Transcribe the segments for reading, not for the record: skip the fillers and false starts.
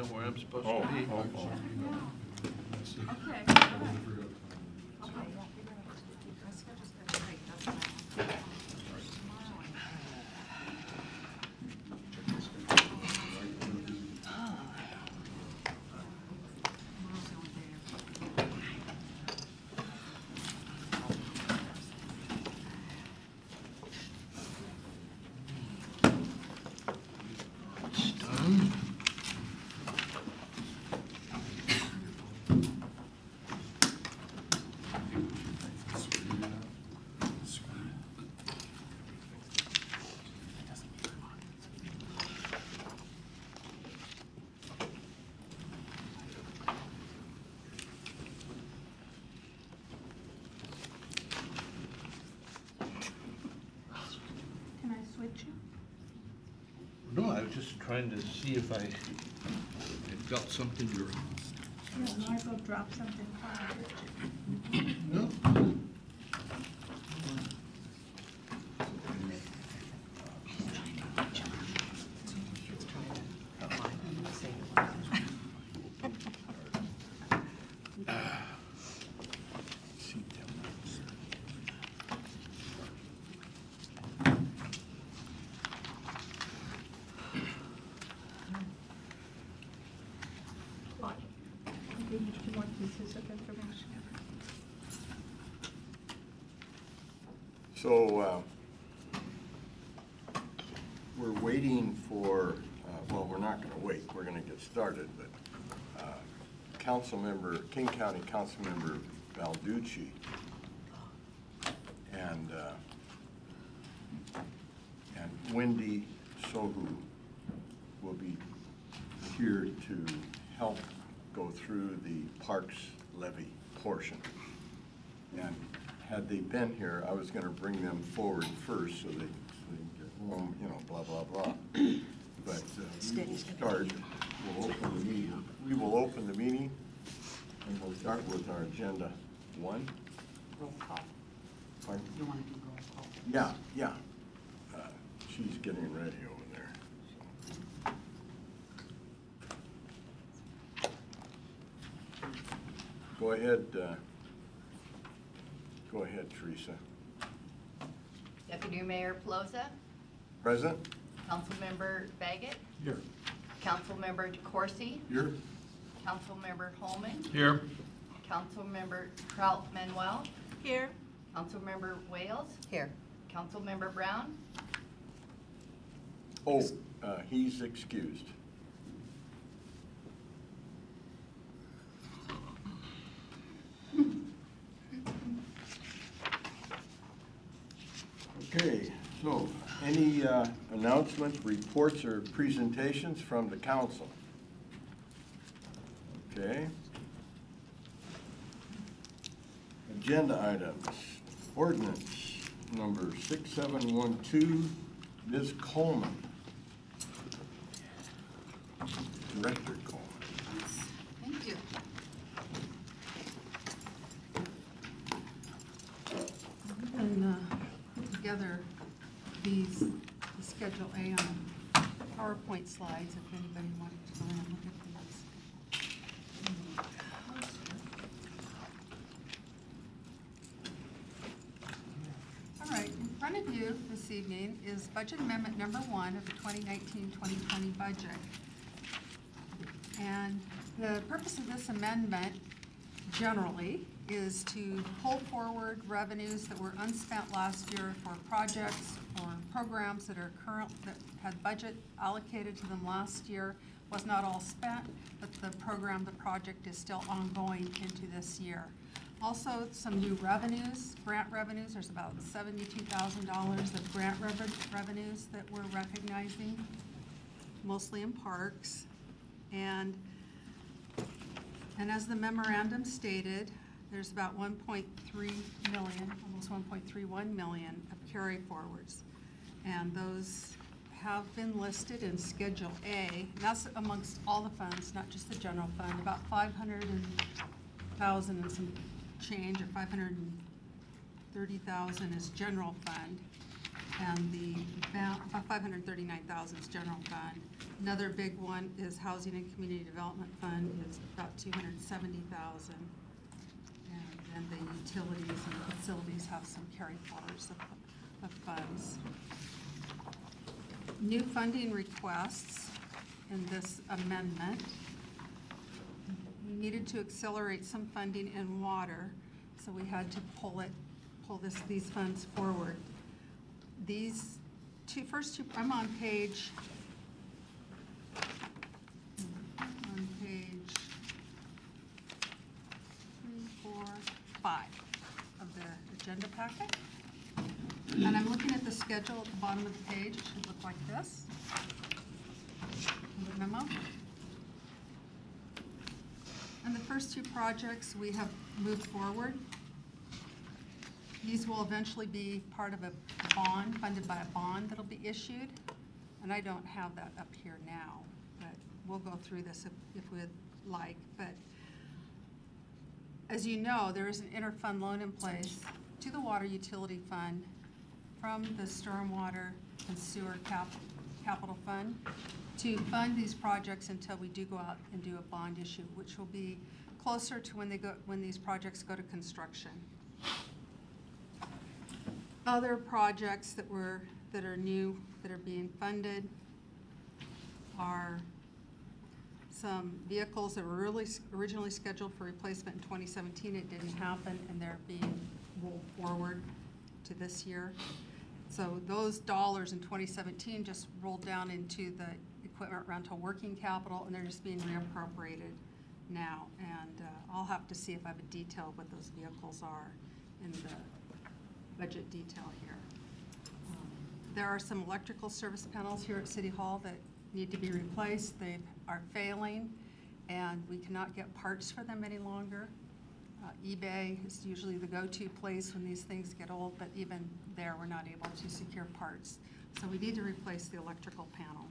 am where I'm supposed to be. No, I was just trying to see if I got something wrong. Yeah, Michael dropped something. No. So we're waiting for, well, we're not going to wait. We're going to get started, but King County Council Member Balducci and Wendy Sohu will be here to help go through the parks levy portion. And had they been here, I was going to bring them forward first so they can get home, you know, blah, blah, blah. But we will start, we'll open the meeting. We will open the meeting, and we'll start with our agenda 1. Roll call. Pardon? You want to do roll call? Yeah, yeah. She's getting ready over there. So. Go ahead, Teresa. Deputy Mayor Pelosa. Present? Councilmember Baggett. Here. Councilmember DeCoursey. Here. Councilmember Holman. Here. Councilmember Trout Manuel. Here. Councilmember Wales. Here. Councilmember Brown. Oh, he's excused. Okay, so any announcements, reports, or presentations from the council? Okay. Agenda items. Ordinance number 6712, Ms. Coleman. Director Coleman. Thank you. And put together these, the Schedule A on PowerPoint slides if anybody wanted to go in and look at these. All right, in front of you this evening is Budget Amendment number 1 of the 2019-2020 budget. And the purpose of this amendment generally is to pull forward revenues that were unspent last year for projects or programs that are that had budget allocated to them last year. Was not all spent, but the project is still ongoing into this year. Also, some new revenues, grant revenues. There's about $72,000 of grant revenues that we're recognizing, mostly in parks. And as the memorandum stated, there's about 1.3 million, almost 1.31 million of carry forwards. And those have been listed in Schedule A. And that's amongst all the funds, not just the general fund. About 500,000 and some change, or 530,000 is general fund. And the 539,000 is general fund. Another big one is Housing and Community Development Fund is about 270,000. And then the utilities and facilities have some carry forwards of funds. New funding requests in this amendment. We needed to accelerate some funding in water, so we had to pull these funds forward. These first two, I'm on page 3, 4, 5 of the agenda packet. And I'm looking at the schedule at the bottom of the page. It should look like this. The memo. And the first two projects we have moved forward. These will eventually be part of a bond, funded by a bond that'll be issued. And I don't have that up here now, but we'll go through this if we'd like. But as you know, there is an interfund loan in place to the Water Utility Fund from the Stormwater and Sewer Capital Fund to fund these projects until we do go out and do a bond issue, which will be closer to when these projects go to construction. Other projects that are new, that are being funded, are some vehicles that were originally scheduled for replacement in 2017. It didn't happen, and they're being rolled forward to this year. So those dollars in 2017 just rolled down into the equipment rental working capital, and they're just being reappropriated now. And I'll have to see if I have a detail of what those vehicles are in the budget detail here. There are some electrical service panels here at City Hall that need to be replaced. They are failing, and we cannot get parts for them any longer. eBay is usually the go-to place when these things get old, but even there we're not able to secure parts. So we need to replace the electrical panel.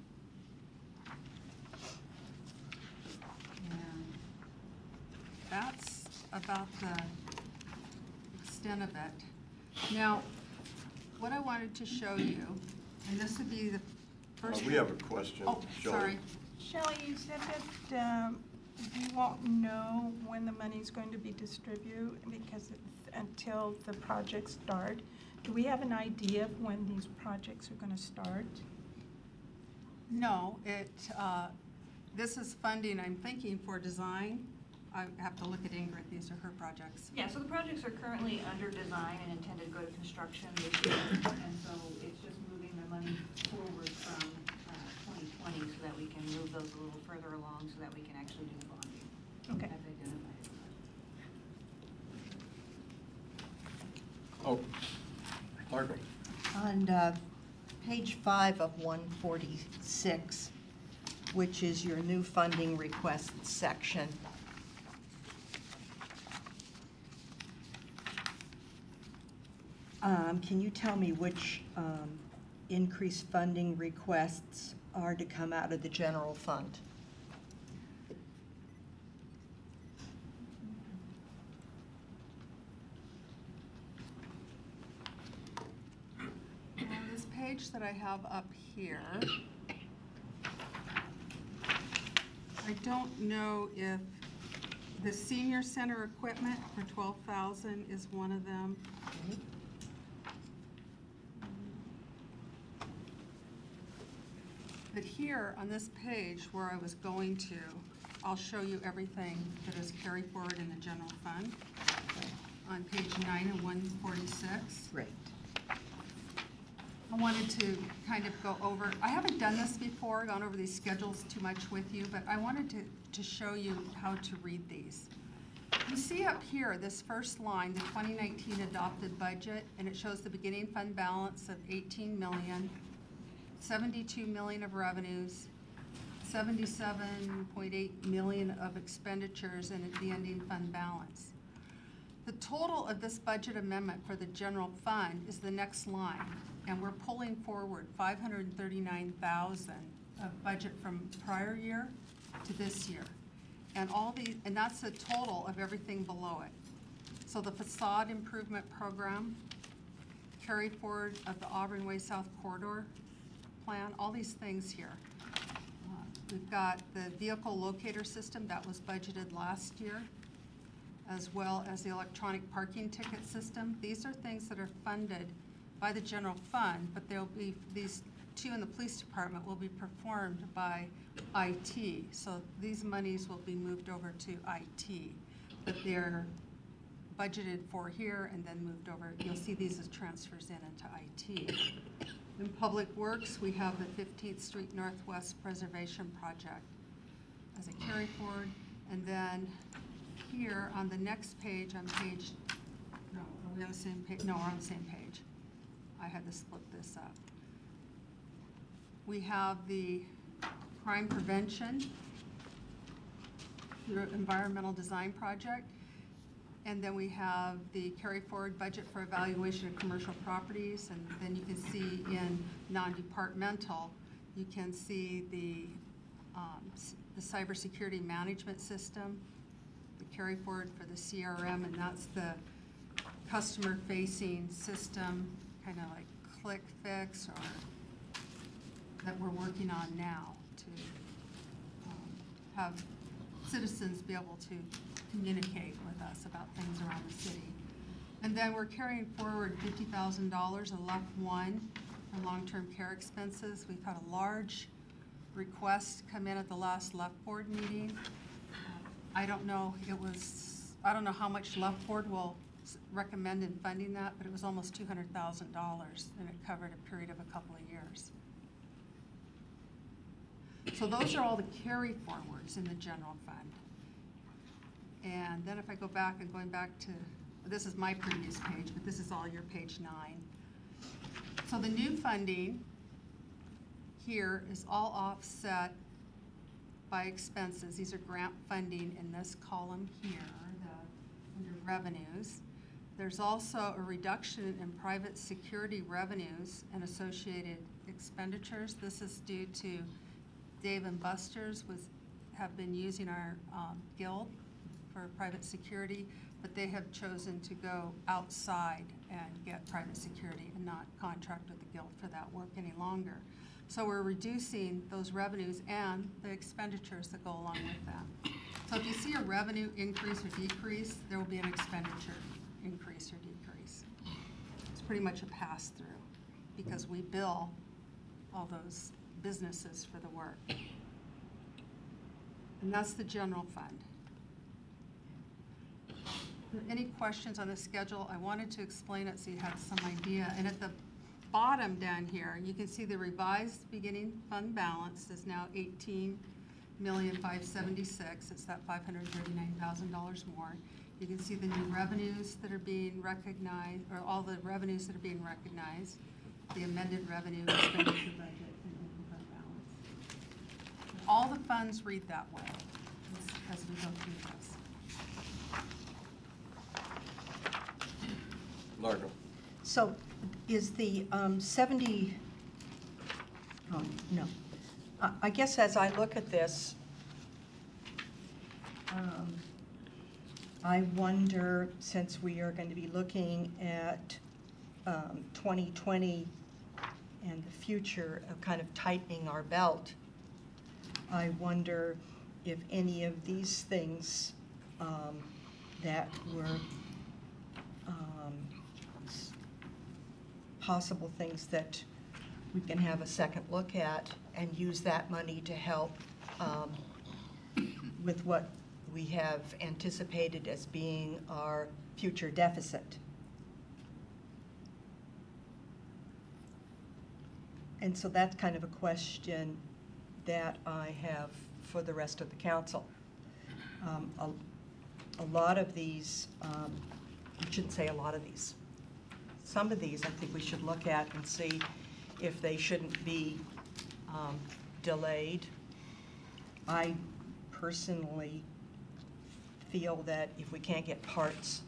And that's about the extent of it. Now, what I wanted to show you, and this would be the first. We have a question. Oh, Shelley. sorry. Shelley, you said that you won't know when the money's going to be distributed because until the projects start. Do we have an idea of when these projects are going to start? No, this is funding, I'm thinking, for design. I have to look at Ingrid. These are her projects. Yeah, so the projects are currently under design and intended to go to construction this year. And so it's just moving the money forward from 2020 so that we can move those a little further along so that we can actually do the bonding. Okay. As identified. Oh, Margaret. On page 5 of 146, which is your new funding request section, can you tell me which increased funding requests are to come out of the general fund? On this page that I have up here, I don't know if the senior center equipment for 12,000 is one of them. But here on this page where I was going to, I'll show you everything that is carried forward in the general fund on page 9 and 146. Great. I wanted to kind of go over, I haven't done this before, gone over these schedules too much with you, but I wanted to show you how to read these. You see up here, this first line, the 2019 adopted budget, and it shows the beginning fund balance of 18 million, 72 million of revenues, 77.8 million of expenditures, and the ending fund balance. The total of this budget amendment for the general fund is the next line, and we're pulling forward 539,000 of budget from prior year to this year. And and that's the total of everything below it. So the facade improvement program carry forward of the Auburn Way South Corridor plan, all these things here. We've got the vehicle locator system that was budgeted last year, as well as the electronic parking ticket system. These are things that are funded by the general fund, but they'll be, these two in the police department will be performed by IT. So these monies will be moved over to IT, but they're budgeted for here and then moved over. You'll see these as transfers into IT. In Public Works, we have the 15th Street Northwest Preservation Project as a carry forward. And then here on the next page, on page, no, are we on the same page? No, we're on the same page. I had to split this up. We have the crime prevention, the environmental design project. And then we have the carry forward budget for evaluation of commercial properties. And then you can see in non-departmental, you can see the cybersecurity management system, the carry forward for the CRM, and that's the customer facing system, kind of like Click Fix, or that we're working on now to have citizens be able to communicate with us about things around the city. And then we're carrying forward $50,000 of LEF 1 for long-term care expenses. We've had a large request come in at the last LEF board meeting. I don't know how much LEF board will recommend in funding that, but it was almost $200,000, and it covered a period of a couple of years. So those are all the carry forwards in the general fund. And then if I go back and going back to, this is my previous page, but this is all your page 9. So the new funding here is all offset by expenses. These are grant funding in this column here, under revenues. There's also a reduction in private security revenues and associated expenditures. This is due to Dave and Buster's have been using our guild for private security, but they have chosen to go outside and get private security and not contract with the guild for that work any longer. So we're reducing those revenues and the expenditures that go along with that. So if you see a revenue increase or decrease, there will be an expenditure increase or decrease. It's pretty much a pass-through because we bill all those businesses for the work. And that's the general fund. Any questions on the schedule? I wanted to explain it so you have some idea. And at the bottom down here, you can see the revised beginning fund balance is now $18,576,000. It's that $539,000 more. You can see the new revenues that are being recognized, or all the revenues that are being recognized, the amended revenue expenditure budget, and open fund balance. All the funds read that way as we go through this. Largo. So is the 70, oh, no. I guess as I look at this, I wonder, since we are going to be looking at 2020 and the future of kind of tightening our belt, I wonder if any of these things that were possible things that we can have a second look at and use that money to help with what we have anticipated as being our future deficit. And so that's kind of a question that I have for the rest of the council. A lot of these, I shouldn't say a lot of these, some of these I think we should look at and see if they shouldn't be delayed. I personally feel that if we can't get parts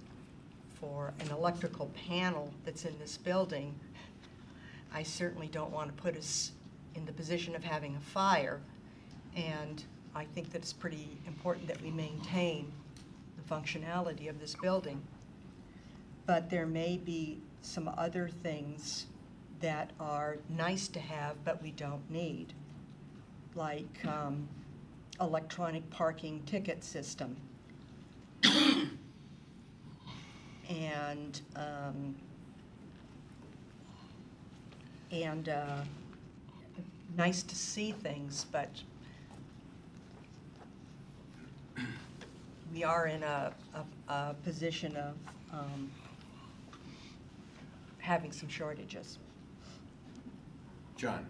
for an electrical panel that's in this building, I certainly don't want to put us in the position of having a fire. And I think that it's pretty important that we maintain the functionality of this building. but there may be some other things that are nice to have, but we don't need, like electronic parking ticket system. And nice to see things, but we are in a position of having some shortages. John?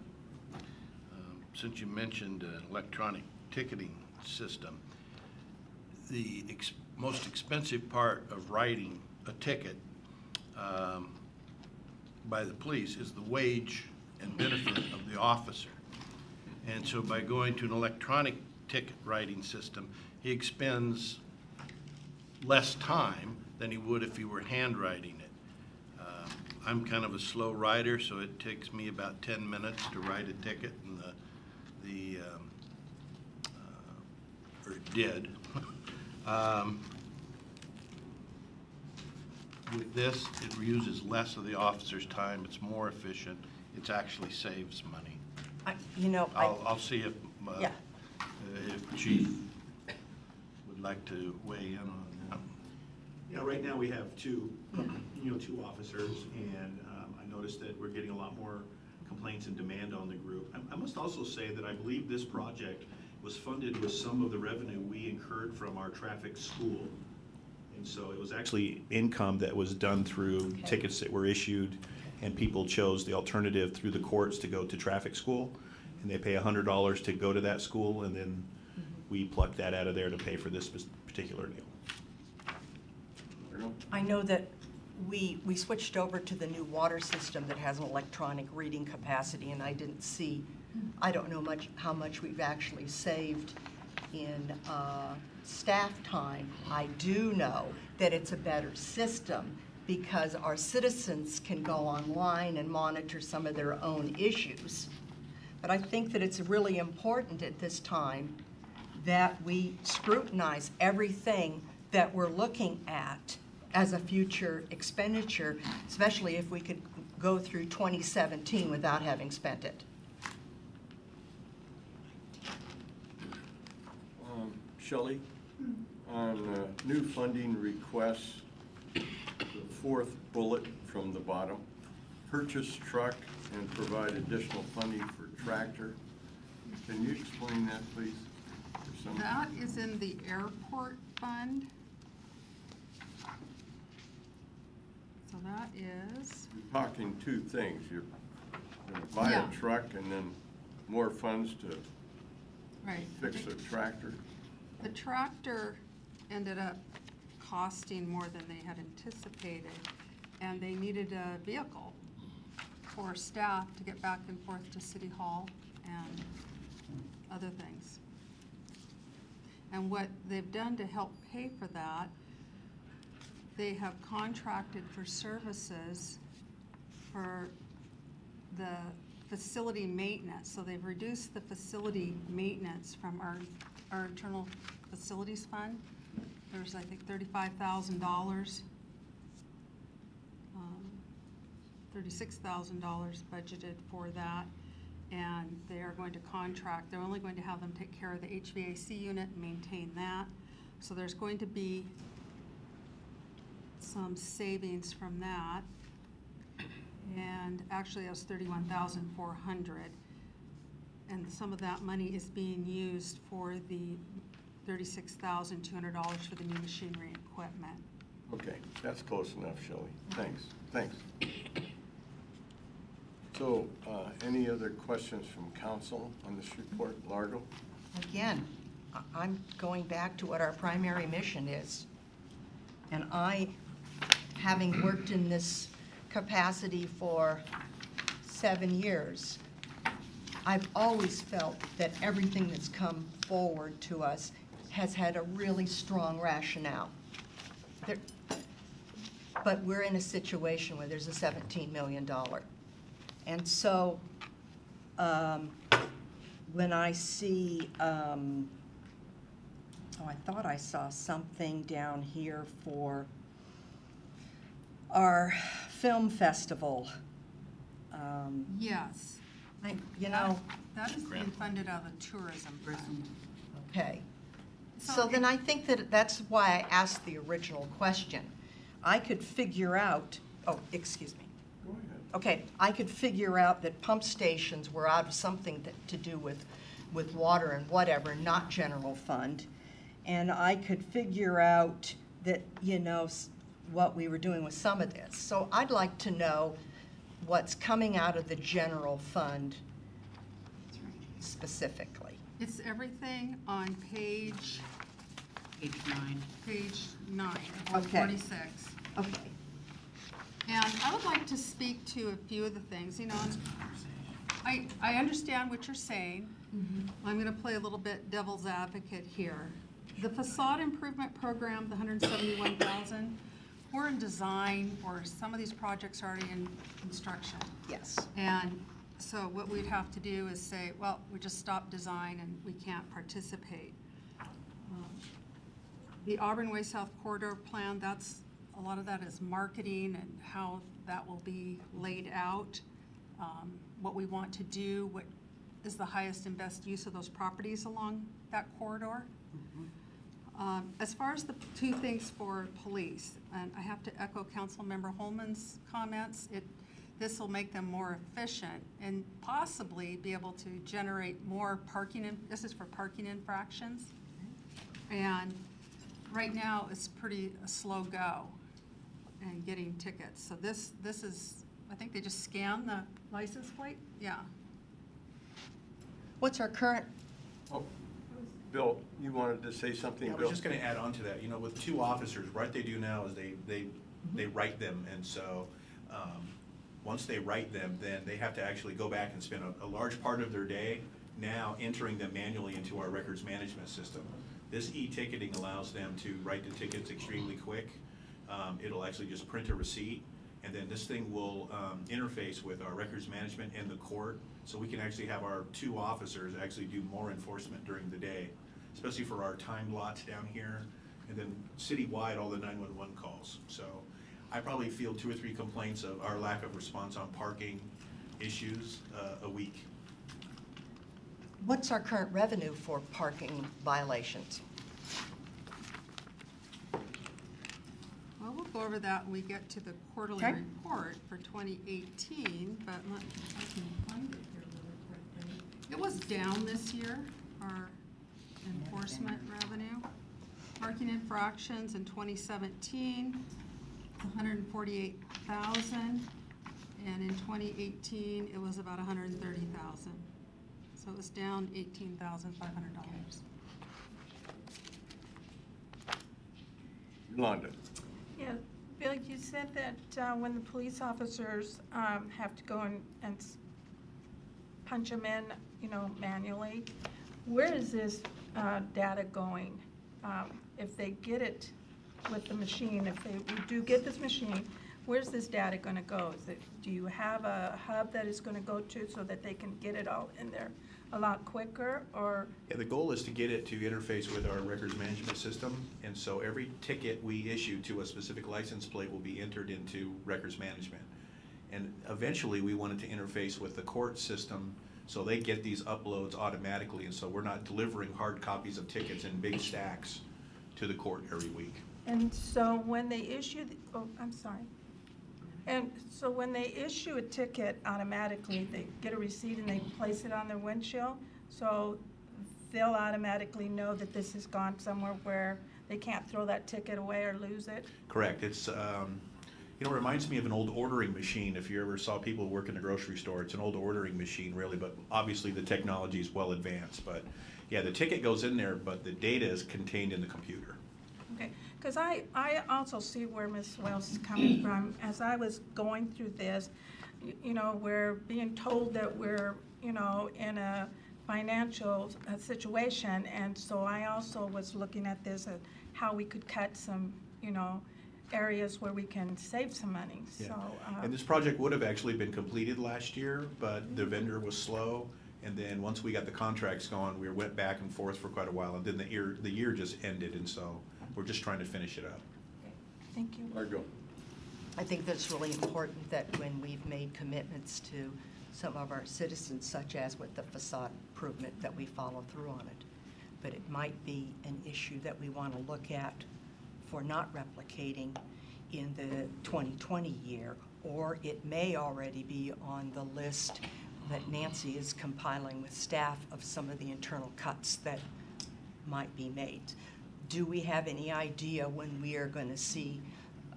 Since you mentioned an electronic ticketing system, the most expensive part of writing a ticket by the police is the wage and benefit of the officer. And so by going to an electronic ticket writing system, he expends less time than he would if he were handwriting it. I'm kind of a slow writer, so it takes me about 10 minutes to write a ticket, and or it did. With this, it uses less of the officer's time. It's more efficient. It actually saves money. I'll see if Yeah. if Chief would like to weigh in on that. Yeah, right now we have two officers, and I noticed that we're getting a lot more complaints and demand on the group. I must also say that I believe this project was funded with some of the revenue we incurred from our traffic school. And so it was actually income that was done through tickets that were issued, and people chose the alternative through the courts to go to traffic school, and they pay $100 to go to that school, and then we pluck that out of there to pay for this particular deal. I know that we switched over to the new water system that has an electronic reading capacity, and I didn't see, I don't know how much we've actually saved in staff time. I do know that it's a better system because our citizens can go online and monitor some of their own issues. But I think that it's really important at this time that we scrutinize everything that we're looking at as a future expenditure, especially if we could go through 2017 without having spent it. Shelley, on new funding requests, the fourth bullet from the bottom, purchase truck and provide additional funding for tractor. Can you explain that, please? That is in the airport fund. So that is, You're talking two things. You're going to buy Yeah. a truck and then more funds to right. fix a tractor. The tractor ended up costing more than they had anticipated, and they needed a vehicle for staff to get back and forth to City Hall and other things. And what they've done to help pay for that, they have contracted for services for the facility maintenance. So they've reduced the facility maintenance from our internal facilities fund. There's, I think, $35,000, $36,000 budgeted for that. And they are going to contract, they're only going to have them take care of the HVAC unit and maintain that. So there's going to be some savings from that. And actually it was $31,400. And some of that money is being used for the $36,200 for the new machinery and equipment. Okay, that's close enough, Shelley. Thanks. Thanks. So, any other questions from council on this report? Largo? Again, I'm going back to what our primary mission is. And I, having worked in this capacity for 7 years, I've always felt that everything that's come forward to us has had a really strong rationale. But we're in a situation where there's a $17 million. And so when I see, oh, I thought I saw something down here for our film festival. Yes. You know, That is being funded out of the tourism fund. okay. So So then I think that that's why I asked the original question. I could figure out, oh, excuse me. Go ahead. Okay, I could figure out that pump stations were out of something to do with water and whatever, not general fund. And I could figure out that, you know, what we were doing with some of this. So I'd like to know what's coming out of the general fund specifically. It's everything on page 9. page 9 of Okay. 146. Okay. And I would like to speak to a few of the things, you know, I understand what you're saying. I'm gonna play a little bit devil's advocate here. The facade improvement program, the 171,000, we're in design, or some of these projects are already in construction. Yes. And so what we'd have to do is say, well, we just stopped design and we can't participate. The Auburn Way South Corridor Plan, a lot of that is marketing and how that will be laid out. What we want to do, what is the highest and best use of those properties along that corridor. As far as the two things for police, and I have to echo Councilmember Holman's comments, this will make them more efficient and possibly be able to generate more parking, this is for parking infractions. And right now, it's pretty a slow go and getting tickets. So this is, I think they just scan the license plate? Yeah. What's our current, Oh, Bill, you wanted to say something, Yeah, I Bill? was just gonna add on to that, you know, with two officers, what they do now is they write them, and so, once they write them, then they have to actually go back and spend a large part of their day now entering them manually into our records management system. This e-ticketing allows them to write the tickets extremely quick. It'll actually just print a receipt, and then this thing will interface with our records management and the court, so we can actually have our two officers actually do more enforcement during the day, especially for our time lots down here, and then citywide, all the 911 calls. So I probably field 2 or 3 complaints of our lack of response on parking issues a week. what's our current revenue for parking violations? Well, we'll go over that when we get to the quarterly Okay. report for 2018, but I can find it here really quickly. It was down this year, our enforcement revenue. Parking infractions in 2017, 148,000, and in 2018, it was about 130,000. So it was down $18,500. Yolanda? Yeah, Bill, you said that when the police officers have to go and punch them in, you know, manually, where is this data going? If they get it with the machine, if we do get this machine, where's this data going to go? Do you have a hub that is going to go to so that they can get it all in there a lot quicker, or? Yeah, the goal is to get it to interface with our records management system, and so every ticket we issue to a specific license plate will be entered into records management. And eventually, we want it to interface with the court system, so they get these uploads automatically, and so we're not delivering hard copies of tickets in big stacks to the court every week. And so when they issue, I'm sorry. And so when they issue a ticket automatically, they get a receipt and they place it on their windshield, so they'll automatically know that this has gone somewhere where they can't throw that ticket away or lose it? Correct. It's, you know, it reminds me of an old ordering machine. If you ever saw people work in a grocery store, it's an old ordering machine, really, but obviously the technology is well advanced. But yeah, the ticket goes in there, but the data is contained in the computer. Okay, because I also see where Ms. Wells is coming from. As I was going through this, you know, we're being told that we're, you know, in a financial situation, and so I also was looking at this, at how we could cut some, you know, areas where we can save some money, Yeah. so. And this project would have actually been completed last year, but the vendor was slow. And then once we got the contracts going, we went back and forth for quite a while, and then the year just ended, and so we're just trying to finish it up. Thank you. Margot? I think that's really important that when we've made commitments to some of our citizens, such as with the facade improvement, that we follow through on it. But it might be an issue that we want to look at for not replicating in the 2020 year, or it may already be on the list that Nancy is compiling with staff of some of the internal cuts that might be made. Do we have any idea when we are going to see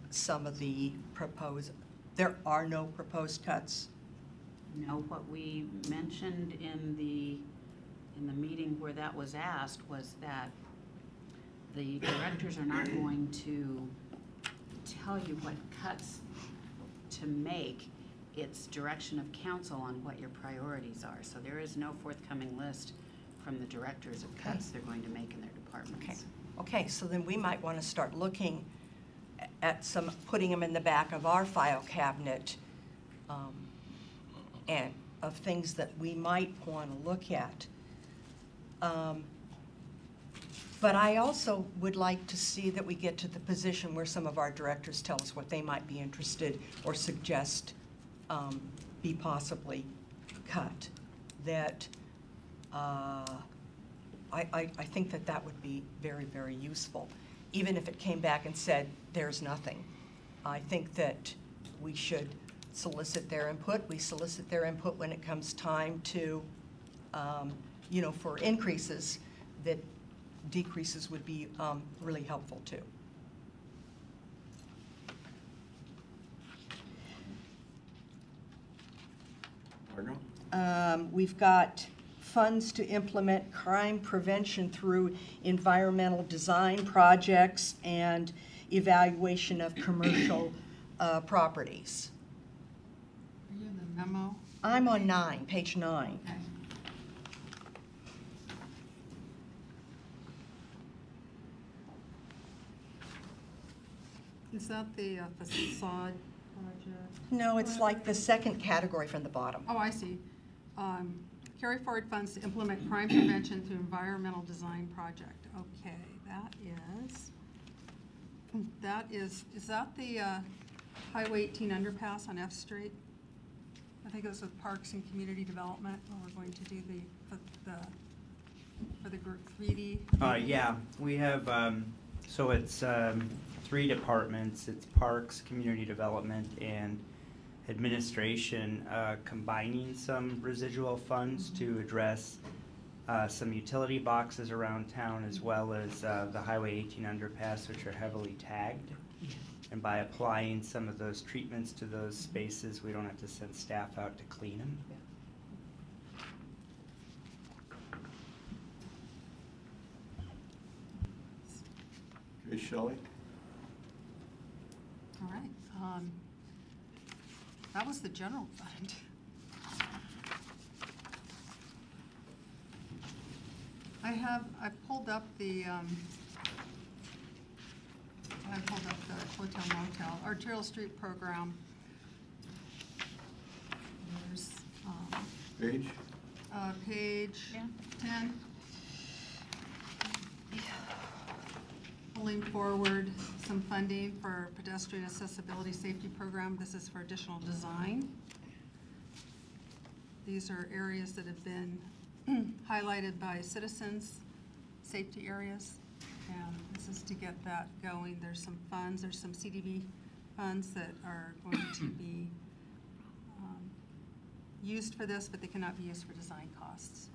some of the proposed? There are no proposed cuts? No, what we mentioned in the meeting where that was asked was that the directors are not going to tell you what cuts to make. It's direction of council on what your priorities are. So there is no forthcoming list from the directors of cuts they're going to make in their departments. Okay, so then we might want to start looking at some, putting them in the back of our file cabinet, and of things that we might want to look at. But I also would like to see that we get to the position where some of our directors tell us what they might be interested or suggest be possibly cut. That I think that that would be very, very useful. Even if it came back and said, there's nothing. I think that we should solicit their input. We solicit their input when it comes time to, you know, for increases, that decreases would be really helpful too. Margot? We've got funds to implement crime prevention through environmental design projects and evaluation of commercial properties. Are you in the memo? I'm on 9, page 9. Okay. Is that the facade project? No, it's like the second category from the bottom. Oh, I see. Carry forward funds to implement crime prevention through environmental design project. Okay, is that the Highway 18 underpass on F Street? I think it was with Parks and Community Development, where we're going to do for the graffiti. Yeah, we have, so it's 3 departments. It's Parks, Community Development, and Administration, combining some residual funds to address some utility boxes around town, as well as the Highway 18 underpass, which are heavily tagged. And by applying some of those treatments to those spaces, we don't have to send staff out to clean them. Okay, Shelley? All right. That was the general fund. I pulled up the hotel motel, arterial street program. There's, Page? page Yeah. 10. Pulling forward some funding for pedestrian accessibility safety program. This is for additional design. These are areas that have been highlighted by citizens, safety areas, and this is to get that going. There's some funds, there's some CDB funds that are going to be used for this, but they cannot be used for design costs.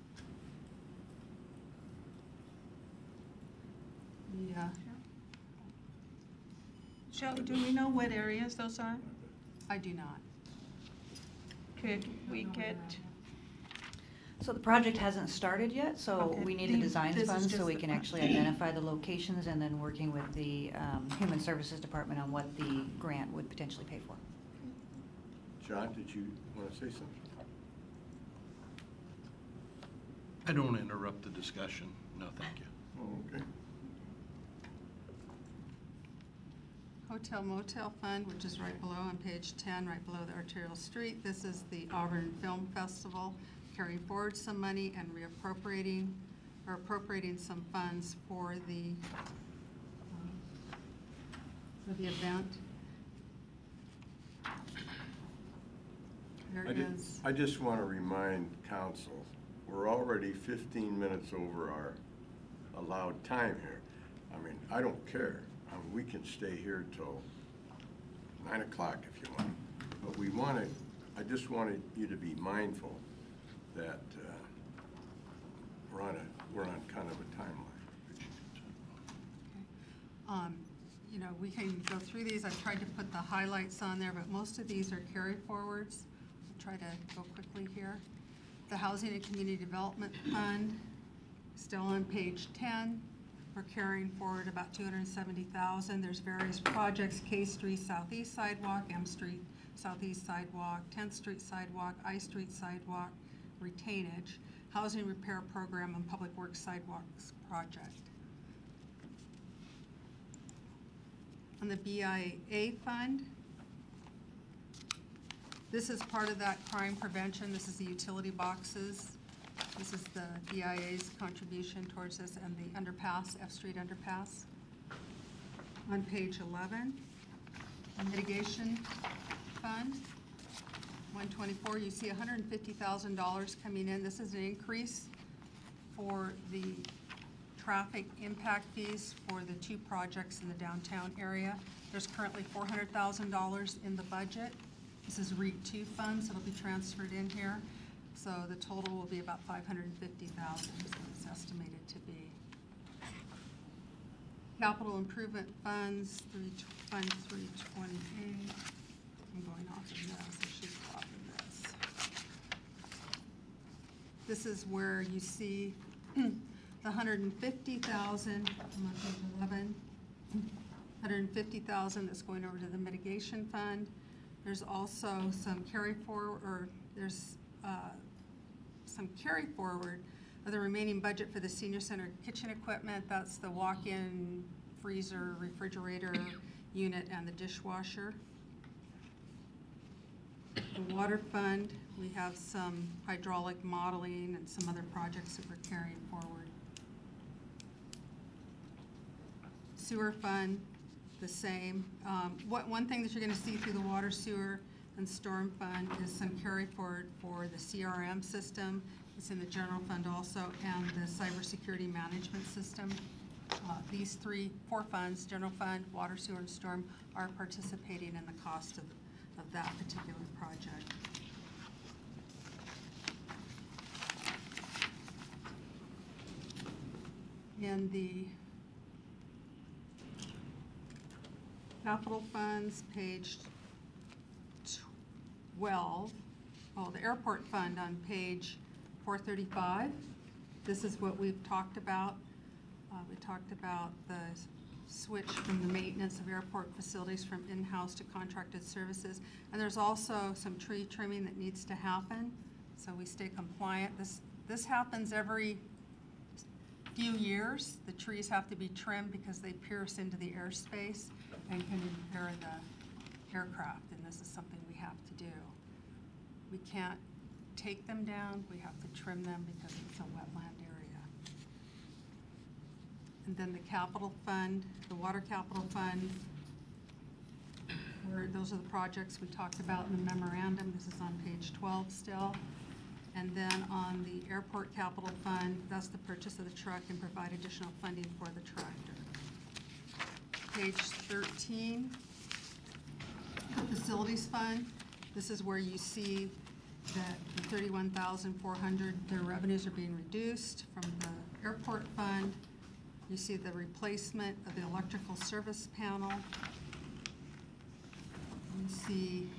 Yeah. Shelley, do we know what areas those are? I do not. Could we get, So the project hasn't started yet, so Okay. we need the designs This is funds so just we the can fund. actually identify the locations, and then working with the Human Services Department on what the grant would potentially pay for. John, did you want to say something? I don't want to interrupt the discussion. No, thank you. Oh, okay. Hotel Motel Fund, which is right below on page 10, right below the arterial street. This is the Auburn Film Festival, carrying forward some money and appropriating some funds for the event. There I ju- is, I just want to remind council, we're already 15 minutes over our allowed time here. I mean, I don't care. I mean, we can stay here till 9 o'clock if you want. But we wanted, I just wanted you to be mindful that we're on kind of a timeline. you know, we can go through these. I've tried to put the highlights on there, but most of these are carry forwards. I'll try to go quickly here. The Housing and Community Development Fund, still on page 10. We're carrying forward about $270,000. There's various projects, K Street Southeast Sidewalk, M Street Southeast Sidewalk, 10th Street Sidewalk, I Street Sidewalk, retainage, Housing Repair Program, and Public Works Sidewalks Project. On the BIA fund, this is part of that crime prevention. This is the utility boxes. This is the BIA's contribution towards this, and the underpass, F Street underpass. On page 11, the mitigation fund, 124, you see $150,000 coming in. This is an increase for the traffic impact fees for the two projects in the downtown area. There's currently $400,000 in the budget. This is REAP 2 funds that'll be transferred in here. So the total will be about $550,000 is what it's estimated to be. Capital improvement funds, Fund 328. I'm going off of this, I should go off of this. This is where you see the $150,000, I'm on page 11, $150,000 that's going over to the mitigation fund. There's also some carry forward, or there's some carry forward of the remaining budget for the senior center kitchen equipment. That's the walk-in freezer, refrigerator unit, and the dishwasher. The water fund, we have some hydraulic modeling and some other projects that we're carrying forward. Sewer fund, the same. One thing that you're going to see through the water, sewer, and storm fund is some carry forward for the CRM system. It's in the general fund also, and the cybersecurity management system. These four funds, general fund, water, sewer, and storm, are participating in the cost of that particular project. In the capital funds, page 12, the airport fund on page 435. This is what we've talked about. We talked about the switch from the maintenance of airport facilities from in-house to contracted services. And there's also some tree trimming that needs to happen, so we stay compliant. This happens every few years. The trees have to be trimmed because they pierce into the airspace and can impair the aircraft, and this is something we have to do. We can't take them down, we have to trim them because it's a wetland area. And then the capital fund, the water capital fund, where those are the projects we talked about in the memorandum. This is on page 12 still. And then on the airport capital fund, that's the purchase of the truck and provide additional funding for the tractor. Page 13, the facilities fund. This is where you see that the $31,400, their revenues are being reduced from the airport fund. You see the replacement of the electrical service panel. You see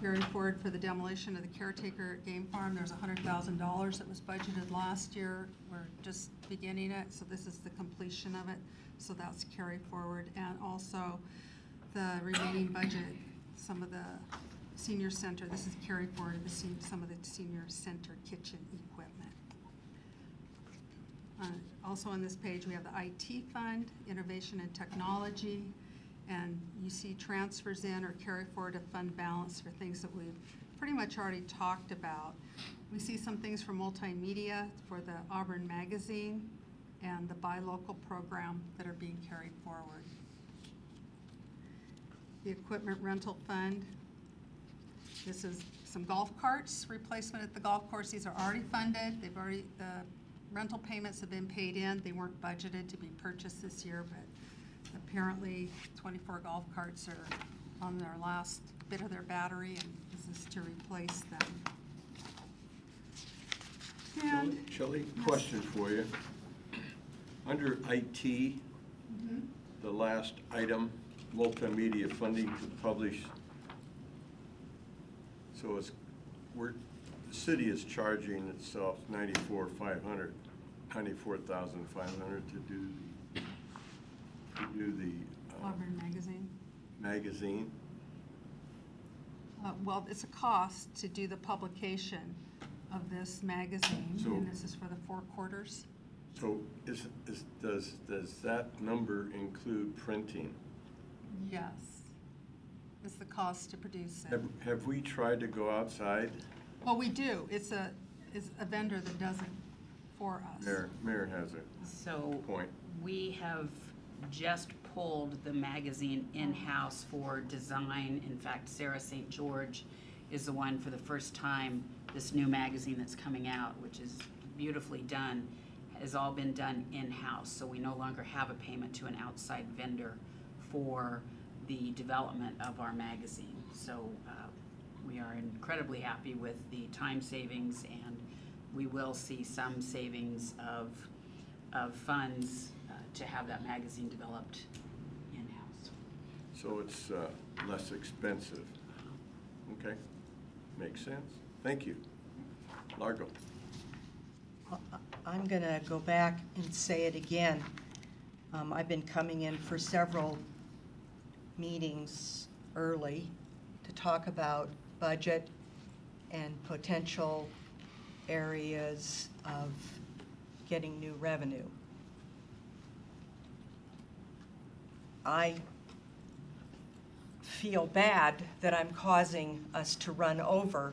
carry forward for the demolition of the caretaker game farm. There's $100,000 that was budgeted last year. We're just beginning it, so this is the completion of it. So that's carry forward. And also the remaining budget, some of the senior center, this is carry forward of some of the senior center kitchen equipment. Also on this page, we have the IT fund, innovation and technology, and you see transfers in or carry forward of fund balance for things that we've pretty much already talked about. We see some things for multimedia for the Auburn magazine and the Buy Local program that are being carried forward. The equipment rental fund, This is some golf carts, replacement at the golf course. These are already funded. They've already, the rental payments have been paid in. They weren't budgeted to be purchased this year, but apparently 24 golf carts are on their last bit of their battery, and this is to replace them. And Shelley, question for you. Under IT, the last item, multimedia funding to publish. So it's, the city is charging itself $94,500 to do the Auburn Magazine. magazine. Well, it's a cost to do the publication of this magazine, So- and this is for the 4 quarters. So does that number include printing? Yes. It's the cost to produce it. Have we tried to go outside? Well, we do. It's a vendor that does it for us. Mayor has a So point. we have just pulled the magazine in-house for design. In fact, Sarah St. George is the one for the first time, this new magazine that's coming out, which is beautifully done, has all been done in-house. So we no longer have a payment to an outside vendor for the development of our magazine. So we are incredibly happy with the time savings, and we will see some savings of funds to have that magazine developed in-house. So it's less expensive. Okay, makes sense. Thank you. Largo. I'm going to go back and say it again. I've been coming in for several meetings early to talk about budget and potential areas of getting new revenue. I feel bad that I'm causing us to run over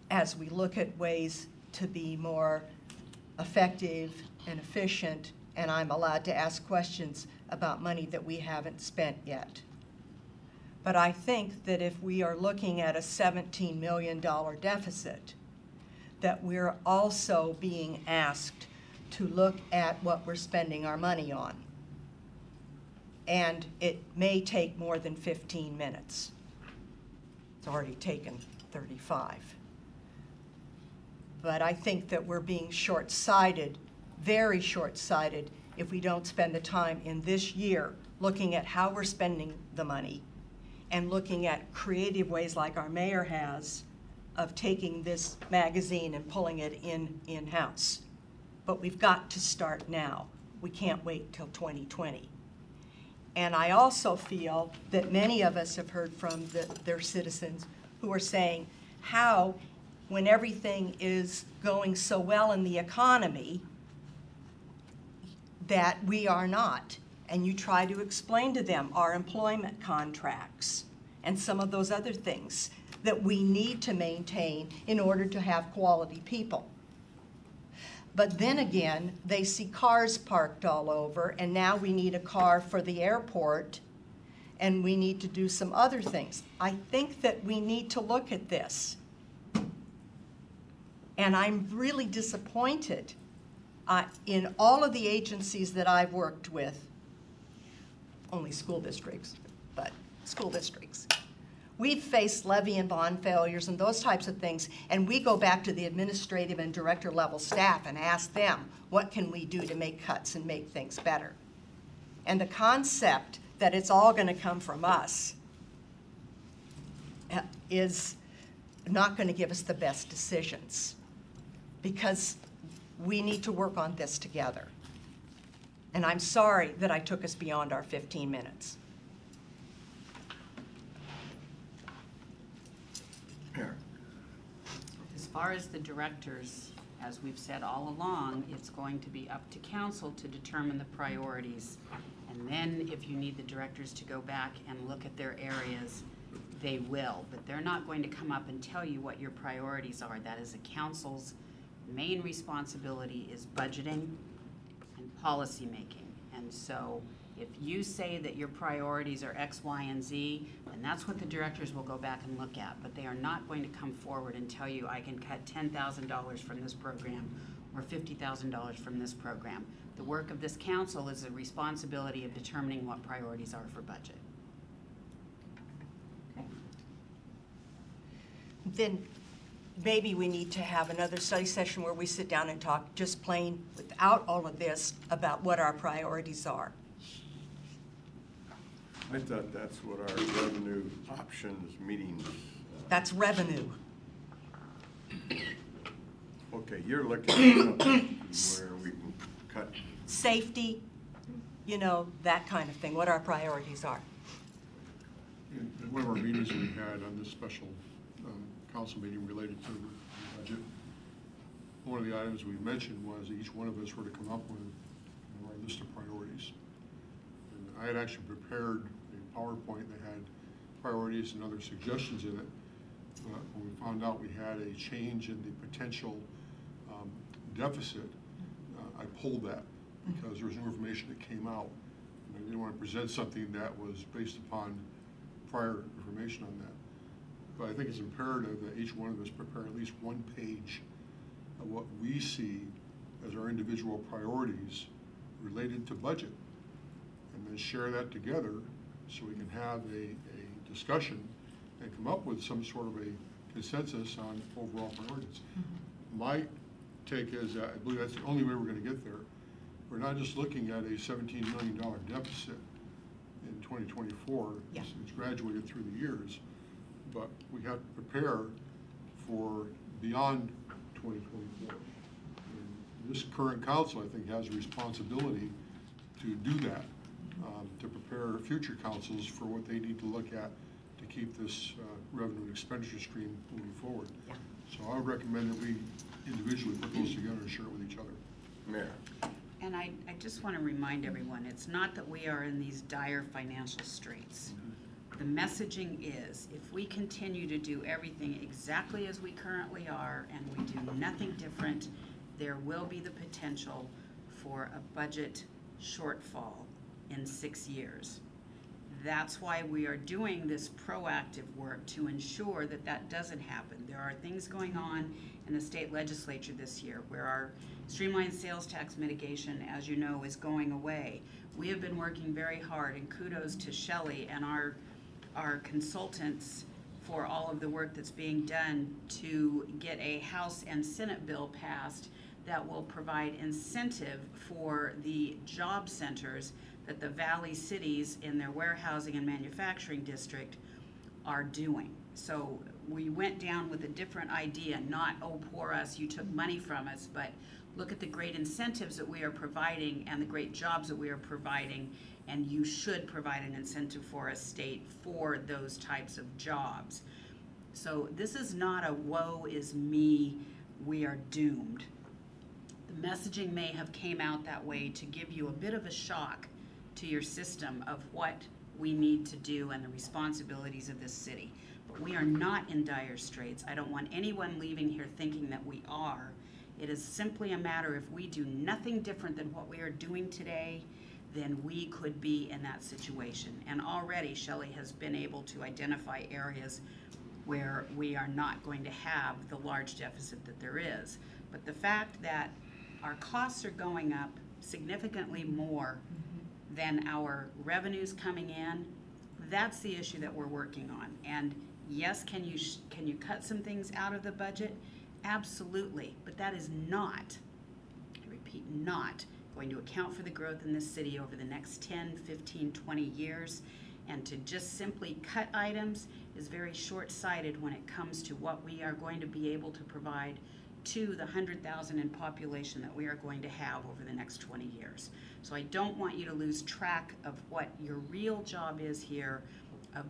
as we look at ways to be more effective and efficient, and I'm allowed to ask questions about money that we haven't spent yet. But I think that if we are looking at a $17 million deficit, that we're also being asked to look at what we're spending our money on. And it may take more than 15 minutes. It's already taken 35. But I think that we're being short-sighted, very short-sighted, if we don't spend the time in this year looking at how we're spending the money and looking at creative ways like our mayor has of taking this magazine and pulling it in-house. But we've got to start now. We can't wait till 2020. And I also feel that many of us have heard from their citizens who are saying how, when everything is going so well in the economy, that we are not. And you try to explain to them our employment contracts and some of those other things that we need to maintain in order to have quality people. But then again, they see cars parked all over, and now we need a car for the airport, and we need to do some other things. I think that we need to look at this. And I'm really disappointed in all of the agencies that I've worked with, only school districts, but school districts. We've faced levy and bond failures and those types of things, and we go back to the administrative and director level staff and ask them, what can we do to make cuts and make things better? And the concept that it's all going to come from us is not going to give us the best decisions, because we need to work on this together. And I'm sorry that I took us beyond our 15 minutes. As far as the directors, as we've said all along, it's going to be up to council to determine the priorities. And then if you need the directors to go back and look at their areas, they will. But they're not going to come up and tell you what your priorities are. That is a council's main responsibility, is budgeting and policy making. And so If you say that your priorities are X, Y, and Z, then that's what the directors will go back and look at. But they are not going to come forward and tell you, I can cut $10,000 from this program or $50,000 from this program. The work of this council is the responsibility of determining what priorities are for budget. Then maybe we need to have another study session where we sit down and talk just plain, without all of this, about what our priorities are. I thought that's what our revenue options meetings. That's revenue. Okay, you're looking at something where we can cut. Safety, you know, that kind of thing, what our priorities are. In one of our meetings we had on this special council meeting related to the budget, one of the items we mentioned was each one of us were to come up with our list of priorities. And I had actually prepared a PowerPoint that had priorities and other suggestions in it. But when we found out we had a change in the potential deficit, I pulled that because there was new information that came out. And I didn't want to present something that was based upon prior information on that. But I think it's imperative that each one of us prepare at least one page of what we see as our individual priorities related to budget, and then share that together so we can have a discussion and come up with some sort of a consensus on overall priorities. My take is that I believe that's the only way we're going to get there. We're not just looking at a $17 million deficit in 2024. Yeah. It's graduated through the years, but we have to prepare for beyond 2024. And this current council, I think, has a responsibility to do that, to prepare future councils for what they need to look at to keep this revenue and expenditure stream moving forward. Yeah. So I would recommend that we individually put those together and share it with each other. Mayor. And I just want to remind everyone, it's not that we are in these dire financial straits. The messaging is, if we continue to do everything exactly as we currently are and we do nothing different, there will be the potential for a budget shortfall in 6 years. That's why we are doing this proactive work to ensure that that doesn't happen. There are things going on in the state legislature this year where our streamlined sales tax mitigation, as you know, is going away. We have been working very hard, and kudos to Shelley and our consultants for all of the work that's being done to get a House and Senate bill passed that will provide incentive for the job centers that the Valley cities in their warehousing and manufacturing district are doing. So we went down with a different idea, not, oh, poor us, you took money from us, but look at the great incentives that we are providing and the great jobs that we are providing, and you should provide an incentive for a state for those types of jobs. So this is not a woe is me, we are doomed. The messaging may have came out that way to give you a bit of a shock to your system of what we need to do and the responsibilities of this city. But we are not in dire straits. I don't want anyone leaving here thinking that we are. It is simply a matter, if we do nothing different than what we are doing today, then we could be in that situation. And already Shelley has been able to identify areas where we are not going to have the large deficit that there is. But the fact that our costs are going up significantly more than our revenues coming in, that's the issue that we're working on. And yes, can you cut some things out of the budget? Absolutely, but that is not, I repeat, not going to account for the growth in this city over the next 10, 15, 20 years. And to just simply cut items is very short-sighted when it comes to what we are going to be able to provide to the 100,000 in population that we are going to have over the next 20 years. So I don't want you to lose track of what your real job is here, of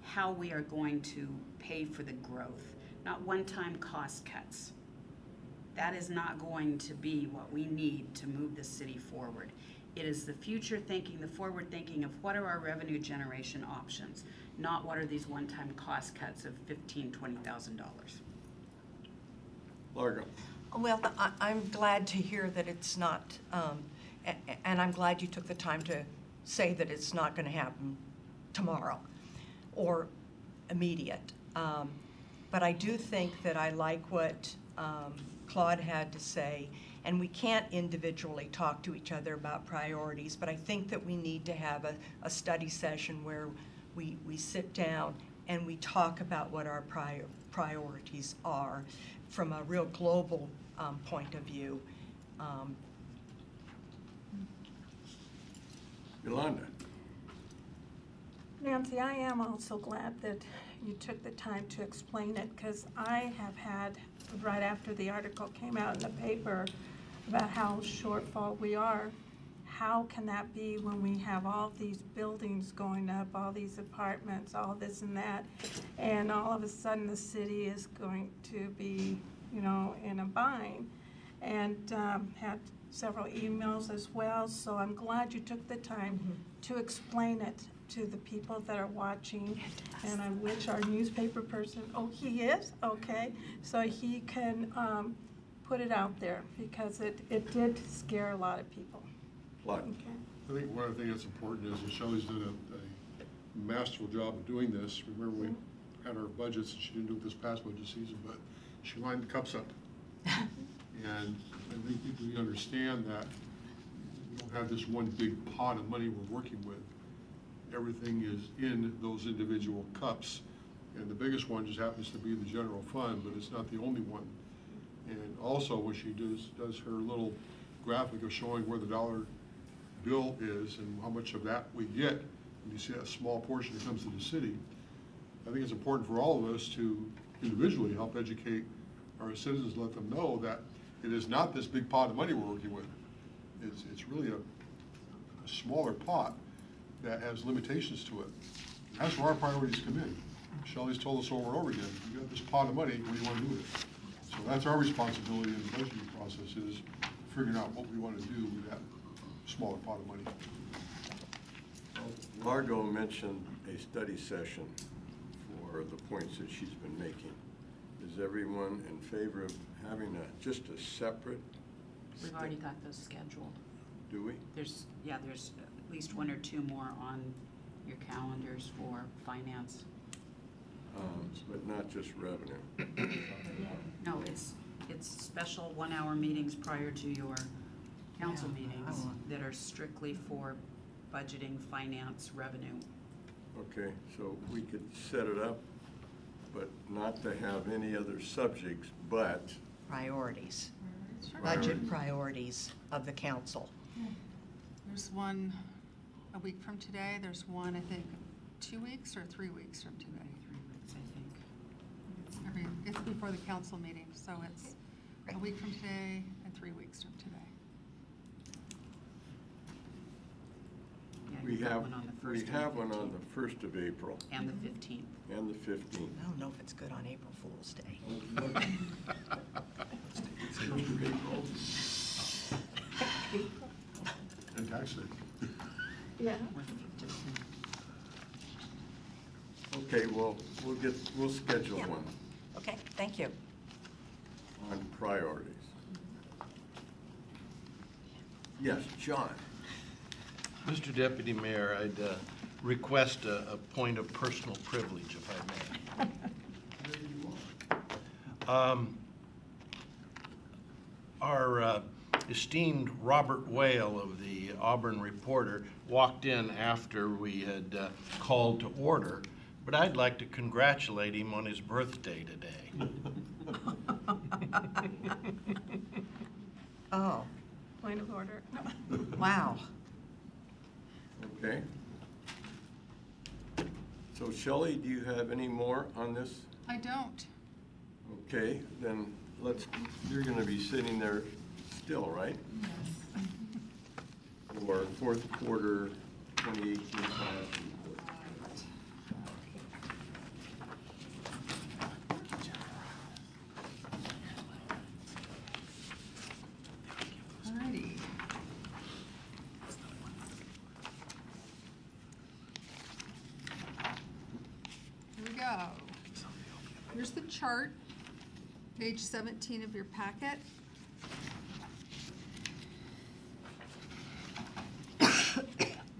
how we are going to pay for the growth, not one-time cost cuts. That is not going to be what we need to move this city forward. It is the future thinking, the forward thinking of what are our revenue generation options, not what are these one-time cost cuts of $15,000, $20,000. Largo. Well, I'm glad to hear that it's not, and I'm glad you took the time to say that it's not going to happen tomorrow or immediate. But I do think that I like what Claude had to say, and we can't individually talk to each other about priorities, but I think that we need to have a study session where we sit down and we talk about what our priorities are from a real global point of view. Yolanda? Nancy, I am also glad that you took the time to explain it, because I have had, right after the article came out in the paper about how shortfall we are, how can that be when we have all these buildings going up, all these apartments, all this and that, and all of a sudden the city is going to be, you know, in a bind? And had several emails as well, so I'm glad you took the time to explain it to the people that are watching, and I wish our newspaper person, oh, he is? Okay, so he can put it out there, because it did scare a lot of people. What? Okay. I think one of the things that's important is that Shelley's done a masterful job of doing this. Remember, we had our budgets, and she didn't do it this past budget season, but she lined the cups up. And I think we understand that we don't have this one big pot of money we're working with. Everything is in those individual cups, and the biggest one just happens to be the general fund, but it's not the only one. And also, when she does her little graphic of showing where the dollar bill is and how much of that we get, and you see that small portion that comes to the city, I think it's important for all of us to individually help educate our citizens, let them know that it is not this big pot of money we're working with. It's really a smaller pot that has limitations to it. And that's where our priorities come in. Shelley's told us over and over again, you got this pot of money, what do you want to do with it? So that's our responsibility in the budgeting process, is figuring out what we want to do with that smaller pot of money. Margot mentioned a study session for the points that she's been making. Is everyone in favor of having just a separate? We've already got those scheduled. Do we? There's at least one or two more on your calendars for finance. But not just revenue. No, it's special 1-hour meetings prior to your council meetings that are strictly for budgeting, finance, revenue. Okay, so we could set it up, but not to have any other subjects, but Priorities, Sure. budget priorities of the council. There's one a week from today. There's one, I think, 2 weeks or 3 weeks from today. 3 weeks, I think. It's before the council meeting, so it's a week from today and 3 weeks from today. Yeah, we you've got have one on the 1st we and have the one on 15th. the 1st of April And the 15th. and the 15th. I don't know if it's good on April Fool's Day. And tax day. Yeah. Okay, well, we'll schedule Yeah. one Okay, thank you. on priorities. Yes, John. Mr. Deputy Mayor, I'd request a point of personal privilege, if I may. Our esteemed Robert Whale of the Auburn Reporter walked in after we had called to order, but I'd like to congratulate him on his birthday today. Oh, Point of order. wow. Okay. So Shelley, do you have any more on this? I don't. Okay, then you're gonna be sitting there still, right? Yes. For fourth quarter 2018 finance report. Alrighty. Here we go. Here's the chart, page 17 of your packet.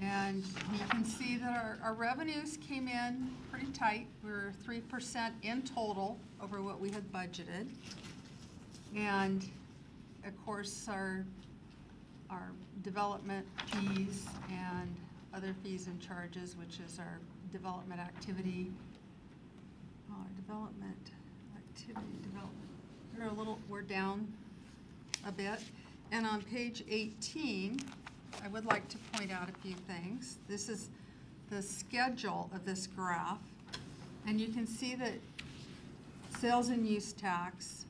And you can see that our revenues came in pretty tight. We were 3% in total over what we had budgeted. And of course, our development fees and other fees and charges, which is our development activity, we're down a bit. And on page 18, I would like to point out a few things. This is the schedule of this graph. And you can see that sales and use tax,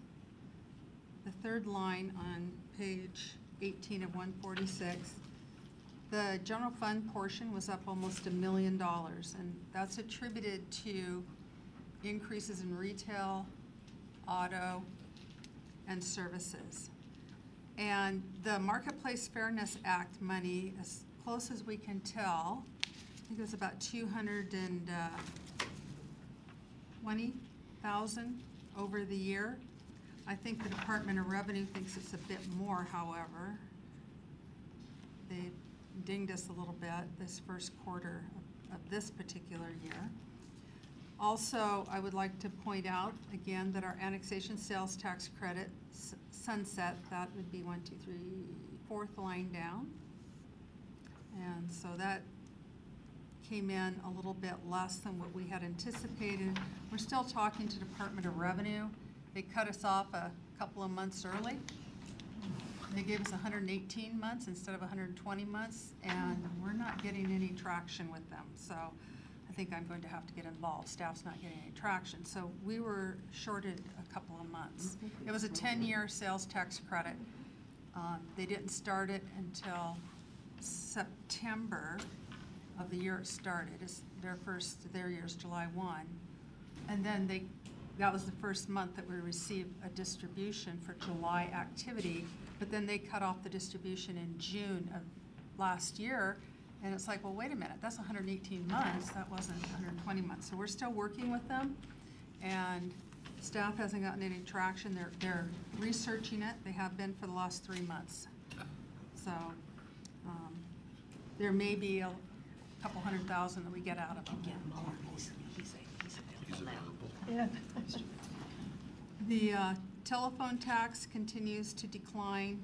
the third line on page 18 of 146, the general fund portion was up almost $1 million, and that's attributed to increases in retail, auto, and services. And the Marketplace Fairness Act money, as close as we can tell, I think it was about $220,000 over the year. I think the Department of Revenue thinks it's a bit more, however. They dinged us a little bit this first quarter of this particular year. Also, I would like to point out again that our annexation sales tax credit sunset, that would be 1, 2, 3, fourth line down. And so that came in a little bit less than what we had anticipated. We're still talking to Department of Revenue. They cut us off a couple of months early. They gave us 118 months instead of 120 months, and we're not getting any traction with them. So I think I'm going to have to get involved. Staff's not getting any traction. So we were shorted a couple of months. It was a 10-year sales tax credit. They didn't start it until September of the year it started. Their year is July 1. And then that was the first month that we received a distribution for July activity, but then they cut off the distribution in June of last year, and it's like, well, wait a minute, that's 118 months, that wasn't 120 months. So we're still working with them, and staff hasn't gotten any traction. They're researching it. They have been for the last 3 months. So there may be a couple $100,000 that we get out of them. He's available. Yeah. The telephone tax continues to decline.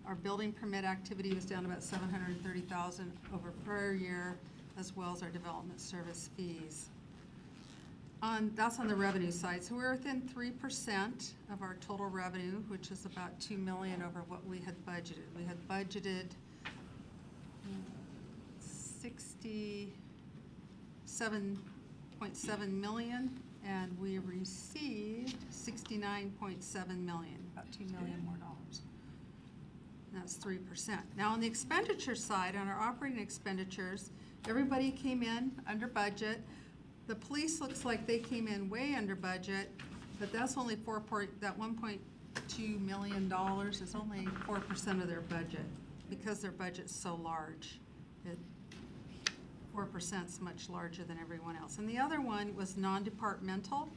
Our building permit activity was down about $730,000 over prior year, as well as our development service fees. That's on the revenue side. So we're within 3% of our total revenue, which is about $2 million over what we had budgeted. We had budgeted $67.7 million, and we received $69.7 million, about $2 million more dollars. That's 3%. Now on the expenditure side, on our operating expenditures, everybody came in under budget. The police looks like they came in way under budget, but that's only that $1.2 million is only 4% of their budget because their budget's so large. 4% is much larger than everyone else. And the other one was non-departmental.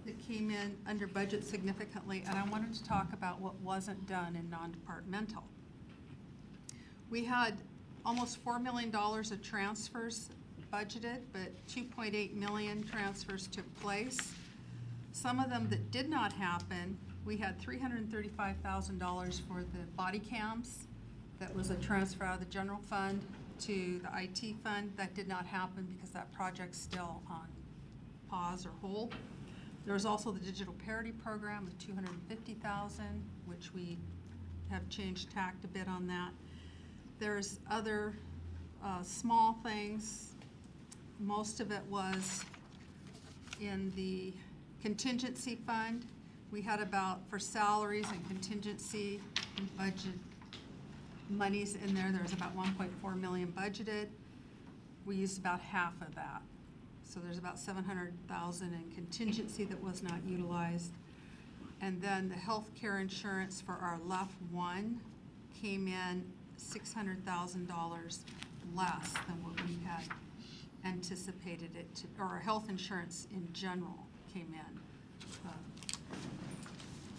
It came in under budget significantly, and I wanted to talk about what wasn't done in non-departmental. We had almost $4 million of transfers budgeted, but 2.8 million transfers took place. Some of them that did not happen, we had $335,000 for the body cams. That was a transfer out of the general fund to the IT fund. That did not happen because that project's still on pause or hold. There was also the digital parity program of $250,000, which we have changed tact a bit on that. There's other small things. Most of it was in the contingency fund. We had for salaries and contingency and budget monies in there. There was about 1.4 million budgeted. We used about half of that. So there's about 700,000 in contingency that was not utilized. And then the health care insurance for our LEF 1 came in $600,000 less than what we had anticipated it to, or our health insurance in general came in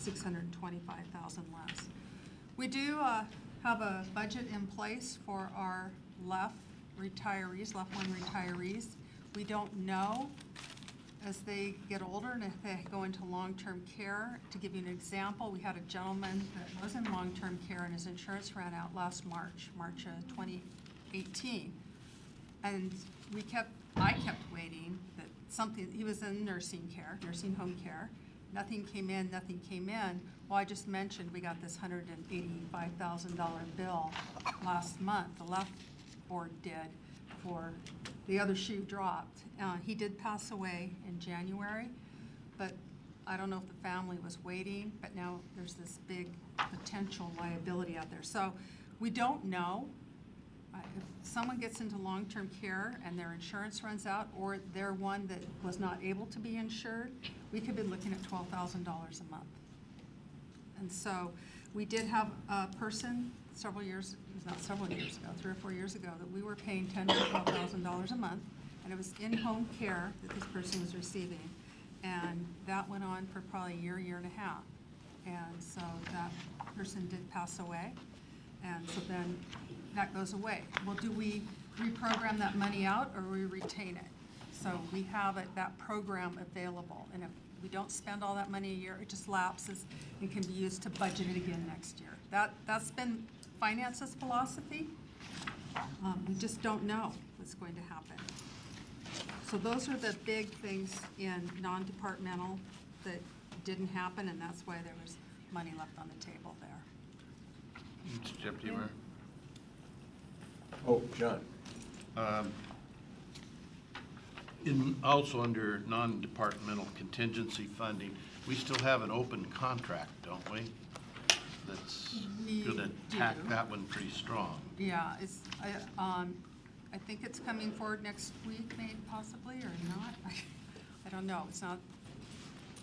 $625,000 less. We do have a budget in place for our left retirees, left one retirees. We don't know as they get older and if they go into long-term care. To give you an example, we had a gentleman that was in long-term care and his insurance ran out last March of 2018. And I kept waiting that something, he was in nursing home care. Nothing came in. Well, I just mentioned we got this $185,000 bill last month. The left board did for the other shoe dropped. He did pass away in January, but I don't know if the family was waiting, but now there's this big potential liability out there. So we don't know. If someone gets into long-term care and their insurance runs out, or they're one that was not able to be insured, we could be looking at $12,000 a month. And so we did have a person several years, not several years ago, 3 or 4 years ago, that we were paying $10,000 to $12,000 a month, and it was in-home care that this person was receiving. And that went on for probably a year and a half. And so that person did pass away, and so then that goes away. Well, do we reprogram that money out or we retain it? So we have that program available, and if we don't spend all that money a year, it just lapses and can be used to budget it again next year. That's been finance's philosophy. We just don't know what's going to happen. So those are the big things in non-departmental that didn't happen, and that's why there was money left on the table there. Mr. Deputy Mayor. Oh, John. Also under non-departmental contingency funding, we still have an open contract, don't we? That's going to attack that one pretty strong. Yeah, I think it's coming forward next week, maybe possibly, or not. I don't know. It's not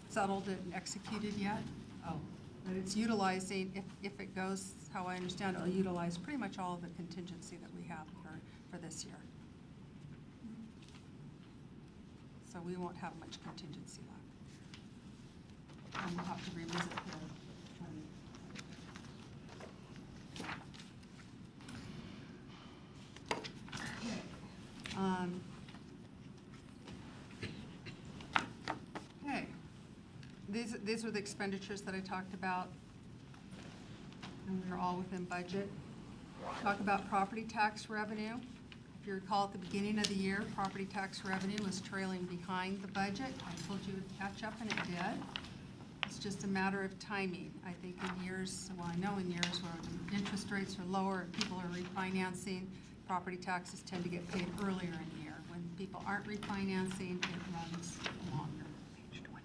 settled and executed yet. Oh, but it's utilizing, if it goes how I understand it, it'll utilize pretty much all of the contingency that we have for this year. So we won't have much contingency left. And we'll have to revisit the okay. These were the expenditures that I talked about, and we're all within budget. Talk about property tax revenue. If you recall, at the beginning of the year, property tax revenue was trailing behind the budget. I told you it would catch up, and it did. It's just a matter of timing. I think in years, well, I know in years where the interest rates are lower and people are refinancing, property taxes tend to get paid earlier in the year. When people aren't refinancing, it runs longer. Page 23.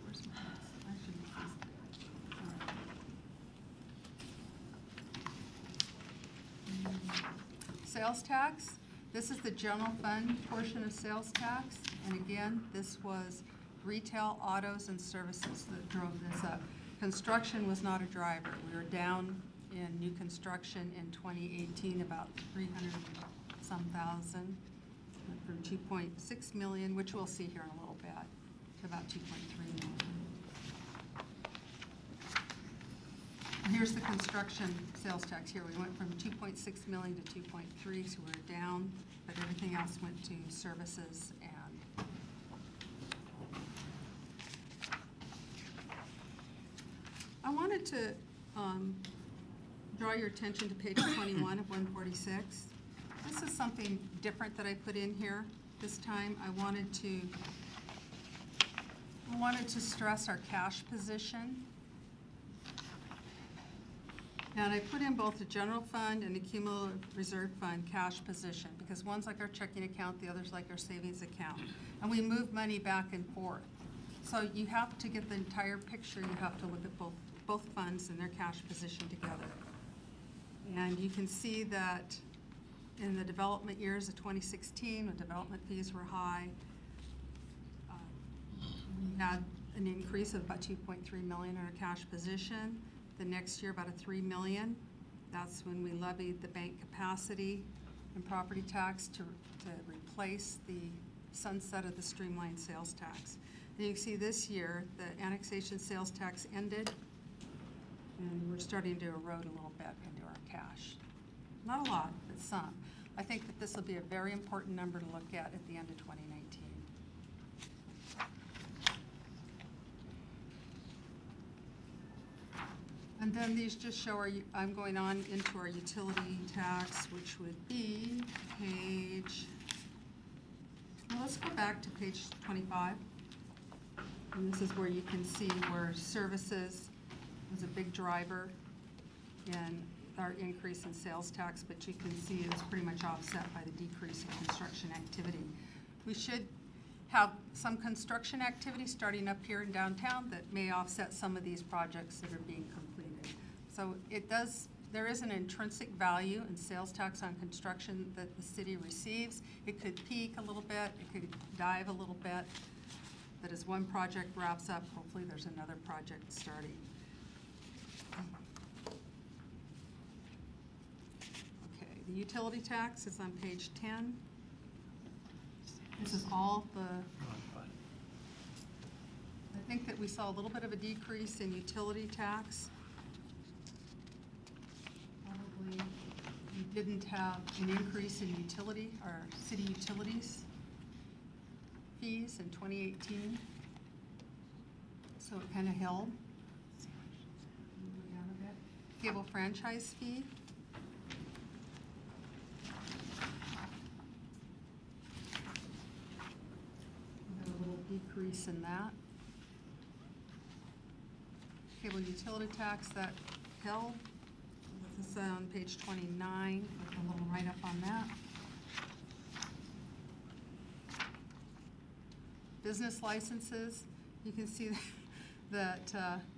Where's my notes? I should be Sales tax. This is the general fund portion of sales tax. And again, this was retail, autos, and services that drove this up. Construction was not a driver. We were down in new construction in 2018 about 300-some thousand, from 2.6 million, which we'll see here in a little bit, to about 2.3 million. And here's the construction sales tax here. We went from 2.6 million to 2.3, so we're down, but everything else went to services and I wanted to draw your attention to page 21 of 146. This is something different that I put in here this time. I wanted to stress our cash position. And I put in both the general fund and the cumulative reserve fund cash position, because one's like our checking account, the other's like our savings account. And we move money back and forth. So you have to get the entire picture. You have to look at both funds and their cash position together. And you can see that in the development years of 2016, when development fees were high, we had an increase of about 2.3 million in our cash position. The next year, about a 3 million. That's when we levied the bank capacity and property tax to replace the sunset of the streamlined sales tax. And you can see this year, the annexation sales tax ended, And we're starting to erode a little bit into our cash. Not a lot, but some. I think that this will be a very important number to look at the end of 2019. And then these just show I'm going on into our utility tax, which would be page, well, let's go back to page 25. And this is where you can see where services was a big driver in our increase in sales tax, but you can see it was pretty much offset by the decrease in construction activity. We should have some construction activity starting up here in downtown that may offset some of these projects that are being completed. So there is an intrinsic value in sales tax on construction that the city receives. It could peak a little bit, it could dive a little bit, but as one project wraps up, hopefully there's another project starting. Okay, the utility tax is on page 10. This is all I think that we saw a little bit of a decrease in utility tax. Probably we didn't have an increase in city utilities fees in 2018. So it kind of held. Moving out of it. Cable franchise fee. We had a little decrease in that. Cable utility tax, that held. This is on page 29, with a little write-up on that. Business licenses, you can see that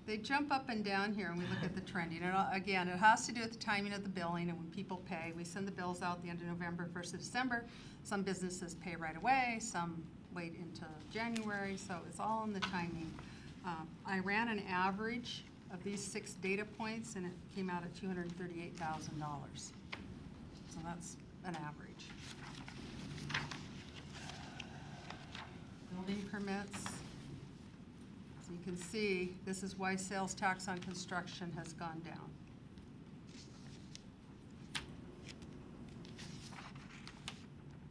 they jump up and down here when we look at the trending. And again, it has to do with the timing of the billing and when people pay. We send the bills out the end of November, 1st of December. Some businesses pay right away, some wait into January, so it's all in the timing. I ran an average of these 6 data points, and it came out at $238,000. So that's an average. Building permits. So you can see, this is why sales tax on construction has gone down.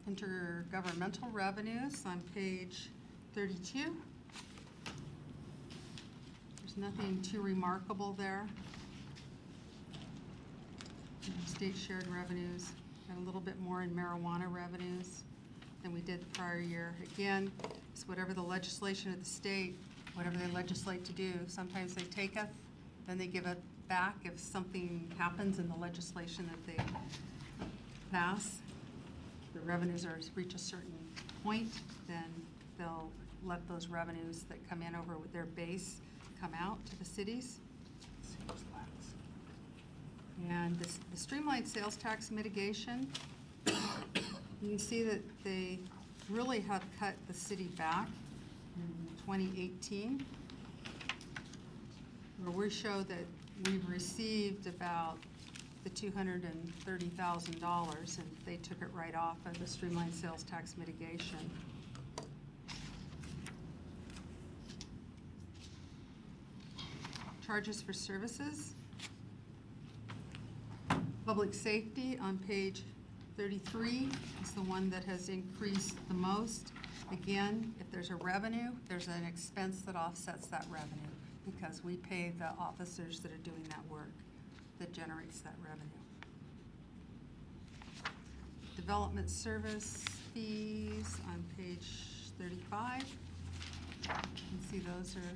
Intergovernmental revenues on page 32. There's nothing too remarkable there. State shared revenues, got a little bit more in marijuana revenues than we did the prior year. Again, it's whatever the legislation of the state, whatever they legislate to do. Sometimes they take it, then they give it back if something happens in the legislation that they pass. The revenues reach a certain point, then they'll let those revenues that come in over with their base come out to the cities. And the streamlined sales tax mitigation, you can see that they really have cut the city back in 2018, where we show that we've received about the $230,000, and they took it right off of the streamlined sales tax mitigation. Charges for services. Public safety on page 33 is the one that has increased the most. Again, if there's a revenue, there's an expense that offsets that revenue because we pay the officers that are doing that work that generates that revenue. Development service fees on page 35. You can see those are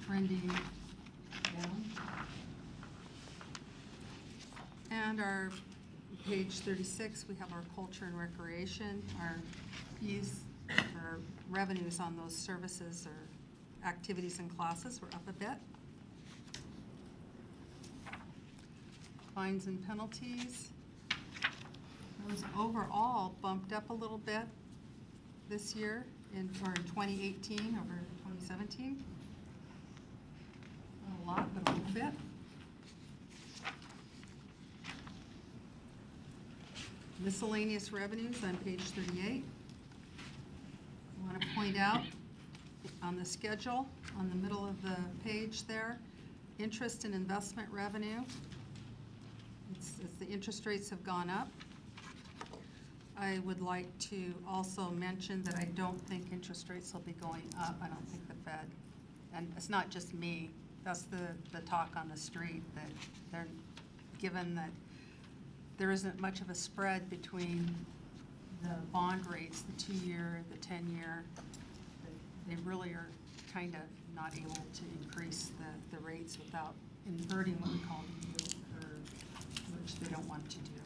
trending down. And our page 36, we have our culture and recreation. Our fees, our revenues on those services or activities and classes were up a bit. Fines and penalties. Those overall bumped up a little bit this year in 2018 over 2017. Not a lot, but a little bit. Miscellaneous revenues on page 38. I want to point out on the schedule on the middle of the page there, interest and investment revenue. It's the interest rates have gone up. I would like to also mention that I don't think interest rates will be going up. I don't think the Fed, and it's not just me, that's the talk on the street, that they're, given that there isn't much of a spread between the bond rates, the 2-year, the 10-year, they really are kind of not able to increase the rates without inverting what we call the yield curve, which they don't want to do,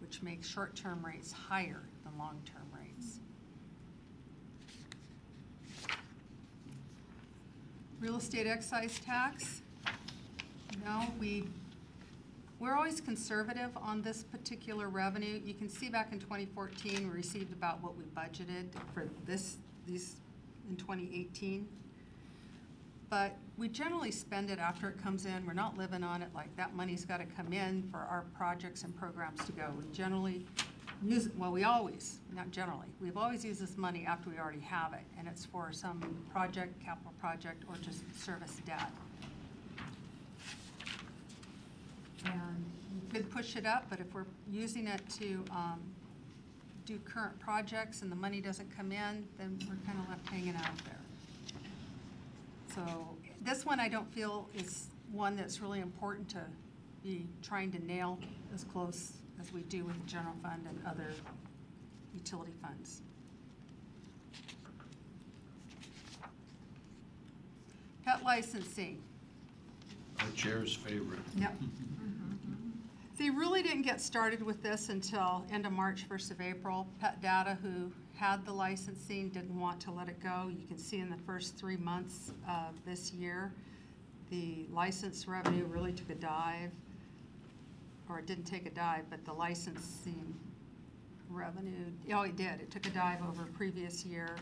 which makes short-term rates higher than long-term rates. Real estate excise tax. No, we're always conservative on this particular revenue. You can see back in 2014, we received about what we budgeted for these in 2018. But we generally spend it after it comes in. We're not living on it like that money's got to come in for our projects and programs to go. We generally use it, well, we always, not generally, we've always used this money after we already have it, and it's for some project, capital project, or just service debt. And we could push it up, but if we're using it to do current projects and the money doesn't come in, then we're kind of left hanging out there. So this one I don't feel is one that's really important to be trying to nail as close as we do with the general fund and other utility funds. Pet licensing. Our chair's favorite. Yep. They really didn't get started with this until end of March, 1st of April. Pet Data, who had the licensing, didn't want to let it go. You can see in the first 3 months of this year, the license revenue really took a dive, or it didn't take a dive, but the licensing revenue, oh, it did. It took a dive over previous year,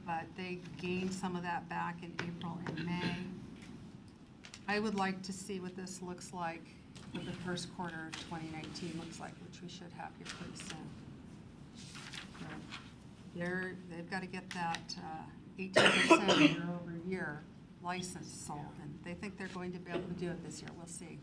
but they gained some of that back in April and May. I would like to see what this looks like what the first quarter of 2019 looks like, which we should have here pretty soon. They've got to get that 18% year over year license sold, and they think they're going to be able to do it this year. We'll see.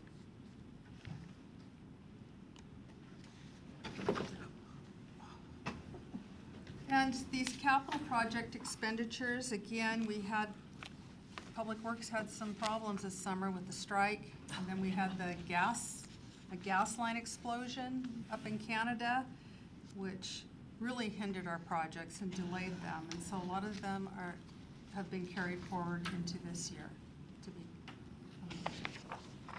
And these capital project expenditures, again, we had Public Works had some problems this summer with the strike, and then we had a gas line explosion up in Canada, which really hindered our projects and delayed them. And so a lot of them have been carried forward into this year.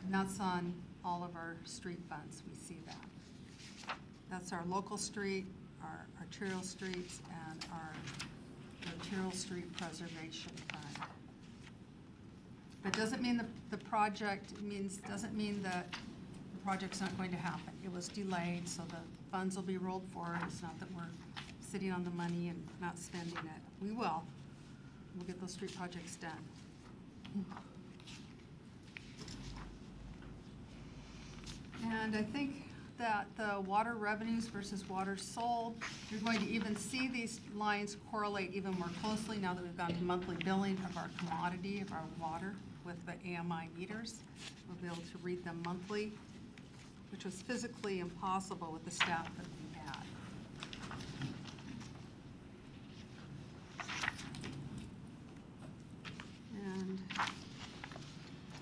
And that's on all of our street funds. We see that. That's our local street, our arterial streets, and our arterial street preservation fund. But doesn't mean the project doesn't mean that the project's not going to happen. It was delayed, so the funds will be rolled forward. It's not that we're sitting on the money and not spending it. We will. We'll get those street projects done. And I think that the water revenues versus water sold, you're going to even see these lines correlate even more closely now that we've gone to monthly billing of our commodity, of our water, with the AMI meters. We'll be able to read them monthly, which was physically impossible with the staff that we had. And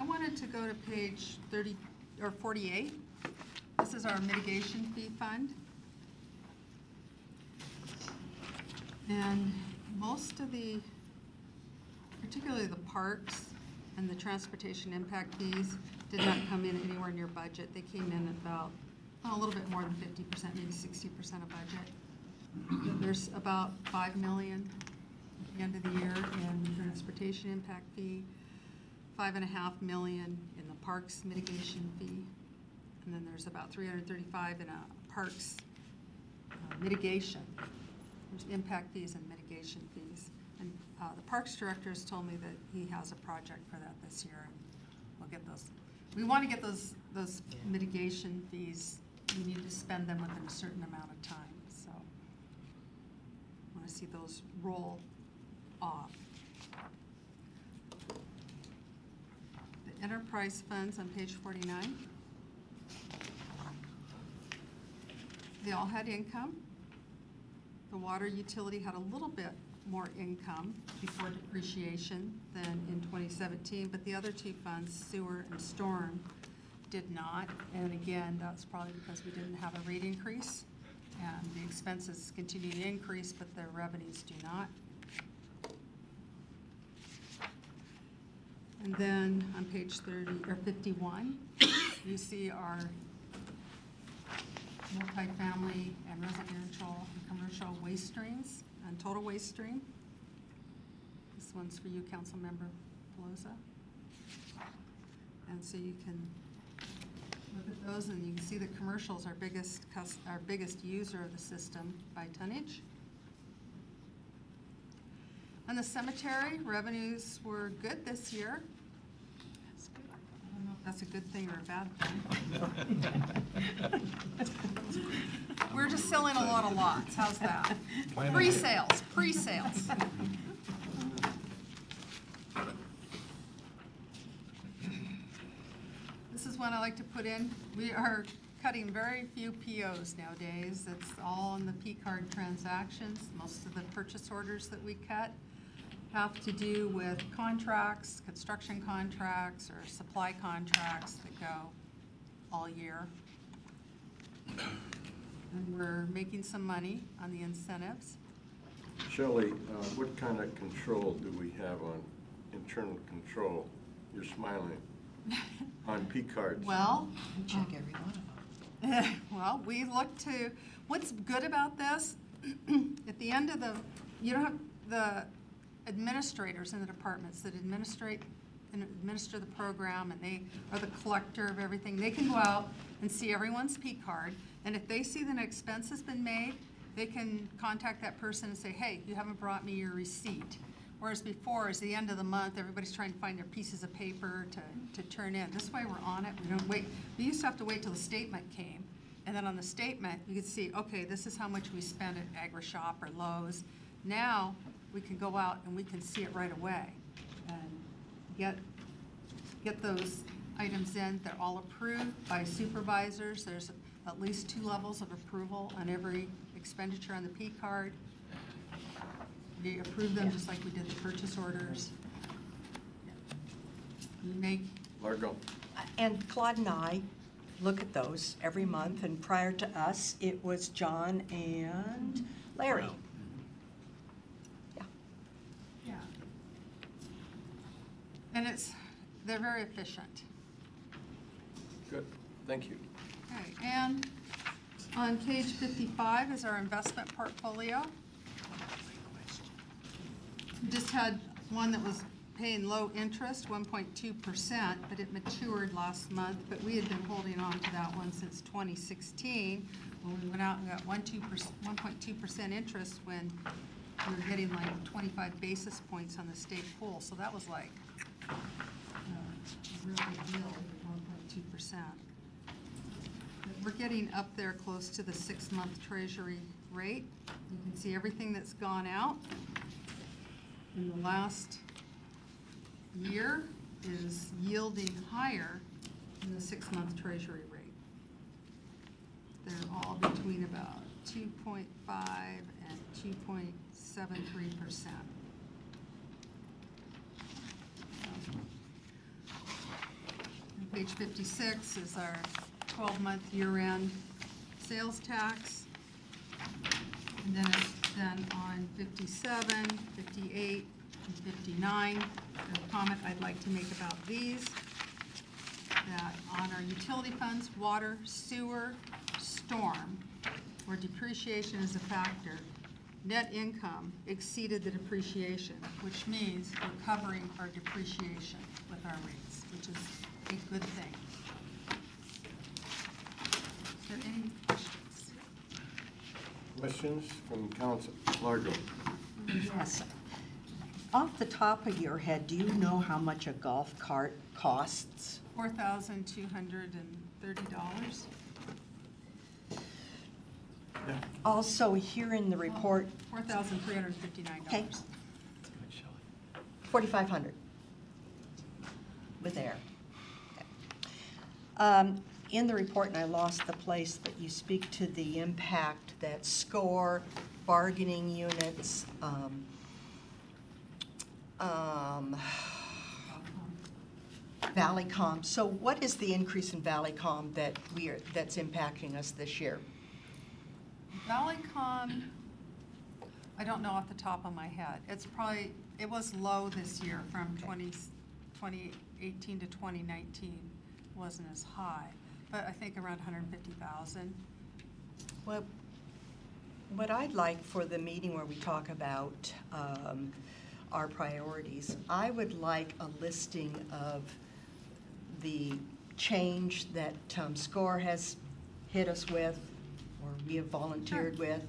I wanted to go to page 30 or 48. This is our mitigation fee fund. And most of the, particularly the parks and the transportation impact fees, did not come in anywhere near budget. They came in about a little bit more than 50%, maybe 60% of budget. There's about $5 million at the end of the year in transportation impact fee, $5.5 million in the parks mitigation fee, and then there's about $335 in a parks mitigation. There's impact fees and mitigation fees. And the parks director has told me that he has a project for that this year, and we'll get those. We want to get those mitigation fees. We need to spend them within a certain amount of time. So I want to see those roll off. enterprise funds on page 49. They all had income. The water utility had a little bit more income before depreciation than in 2017, but the other two funds, sewer and storm, did not. And again, that's probably because we didn't have a rate increase, and the expenses continue to increase, but the revenues do not. And then on page 51, you see our multifamily and residential and commercial waste streams and total waste stream. This one's for you, Councilmember Pelosa. And so you can look at those, and you can see the commercials, our biggest user of the system by tonnage. And the cemetery revenues were good this year. I don't know if that's a good thing or a bad thing. We're just selling a lot of lots. How's that? Pre-sales, pre-sales. This is one I like to put in. We are cutting very few POs nowadays. It's all in the P-card transactions. Most of the purchase orders that we cut have to do with contracts, construction contracts, or supply contracts that go all year. And we're making some money on the incentives. Shelley, what kind of control do we have on internal control? You're smiling. On P-cards. Well, We check every one of them. well, we look to, what's good about this, at the end of you don't have the administrators in the departments that administer the program, and they are the collector of everything. They can go out and see everyone's P-card, and if they see that an expense has been made, they can contact that person and say, hey, you haven't brought me your receipt. Whereas before, it's the end of the month, everybody's trying to find their pieces of paper to turn in. This way we're on it, we don't wait. We used to have to wait till the statement came, and then on the statement, you could see, okay, this is how much we spent at AgriShop or Lowe's. Now, we can go out and we can see it right away and get those items in. They're all approved by supervisors. There's at least 2 levels of approval on every expenditure on the P-card. We approve them just like we did the purchase orders. You make. Largo. And Claude and I look at those every month, and prior to us, it was John and Larry. Wow. Yeah. Yeah. And they're very efficient. Good, thank you. Okay, and on page 55 is our investment portfolio. We just had one that was paying low interest, 1.2%, but it matured last month, but we had been holding on to that one since 2016. When we went out and got 1.2% interest when we were getting like 25 basis points on the state pool. So that was like a real big deal, 1.2%. We're getting up there close to the 6-month treasury rate. You can see everything that's gone out in the last year is yielding higher than the 6-month treasury rate. They're all between about 2.5 and 2.73%. Page 56 is our 12-month year-end sales tax. And then it's done on 57, 58, and 59. The comment I'd like to make about these, that on our utility funds, water, sewer, storm, where depreciation is a factor, net income exceeded the depreciation, which means we're covering our depreciation with our rates, which is a good thing. Is there any questions? Questions from council? Largo. Yes. Off the top of your head, do you know how much a golf cart costs? $4,230. Also, here in the report, $4,359. Okay. 4,500 with air. In the report, and I lost the place, but you speak to the impact that SCORE, bargaining units, Valleycom. So what is the increase in Valleycom that's impacting us this year? Valleycom, I don't know off the top of my head. It was low this year from 2018 to 2019. Wasn't as high, but I think around 150,000. Well, what I'd like for the meeting where we talk about our priorities, I would like a listing of the change that SCORE has hit us with, or we have volunteered with,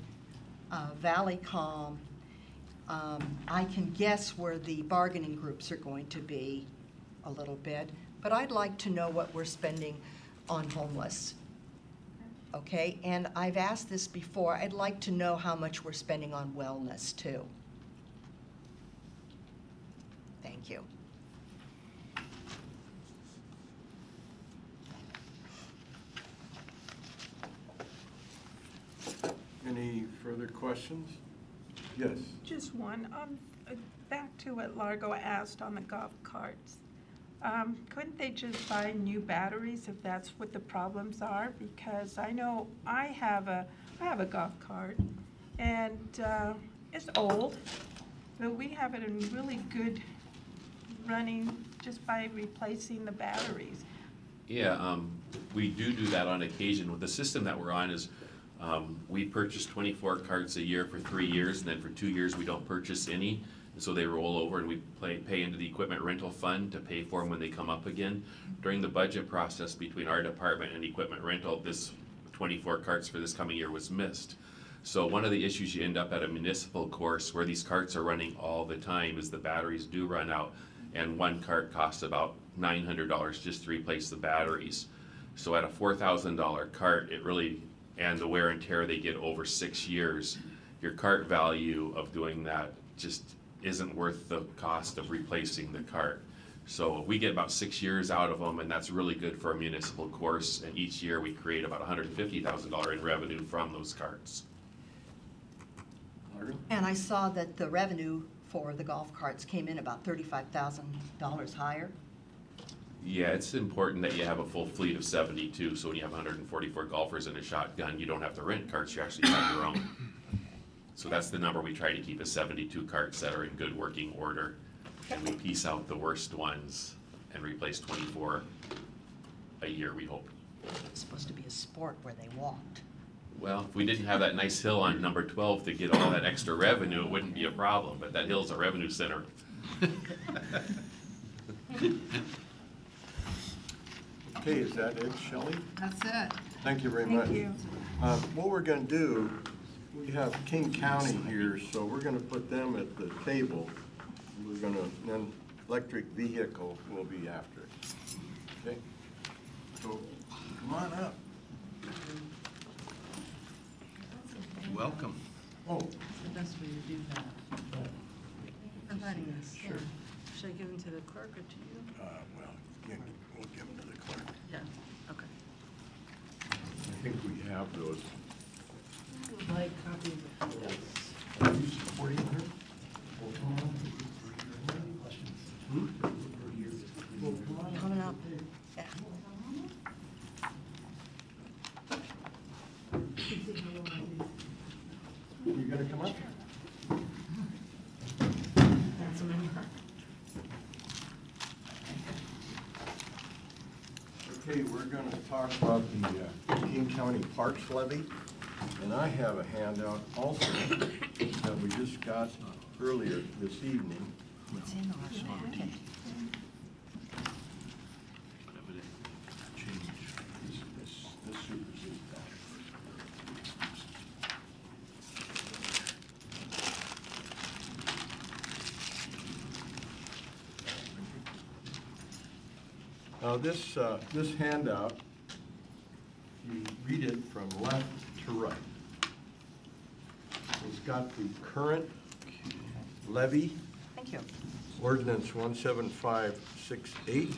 Valleycom. I can guess where the bargaining groups are going to be a little bit, but I'd like to know what we're spending on homeless. Okay, and I've asked this before, I'd like to know how much we're spending on wellness too. Thank you. Any further questions? Yes. Just one. Back to what Largo asked on the golf carts. Couldn't they just buy new batteries if that's what the problems are? Because I know I have a golf cart, and it's old, but we have it in really good running just by replacing the batteries. Yeah, we do that on occasion. With the system that we're on is we purchase 24 carts a year for 3 years, and then for 2 years we don't purchase any. And so they roll over, and we pay into the equipment rental fund to pay for them when they come up again. During the budget process between our department and equipment rental, this 24 carts for this coming year was missed. So one of the issues you end up at a municipal course where these carts are running all the time is the batteries do run out, and one cart costs about $900 just to replace the batteries. So at a $4,000 cart, it really, and the wear and tear they get over 6 years, your cart value of doing that just isn't worth the cost of replacing the cart. So we get about 6 years out of them, and that's really good for a municipal course, and each year we create about $150,000 in revenue from those carts. And I saw that the revenue for the golf carts came in about $35,000 higher. Yeah, it's important that you have a full fleet of 72, so when you have 144 golfers in a shotgun, you don't have to rent carts, you actually have your own. So that's the number we try to keep, is 72 carts that are in good working order. And we piece out the worst ones and replace 24 a year, we hope. It's supposed to be a sport where they walked. Well, if we didn't have that nice hill on number 12 to get all that extra revenue, it wouldn't be a problem, but that hill's a revenue center. Okay, is that it, Shelley? That's it. Thank you very much. Thank you. What we're going to do, we have King County here, so we're going to put them at the table. We're going to, then electric vehicle will be after it. Okay? So, come on up. Welcome. Oh, The best way to do that. sure. Should I give them to the clerk or to you? Well, yeah, we'll give them to the clerk. Yeah, okay. I think we have those. I would like copies of this. Are you supporting her? Coming up. Yeah. You gonna come up? Okay, we're gonna talk about the King County Parks Levy, and I have a handout also that we just got earlier this evening. It's in our packet. This supersedes that. Now, this handout, you read it from left to right. It's got the current levy, Thank you. ordinance 17568.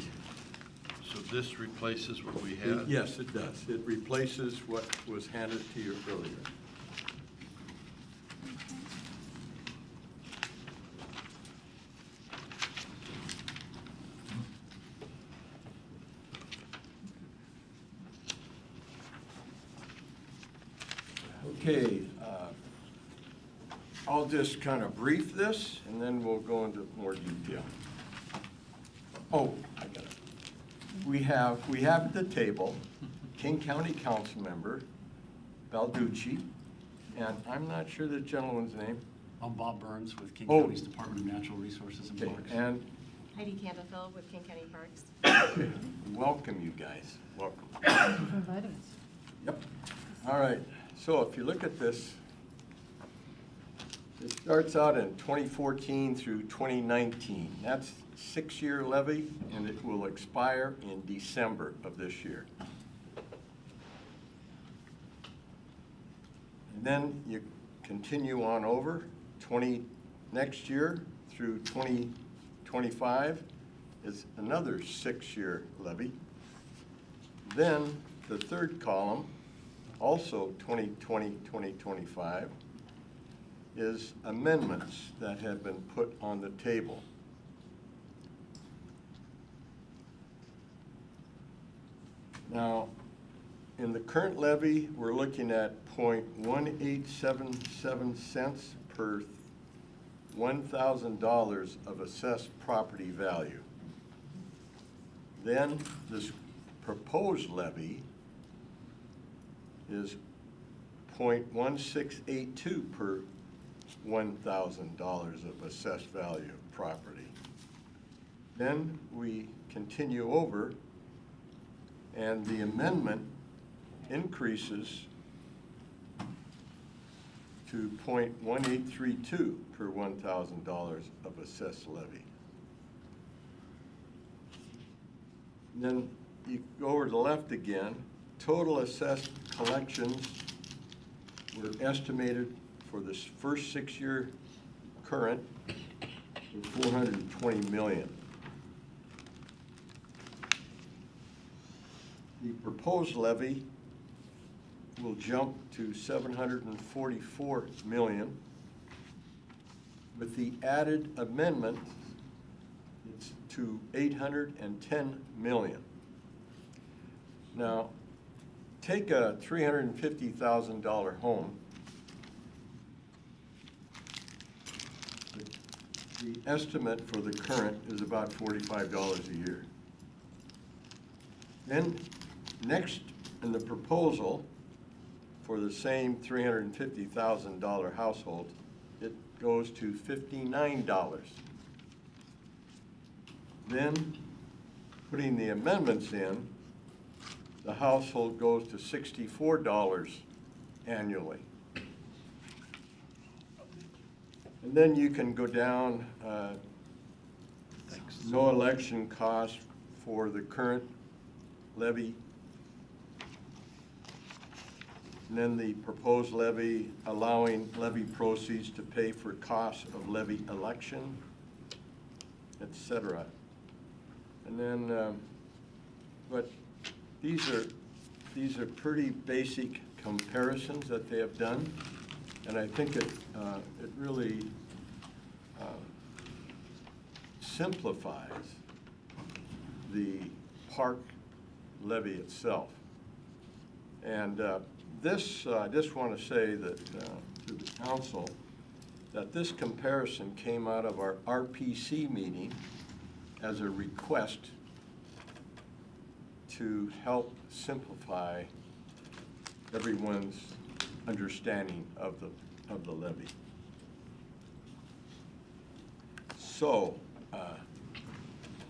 So this replaces what we had? Yes, it does. It replaces what was handed to you earlier. Okay, I'll just kind of brief this, and then we'll go into more detail. Oh, I got it. We have at the table King County Council Member Balducci, and I'm not sure the gentleman's name. I'm Bob Burns with King Oh. County's Department of Natural Resources and Okay, Parks. and Heidi Canterville with King County Parks. welcome you guys, welcome. Thank you for inviting us. Yep. All right, so if you look at this, it starts out in 2014 through 2019. That's a 6-year levy, and it will expire in December of this year. And then you continue on over next year through 2025 is another 6-year levy. Then the third column, also 2020, 2025, is amendments that have been put on the table. Now, in the current levy, we're looking at 0.1877 cents per $1,000 of assessed property value. Then this proposed levy is 0.1682 per $1,000 of assessed value of property. Then we continue over, and the amendment increases to 0.1832 per $1,000 of assessed levy. And then you go over to the left again, total assessed collections were estimated for this first 6-year current for $420 million. The proposed levy will jump to $744 million. With the added amendment, it's to $810 million. Now, take a $350,000 home. The estimate for the current is about $45 a year. Then, next in the proposal for the same $350,000 household, it goes to $59. Then, putting the amendments in, the household goes to $64 annually. And then you can go down, no election cost for the current levy. And then the proposed levy allowing levy proceeds to pay for costs of levy election, etc. And then, but these are pretty basic comparisons that they have done, and I think it really simplifies the park levy itself. And this, I just want to say that to the council, that this comparison came out of our RPC meeting as a request to help simplify everyone's understanding of the levy. So,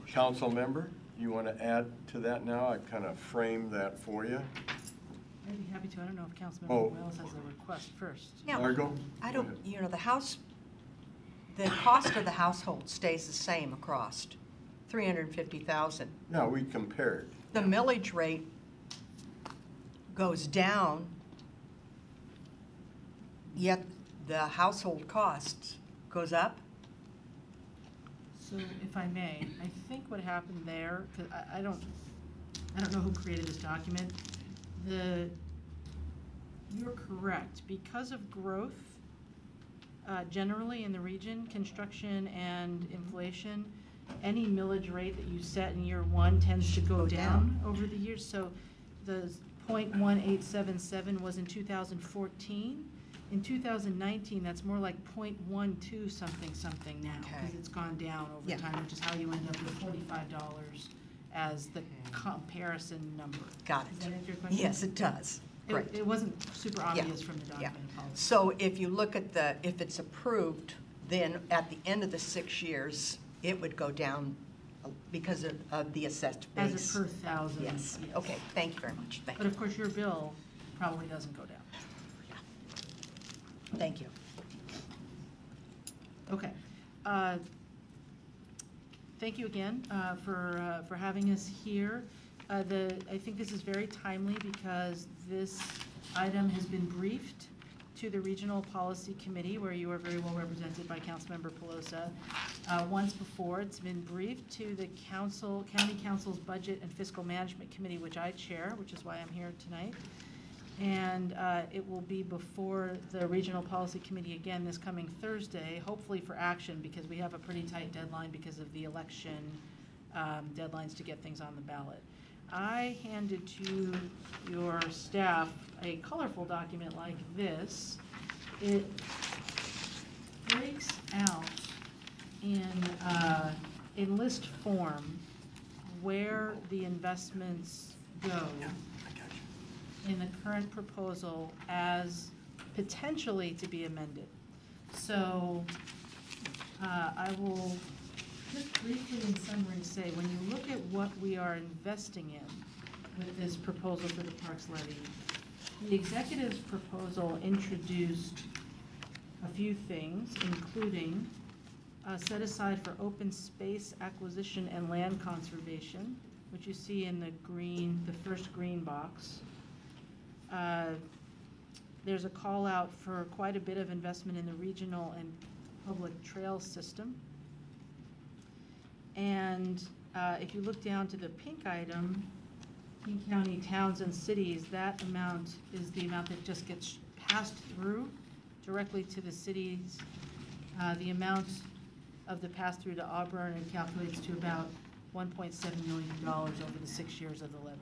council member, you want to add to that now? I kind of framed that for you. I'd be happy to. I don't know if Councilmember Oh. Wells has a request first. Yeah, Margot? I don't, you know, the cost of the household stays the same across, $350,000. No, we compared. The millage rate goes down, yet the household cost goes up. So if I may, I think what happened there, 'cause I don't I don't know who created this document. You're correct. Because of growth, generally in the region, construction and inflation, any millage rate that you set in year one tends to go down over the years. So the 0.1877 was in 2014. In 2019, that's more like 0.12 something something now, because it's gone down over time, which is how you end up with $45 as the comparison number. Got it. Does that answer your question? Yes, it does. Great. It wasn't super obvious from the document, apologies. So if you look at if it's approved, then at the end of the 6 years, it would go down because of the assessed base. As a per thousand. Yes. Okay, thank you very much. Thank But you. of course, your bill probably doesn't go down. Thank you. Okay. Thank you again for having us here. I think this is very timely because this item has been briefed to the Regional Policy Committee, where you are very well represented by Councilmember Pelosa. Once before, it's been briefed to the County Council's Budget and Fiscal Management Committee, which I chair, which is why I'm here tonight. And it will be before the Regional Policy Committee again this coming Thursday, hopefully for action, because we have a pretty tight deadline because of the election deadlines to get things on the ballot. I handed to your staff a colorful document like this. It breaks out in list form where the investments go in the current proposal as potentially to be amended. So I will just briefly in summary say, when you look at what we are investing in with this proposal for the Parks Levy, the executive's proposal introduced a few things, including set aside for open space acquisition and land conservation, which you see in the first green box. There's a call out for quite a bit of investment in the regional and public trail system. And if you look down to the pink item, King County towns and cities, that amount is the amount that just gets passed through directly to the cities. The amount of the pass-through to Auburn, it calculates to about $1.7 million over the 6 years of the levy.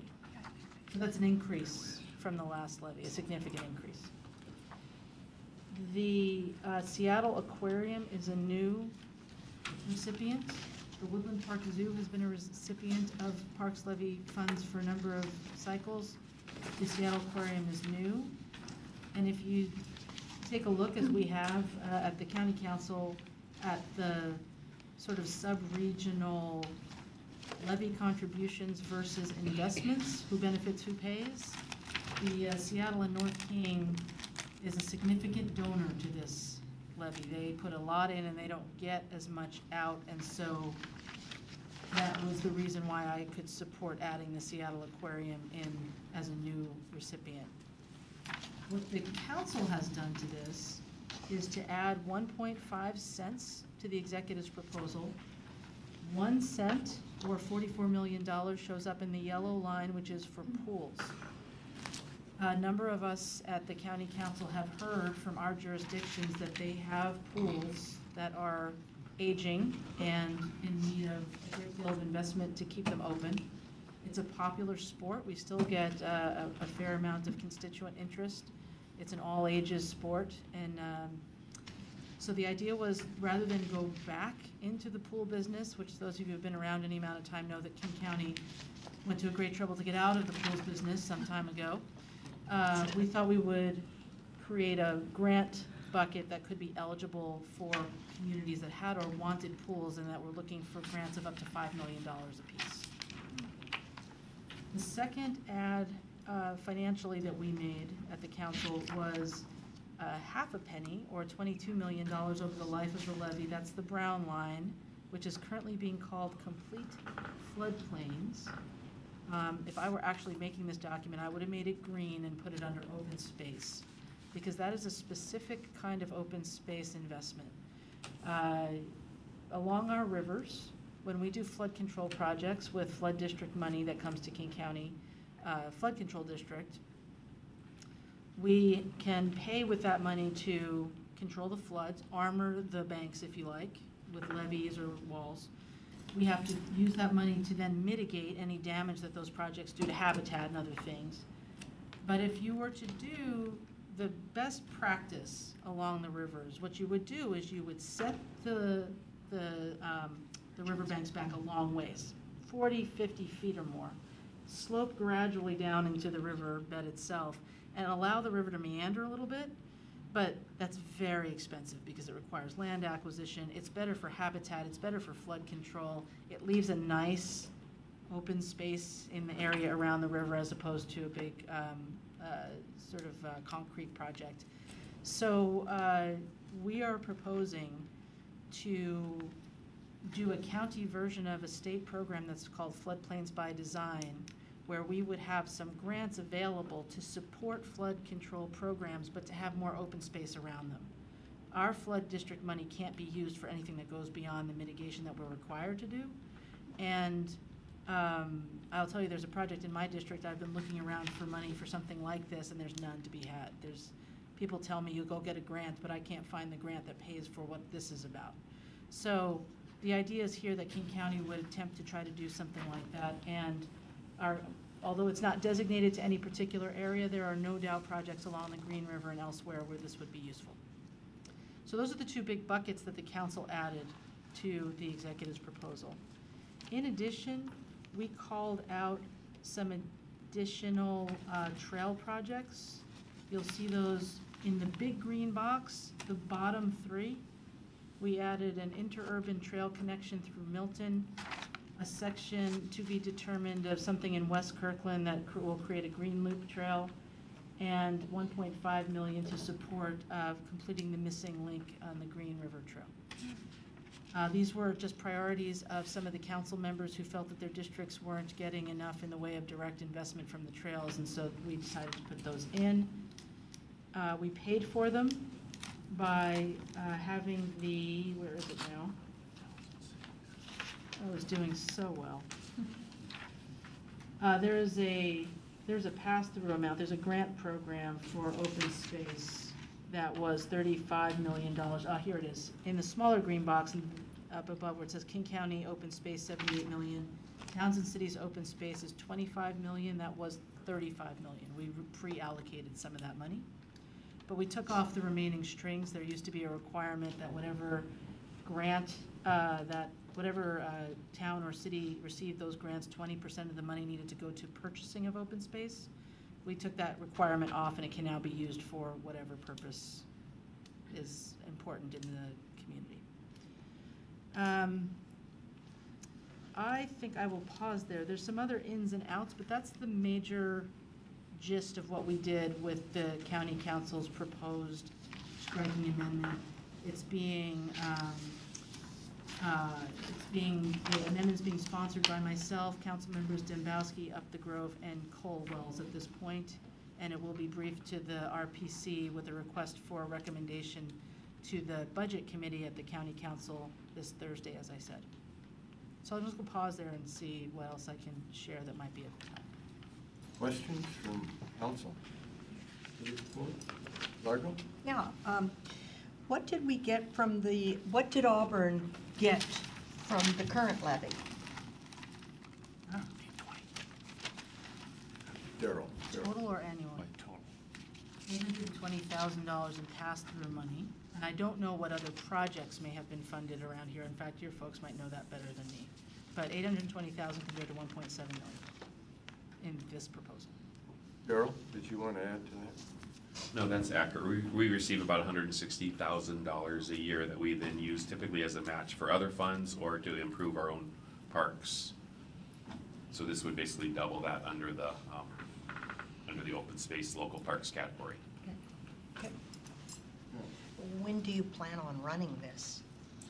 So that's an increase from the last levy, a significant increase. The Seattle Aquarium is a new recipient. The Woodland Park Zoo has been a recipient of Parks Levy funds for a number of cycles. The Seattle Aquarium is new. And if you take a look, as we have at the County Council, at the sort of sub-regional levy contributions versus investments, who benefits, who pays, the Seattle and North King is a significant donor to this levy. They put a lot in and they don't get as much out, and so that was the reason why I could support adding the Seattle Aquarium in as a new recipient. What the council has done to this is to add 1.5 cents to the executive's proposal. 1 cent, or $44 million, shows up in the yellow line, which is for pools. A number of us at the county council have heard from our jurisdictions that they have pools that are aging and in need of a great deal of investment to keep them open. It's a popular sport. We still get a fair amount of constituent interest. It's an all-ages sport, and so the idea was, rather than go back into the pool business, which those of you who have been around any amount of time know that King County went to a great trouble to get out of the pools business some time ago, we thought we would create a grant bucket that could be eligible for communities that had or wanted pools and that were looking for grants of up to $5 million apiece. The second add financially that we made at the council was half a penny, or $22 million over the life of the levy. That's the brown line, which is currently being called complete floodplains. If I were actually making this document, I would have made it green and put it under open space, because that is a specific kind of open space investment. Along our rivers, when we do flood control projects with flood district money that comes to King County Flood Control District, we can pay with that money to control the floods, armor the banks, if you like, with levees or walls. We have to use that money to then mitigate any damage that those projects do to habitat and other things. But if you were to do the best practice along the rivers, what you would do is you would set the riverbanks back a long ways, 40, 50 feet or more, slope gradually down into the river bed itself, and allow the river to meander a little bit. But that's very expensive because it requires land acquisition. It's better for habitat, it's better for flood control. It leaves a nice open space in the area around the river as opposed to a big concrete project. So we are proposing to do a county version of a state program that's called Floodplains by Design, where we would have some grants available to support flood control programs, but to have more open space around them. Our flood district money can't be used for anything that goes beyond the mitigation that we're required to do. And I'll tell you, there's a project in my district, I've been looking around for money for something like this, and there's none to be had. People tell me, you go get a grant, but I can't find the grant that pays for what this is about. So the idea is here that King County would attempt to try to do something like that, and although it's not designated to any particular area, there are no doubt projects along the Green River and elsewhere where this would be useful. So those are the two big buckets that the council added to the executive's proposal. In addition, we called out some additional trail projects. You'll see those in the big green box, the bottom three. We added an interurban trail connection through Milton, a section to be determined of something in West Kirkland that will create a green loop trail, and $1.5 million to support completing the missing link on the Green River Trail. These were just priorities of some of the council members who felt that their districts weren't getting enough in the way of direct investment from the trails, and so we decided to put those in. We paid for them by having the, where is it now? I was doing so well. There's a pass-through amount. There's a grant program for open space that was $35 million. Here it is. In the smaller green box up above where it says King County open space, $78 million. Towns and cities open space is $25 million. That was $35 million. We pre-allocated some of that money. But we took off the remaining strings. There used to be a requirement that whatever grant, whatever town or city received those grants, 20% of the money needed to go to purchasing of open space. We took that requirement off, and it can now be used for whatever purpose is important in the community. I think I will pause there. There's some other ins and outs, but that's the major gist of what we did with the county council's proposed striking amendment. The amendment's being sponsored by myself, council members Dembowski, Up the Grove, and Cole-Wells at this point, and it will be briefed to the RPC with a request for a recommendation to the budget committee at the county council this Thursday, as I said. So I'll just go pause there and see what else I can share that might be of time. Questions from council? Largo? Yeah, what did we get from what did Auburn get from the current levy? Daryl. Total or annual? Total. $820,000 in pass-through money, and I don't know what other projects may have been funded around here. In fact, your folks might know that better than me. But $820,000 compared to $1.7 million in this proposal. Daryl, did you want to add to that? No, that's accurate. We receive about $160,000 a year that we then use typically as a match for other funds or to improve our own parks. So this would basically double that under the open space local parks category. Okay. When do you plan on running this?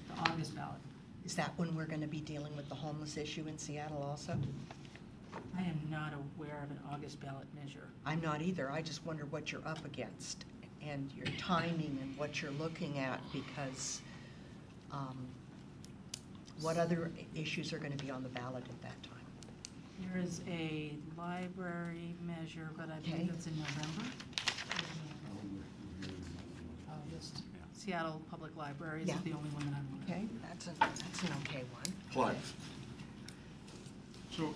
The August ballot. Is that when we're going to be dealing with the homeless issue in Seattle also? I am not aware of an August ballot measure. I'm not either. I just wonder what you're up against and your timing and what you're looking at, because what other issues are going to be on the ballot at that time? There is a library measure, but I Okay. believe it's in November. Just Seattle Public Libraries is Yeah. the only one that I'm aware of. Okay, that's an okay one. Plug. So,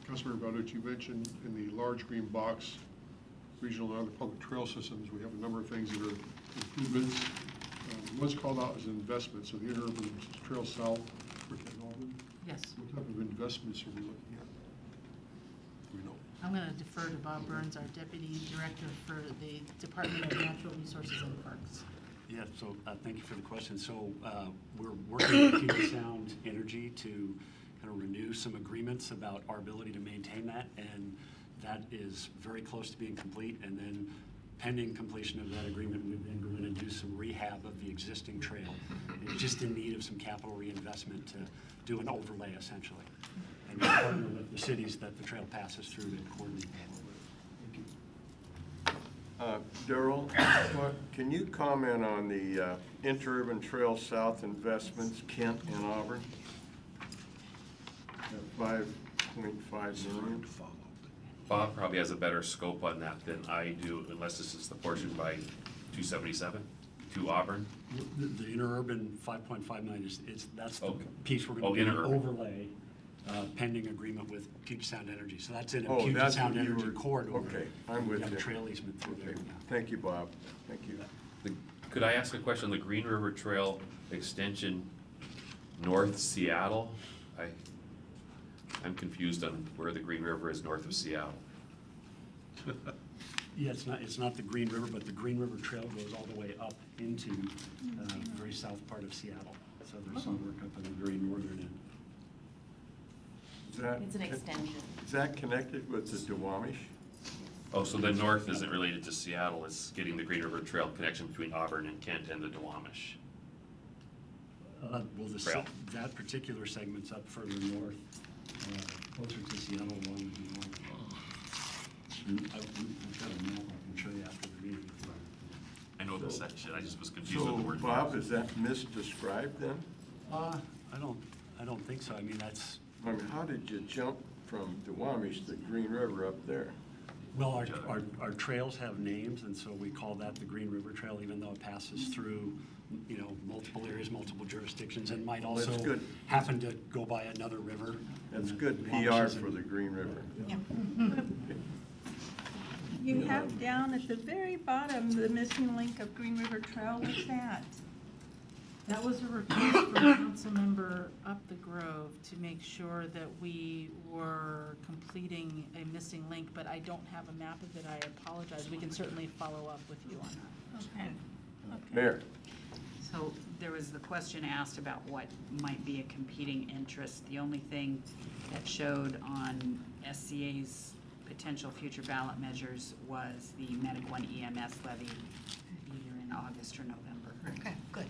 Councilmember Bowditch, you mentioned in the large green box, regional and other public trail systems, we have a number of things that are improvements. What's called out as investment, so the interurban trail south for Kent Auburn, Yes. what type of investments are we looking at? Do we know? I'm going to defer to Bob Burns, our Deputy Director for the Department of Natural Resources and Parks. Yeah, so thank you for the question. So we're working with Puget Sound Energy to kind of renew some agreements about our ability to maintain that, and that is very close to being complete. And then pending completion of that agreement, we've been going to do some rehab of the existing trail. It's just in need of some capital reinvestment to do an overlay essentially. And we partner with the cities that the trail passes through to coordinate that. Darrell, can you comment on the interurban trail south investments, Kent and Auburn? At 5.5 million. Bob probably has a better scope on that than I do, unless this is the portion by 277 to Auburn. The interurban 5.5 million that's the Okay. piece we're Oh, going to do an interurban. overlay pending agreement with Puget Sound Energy. So that's in a Oh, Puget that's Sound what you Energy were- corridor. okay, I'm with We have you. a trail easement through there. Okay. Thank you, Bob. Thank you. Could I ask a question on the Green River Trail extension north Seattle? I'm confused on where the Green River is north of Seattle. Yeah, it's not the Green River, but the Green River Trail goes all the way up into the very south part of Seattle. So there's some work up in the very northern end. Is that- It's an extension. Is that connected with the Duwamish? Oh, so the north isn't related to Seattle, it's getting the Green River Trail connection between Auburn and Kent and the Duwamish. Well, Trail. that particular segment's up further north, closer to Seattle along the north. We've got a map I can show you after the meeting. I know the section, I just was confused with the So, word. Bob, is that misdescribed then? I don't think so. I mean, that's, I mean, how did you jump from Duwamish to Green River up there? well, our trails have names, and so we call that the Green River Trail, even though it passes through, multiple areas, multiple jurisdictions, and might Well, that's also good. happen to go by another river. That's good Duwamish PR is in- for the Green River. You have down at the very bottom, the missing link of Green River Trail. What's that? That was a request from Councilmember Up the Grove to make sure that we were completing a missing link, but I don't have a map of it. I apologize. We can certainly follow up with you on that. Okay. Mayor? So there was the question asked about what might be a competing interest. The only thing that showed on SCA's potential future ballot measures was the Medic One EMS levy either in August or November. Okay, good.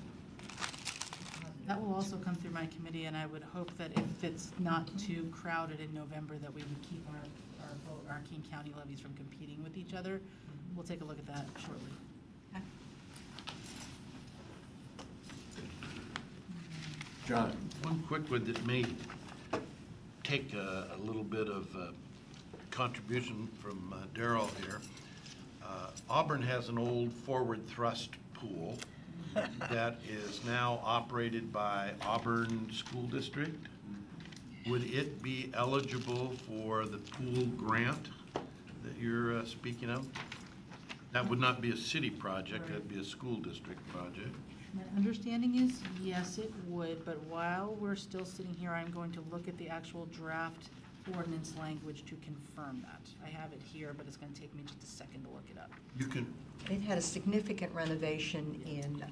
That will also come through my committee, and I would hope that if it's not too crowded in November, that we would keep our King County levies from competing with each other. We'll take a look at that shortly. John? One quick one that may take a little bit of contribution from Darrell here. Auburn has an old forward thrust pool that is now operated by Auburn School District. Would it be eligible for the pool grant that you're speaking of? That would not be a city project, that'd be a school district project. My understanding is, yes, it would, but while we're still sitting here, I'm going to look at the actual draft ordinance language to confirm that. I have it here, but it's going to take me just a second to look it up. You can, It had a significant renovation in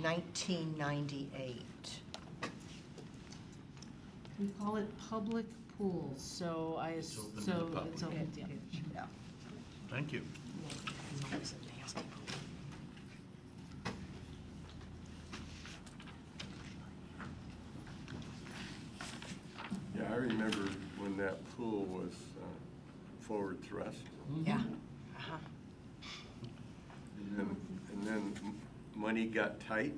1998. We call it public pools, so It's open to the so public. it's open, yeah. Yeah. thank you. It's always a nasty pool. Yeah, I remember when that pool was forward thrust. Yeah. Uh-huh. And then money got tight.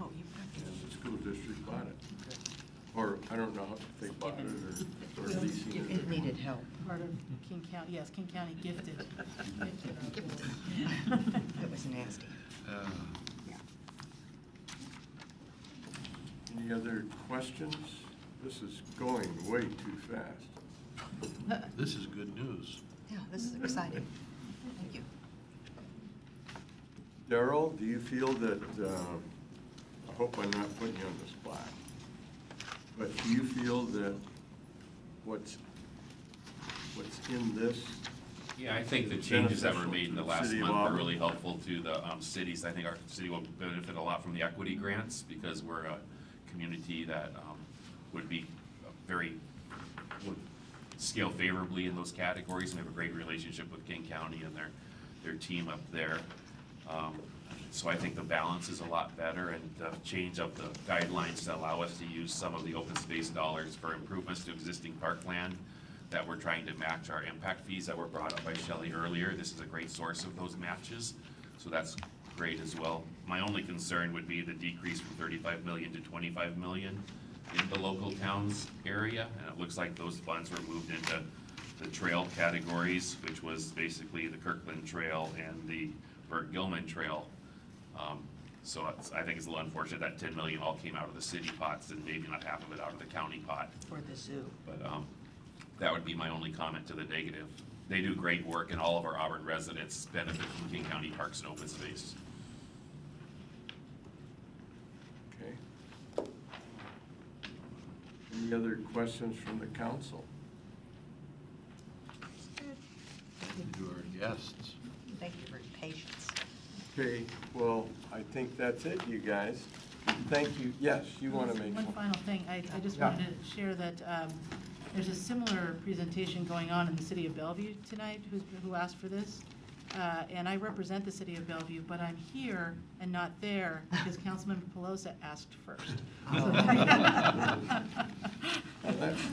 Oh, you and the school district bought it. Or, I don't know if they bought it or leasing it. It needed help. Part of King County, yes, King County gifted. It was nasty. Any other questions? This is going way too fast. This is good news. Yeah, this is exciting. Thank you. Darrell, do you feel that, I hope I'm not putting you on the spot, but do you feel that what's in this? Yeah, I think the changes that were made in the last City of month were Auburn? really helpful to the cities. I think our city will benefit a lot from the equity grants because we're a community that would be would scale favorably in those categories, and we have a great relationship with King County and their team up there. So I think the balance is a lot better, and the change of the guidelines to allow us to use some of the open space dollars for improvements to existing parkland that we're trying to match our impact fees that were brought up by Shelley earlier. This is a great source of those matches, so that's great as well. My only concern would be the decrease from 35 million to 25 million in the local towns area, and it looks like those funds were moved into the trail categories, which was basically the Kirkland Trail and the Burt Gilman Trail. So I think it's a little unfortunate that 10 million all came out of the city pots and maybe not half of it out of the county pot. For the zoo. But that would be my only comment to the negative. They do great work, and all of our Auburn residents benefit from King County Parks and Open Space. Okay. Any other questions from the council? You are guests. Thank you for your patience. Okay, well, I think that's it, you guys. Thank you. Yes, you want to make One some? final thing, I just Yeah. wanted to share that there's a similar presentation going on in the city of Bellevue tonight, who asked for this. And I represent the city of Bellevue, but I'm here and not there because Councilmember Pelosa asked first.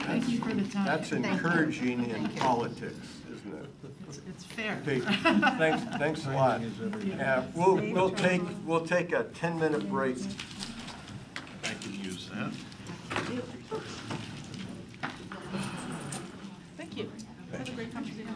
Thank you for the time. That's encouraging in politics, isn't it? It's fair. Okay, thanks a lot. Yeah, we'll take a 10-minute break. I can use that. Thank you. Have a great conversation.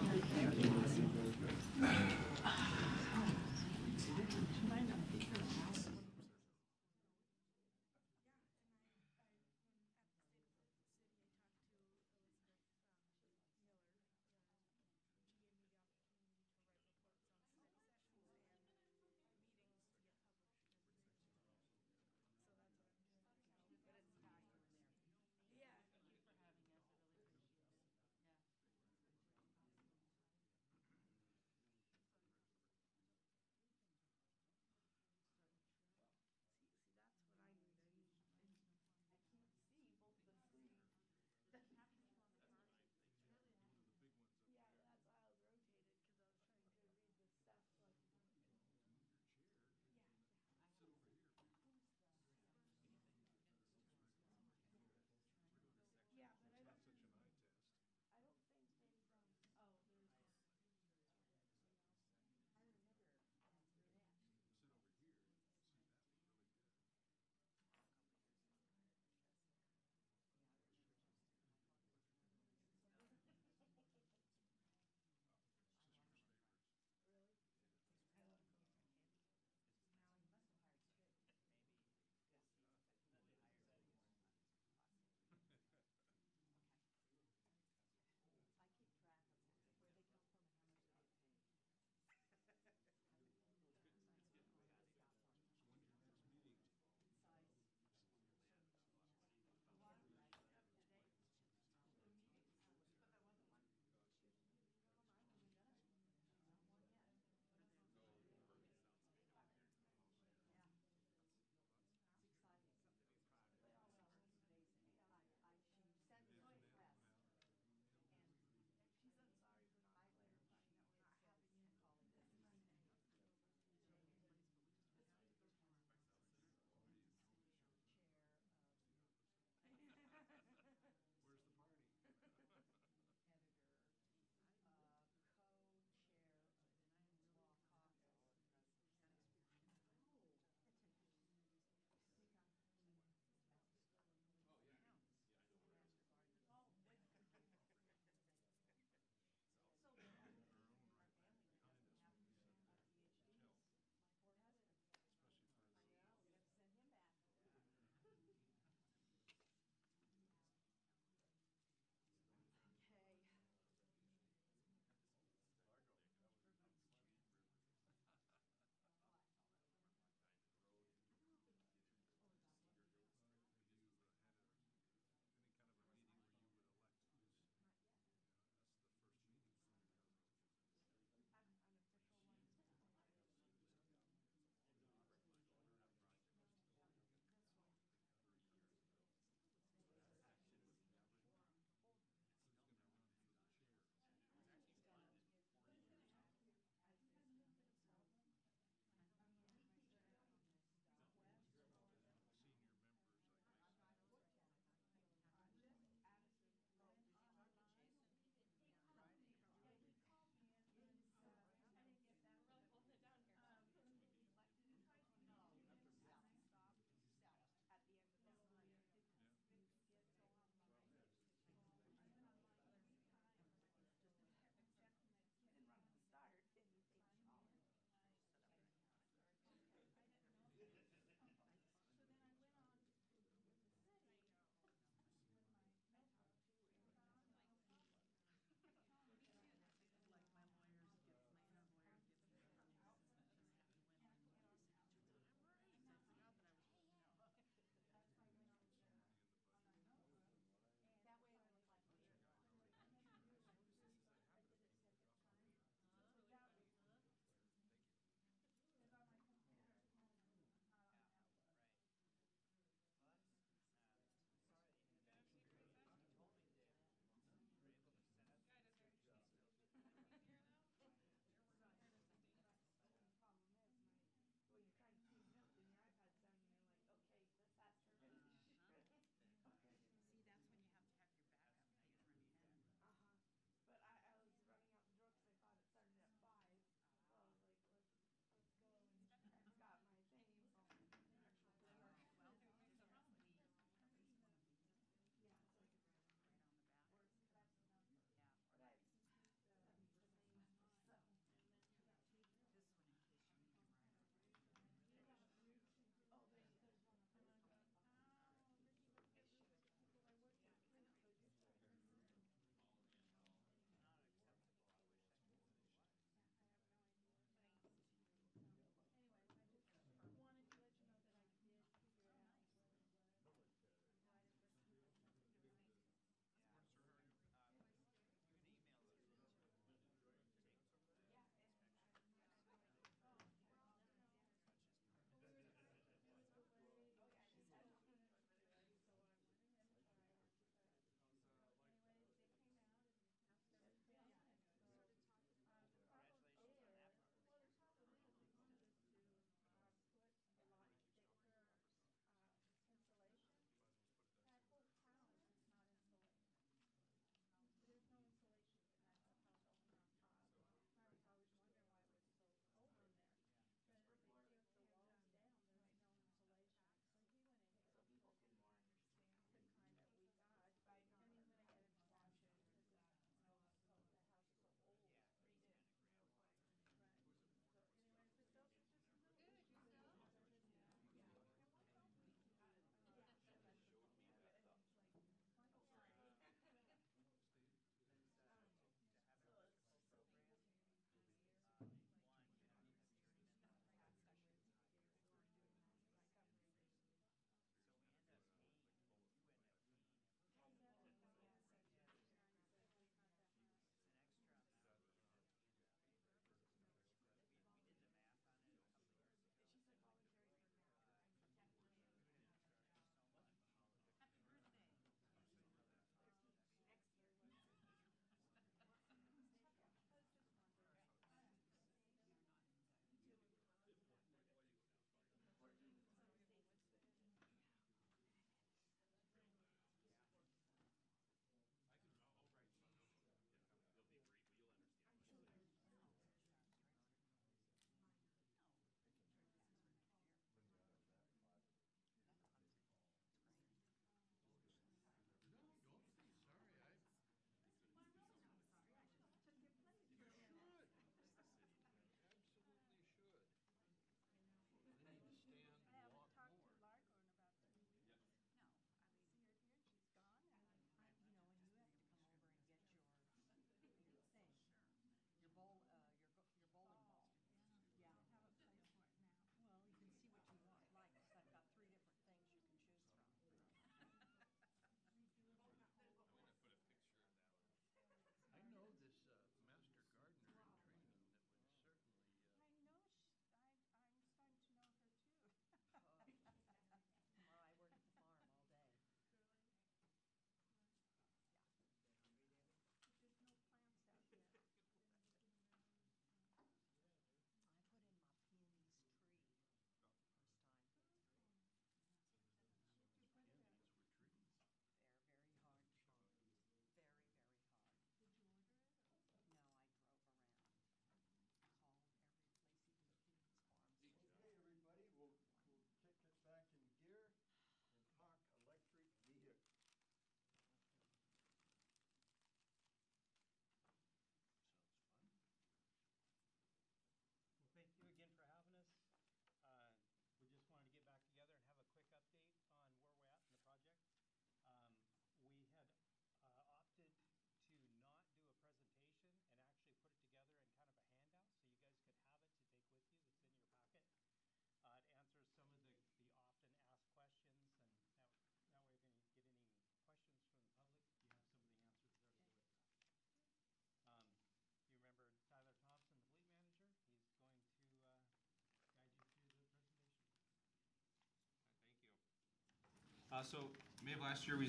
So May of last year, we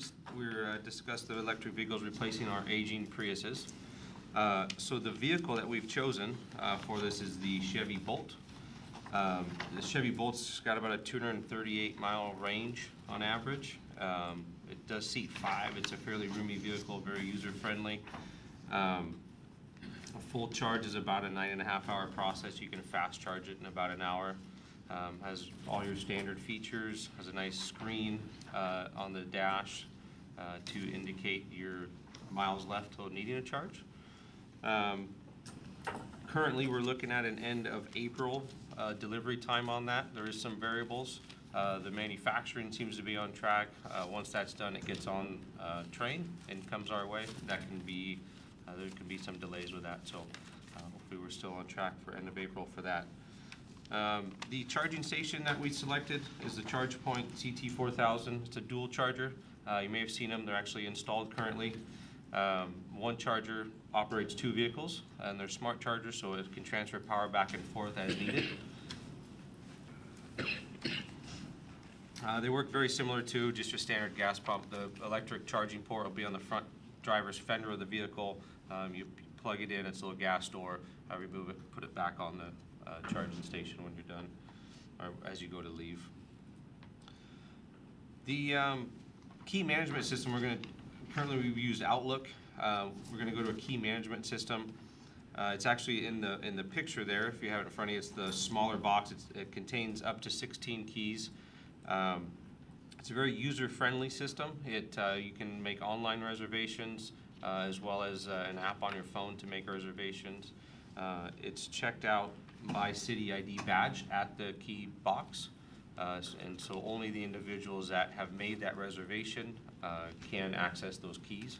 discussed the electric vehicles replacing our aging Priuses. So the vehicle that we've chosen for this is the Chevy Bolt. The Chevy Bolt's got about a 238-mile range on average. It does seat 5. It's a fairly roomy vehicle, very user-friendly. A full charge is about a 9.5-hour process. You can fast charge it in about an hour. Has all your standard features, has a nice screen on the dash to indicate your miles left till needing a charge. Currently, we're looking at an end of April delivery time on that. There is some variables. The manufacturing seems to be on track. Once that's done, it gets on train and comes our way. That can be, there can be some delays with that, so hopefully we're still on track for end of April for that. The charging station that we selected is the ChargePoint CT4000. It's a dual charger. You may have seen them. They're actually installed currently. One charger operates 2 vehicles, and they're smart chargers, so it can transfer power back and forth as needed. They work very similar to just your standard gas pump. The electric charging port will be on the front driver's fender of the vehicle. You plug it in, it's a little gas door, remove it, put it back on the charging station when you're done, or as you go to leave. The key management system, currently we use Outlook. We're going to go to a key management system. It's actually in the picture there. If you have it in front of you, it's the smaller box. It contains up to 16 keys. It's a very user-friendly system. You can make online reservations as well as an app on your phone to make reservations. It's checked out by City ID badge at the key box. And so only the individuals that have made that reservation can access those keys.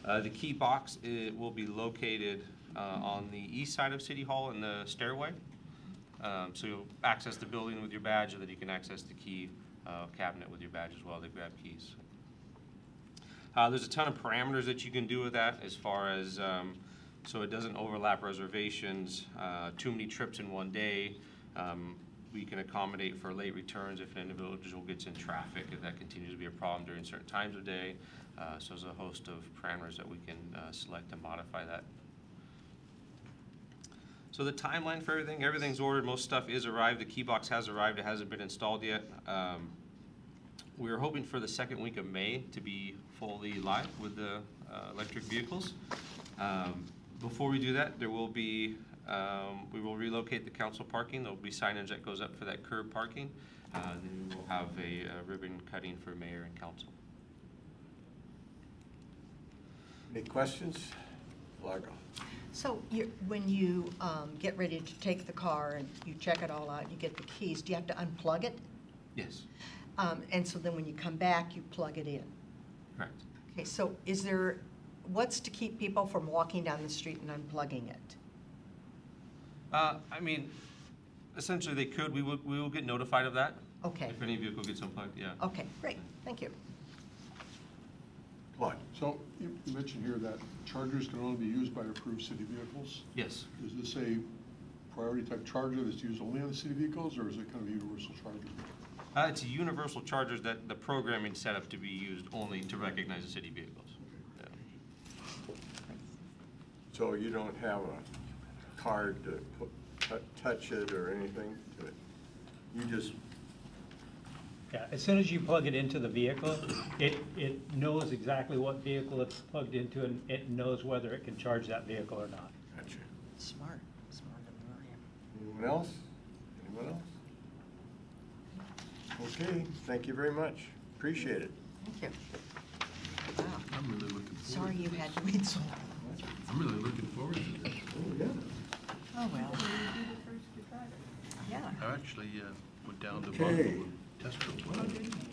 The key box will be located on the east side of City Hall in the stairway. So you'll access the building with your badge, and then you can access the key cabinet with your badge as well to grab keys. There's a ton of parameters that you can do with that as far as so it doesn't overlap reservations, too many trips in one day. We can accommodate for late returns if an individual gets in traffic, if that continues to be a problem during certain times of day. So there's a host of parameters that we can select to modify that. So the timeline for everything's ordered. Most stuff is arrived. The key box has arrived. It hasn't been installed yet. We are hoping for the second week of May to be fully live with the electric vehicles. Before we do that, there will be, we will relocate the council parking. There will be signage that goes up for that curb parking. Then we will have a ribbon cutting for mayor and council. Any questions? Largo. So when you get ready to take the car and you check it all out, you get the keys, do you have to unplug it? Yes. And so then when you come back, you plug it in? Correct. Okay, so what's to keep people from walking down the street and unplugging it? I mean, essentially they could. We will get notified of that. Okay. If any vehicle gets unplugged, yeah. Okay, great, thank you. What? So you mentioned here that chargers can only be used by approved city vehicles. Yes. Is this a priority type charger that's used only on the city vehicles, or is it kind of a universal charger? It's a universal charger that the programming set up to be used only to recognize the city vehicles. Okay. Yeah. So you don't have a card to touch it or anything to it? You just... Yeah, as soon as you plug it into the vehicle, it knows exactly what vehicle it's plugged into, and it knows whether it can charge that vehicle or not. Gotcha. Smart, smarter than I am. Anyone else? Anyone else? Okay, thank you very much. Appreciate it. Thank you. Wow, I'm really looking forward. sorry you had to wait so long. I'm really looking forward to this. Oh, yeah. Oh, well, Will you be the first to try it? yeah. I actually went down to Okay. Buffalo and tested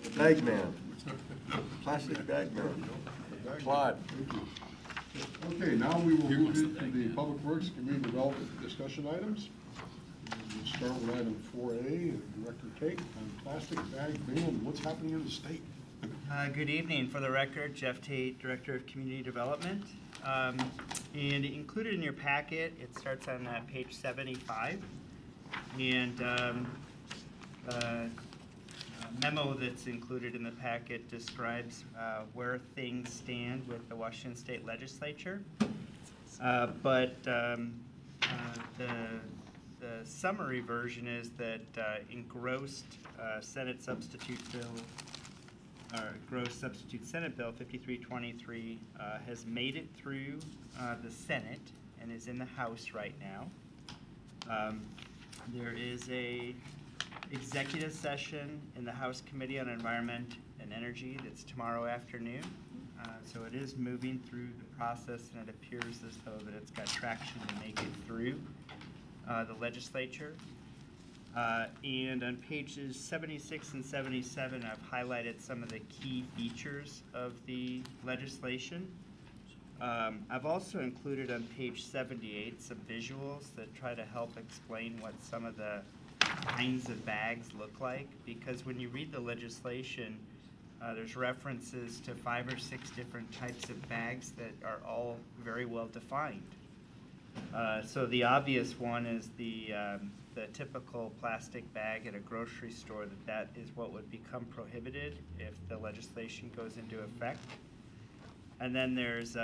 it. Bag man. Plastic bag man. Claude. Okay, now we will move into the Public Works Community Development discussion items. We'll start with item 4A, and Director Tate on plastic bag ban. What's happening in the state? Good evening. For the record, Jeff Tate, Director of Community Development. And included in your packet, it starts on page 75. And memo that's included in the packet describes where things stand with the Washington State Legislature. But the summary version is that engrossed Senate substitute bill, or gross substitute Senate Bill 5323 has made it through the Senate and is in the House right now. There is a executive session in the House Committee on Environment and Energy that's tomorrow afternoon. So it is moving through the process, and it appears as though that it's got traction to make it through the legislature. And on pages 76 and 77, I've highlighted some of the key features of the legislation. I've also included on page 78 some visuals that try to help explain what some of the kinds of bags look like, because when you read the legislation, there's references to 5 or 6 different types of bags that are all very well defined. So the obvious one is the typical plastic bag at a grocery store, that is what would become prohibited if the legislation goes into effect. And then there's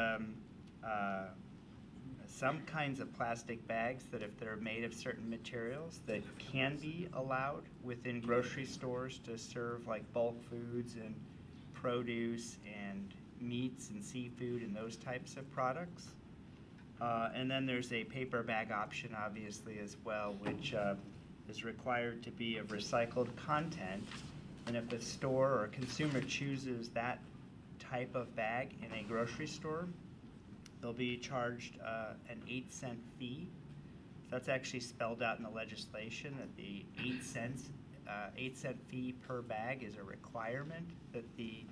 some kinds of plastic bags that, if they're made of certain materials, that can be allowed within grocery stores to serve like bulk foods and produce and meats and seafood and those types of products. And then there's a paper bag option, obviously, as well, which is required to be of recycled content. And if a store or a consumer chooses that type of bag in a grocery store, they'll be charged an 8-cent fee. That's actually spelled out in the legislation, that the 8-cent fee per bag is a requirement that the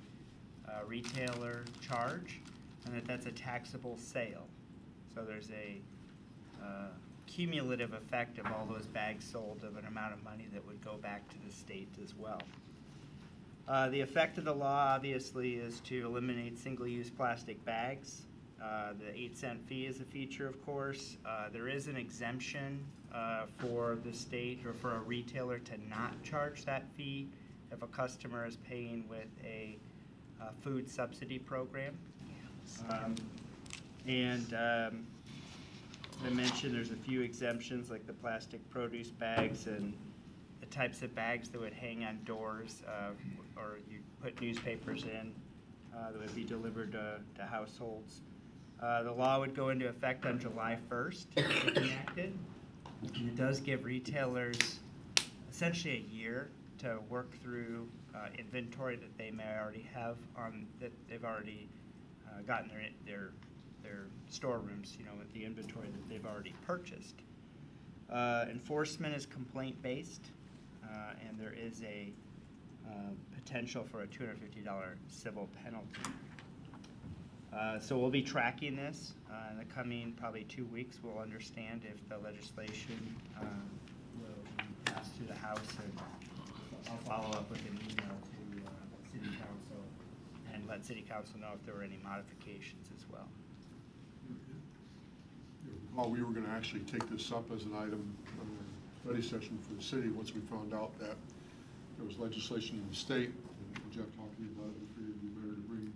retailer charge, and that's a taxable sale. So there's a cumulative effect of all those bags sold of an amount of money that would go back to the state as well. The effect of the law, obviously, is to eliminate single-use plastic bags. The 8-cent fee is a feature, of course. There is an exemption for the state or for a retailer to not charge that fee if a customer is paying with a food subsidy program. I mentioned there's a few exemptions, like the plastic produce bags and the types of bags that would hang on doors, or you put newspapers in that would be delivered to households. The law would go into effect on July 1st, if enacted. And it does give retailers essentially a year to work through inventory that they may already have on, that they've already gotten their storerooms, with the inventory that they've already purchased. Enforcement is complaint-based, and there is a potential for a $250 civil penalty. So we'll be tracking this in the coming probably 2 weeks. We'll understand if the legislation will be passed through the House, and I'll follow up with an email to City Council and let City Council know if there were any modifications as well. Well, we were going to actually take this up as an item on a study session for the city once we found out that there was legislation in the state, and Jeff talked to me about it. We figured it'd be better to bring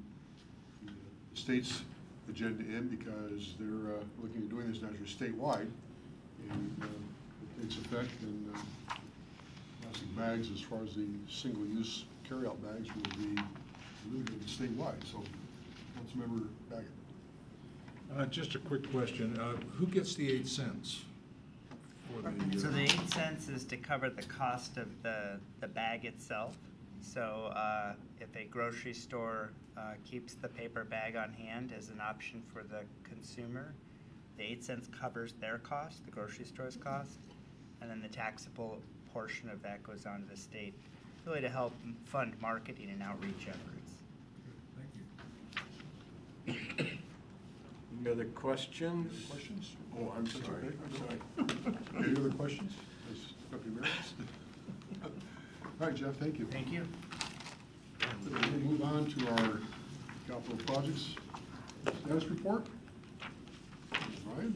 the state's agenda in, because they're looking at doing this naturally statewide, and it takes effect, and plastic bags, as far as the single-use carryout bags, will be limited statewide. So, Councilmember Baggett. Just a quick question. Who gets the 8 cents? So the 8 cents is to cover the cost of the bag itself. So if a grocery store keeps the paper bag on hand as an option for the consumer, the 8 cents covers their cost, the grocery store's cost, and then the taxable portion of that goes on to the state, really to help fund marketing and outreach efforts. Thank you. Any other questions? Any questions? Oh, I'm That's sorry. okay. I'm sorry. Any other questions? Deputy Mayor? All right, Jeff, thank you. Thank you. We'll move on to our capital projects status report. Ryan?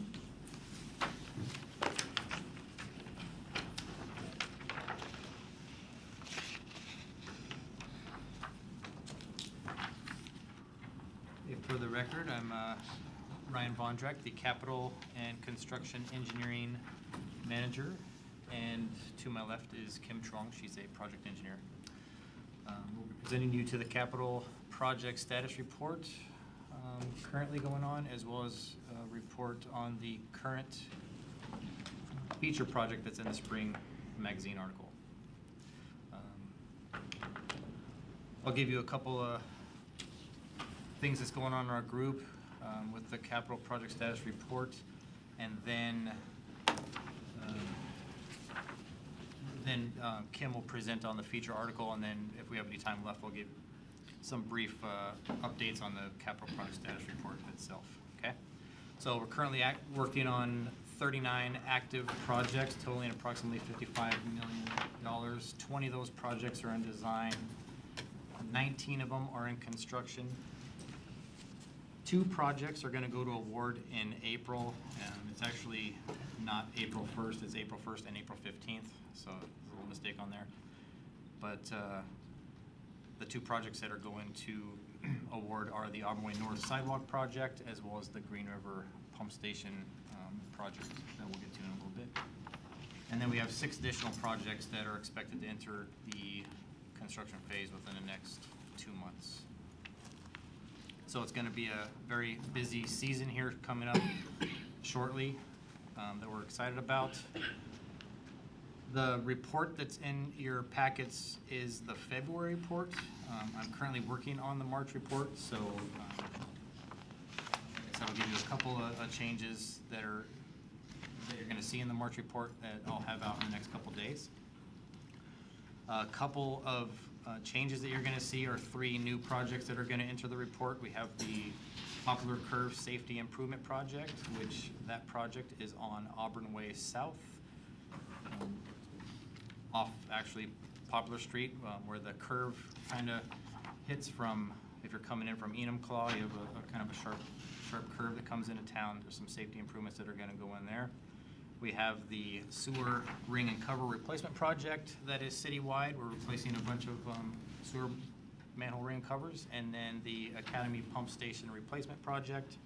record, I'm Ryan Vondrak, the Capital and Construction Engineering Manager, and to my left is Kim Trong. She's a project engineer. We'll be presenting you to the capital project status report currently going on, as well as a report on the current feature project that's in the spring magazine article. I'll give you a couple of things that's going on in our group with the capital project status report, and then Kim will present on the feature article, and then if we have any time left, we'll give some brief updates on the capital project status report itself. Okay, so we're currently working on 39 active projects totaling approximately $55 million. 20 of those projects are in design. 19 of them are in construction. 2 projects are going to go to award in April. It's actually not April 1st, it's April 1st and April 15th, so there's a little mistake on there. But the 2 projects that are going to award are the Auburn Way North Sidewalk Project, as well as the Green River Pump Station project that we'll get to in a little bit. And then we have 6 additional projects that are expected to enter the construction phase within the next 2 months. So it's going to be a very busy season here coming up shortly that we're excited about. The report that's in your packets is the February report. I'm currently working on the March report, so I'll give you a couple of changes that you're going to see in the March report that I'll have out in the next couple days. A couple of changes that you're going to see are 3 new projects that are going to enter the report. We have the Poplar Curve Safety Improvement Project, which that project is on Auburn Way South, off actually Poplar Street, where the curve kind of hits from, if you're coming in from Enumclaw, you have a kind of a sharp curve that comes into town. There's some safety improvements that are going to go in there. We have the sewer ring and cover replacement project that is citywide. We're replacing a bunch of sewer manhole ring covers, and then the Academy Pump Station replacement project.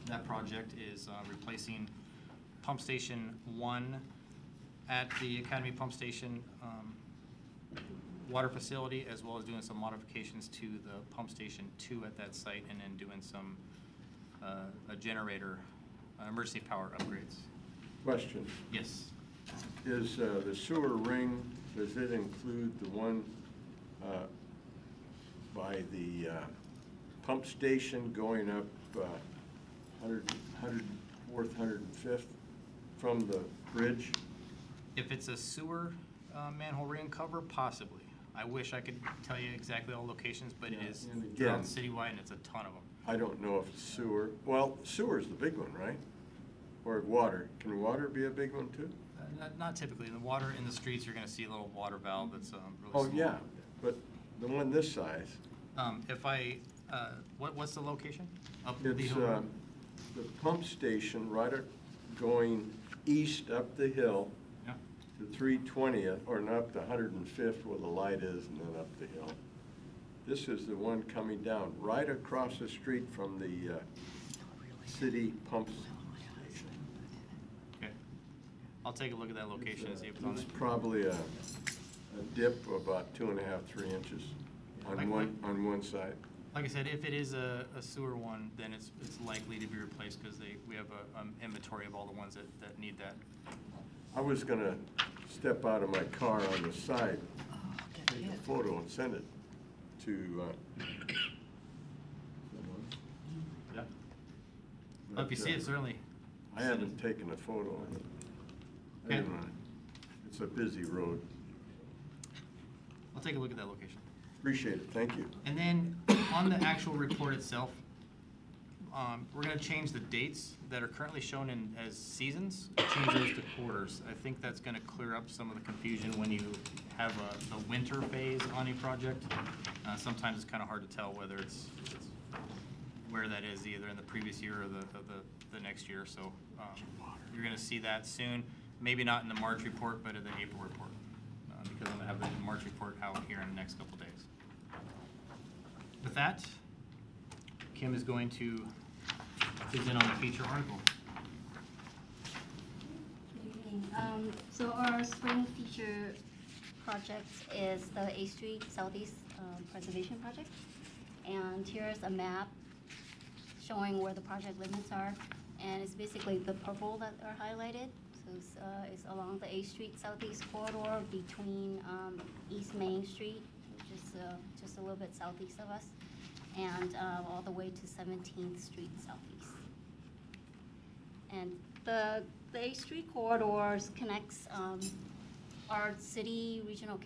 That project is replacing Pump Station 1 at the Academy Pump Station water facility, as well as doing some modifications to the Pump Station 2 at that site, and then doing some a generator emergency power upgrades. Question. Yes. Is the sewer ring, does it include the one by the pump station going up 104th, 105th from the bridge? If it's a sewer manhole ring cover, possibly. I wish I could tell you exactly all locations, but it is throughout citywide, and it's a ton of them. I don't know if it's sewer. Well, sewer's the big one, right? Or water. Can water be a big one too? Not typically. In the water in the streets, you're going to see a little water valve that's really Oh, small. yeah, but the one this size. What's the location? Up It's the hill? the pump station going east up the hill Yeah. to 320th, or not up to 105th where the light is, and then up the hill. This is the one coming down right across the street from the city pump station. Okay. I'll take a look at that location and see if it's on It's there. probably a dip of about 2.5, 3 inches on one side. Like I said, if it is a sewer one, then it's likely to be replaced because we have an inventory of all the ones that need that. I was gonna step out of my car on the side, take a photo and send it to, Yeah. Well, if you see it, certainly. I haven't taken a photo. Okay. It's a busy road. I'll take a look at that location. Appreciate it, thank you. And then on the actual report itself, we're going to change the dates that are currently shown as seasons, change those to quarters. I think that's going to clear up some of the confusion when you have the winter phase on a project. Sometimes it's kind of hard to tell whether it's where that is, either in the previous year or the next year. So you're going to see that soon. Maybe not in the March report, but in the April report, because I'm going to have the March report out here in the next couple days. With that, Kim is going to present on the feature article. Good evening. So our spring feature project is the A Street Southeast Preservation Project. And here's a map showing where the project limits are. And it's basically the purple that are highlighted. So it's along the A Street Southeast corridor between East Main Street, which is just a little bit southeast of us, and all the way to 17th Street Southeast. And the A Street corridors connects our city regional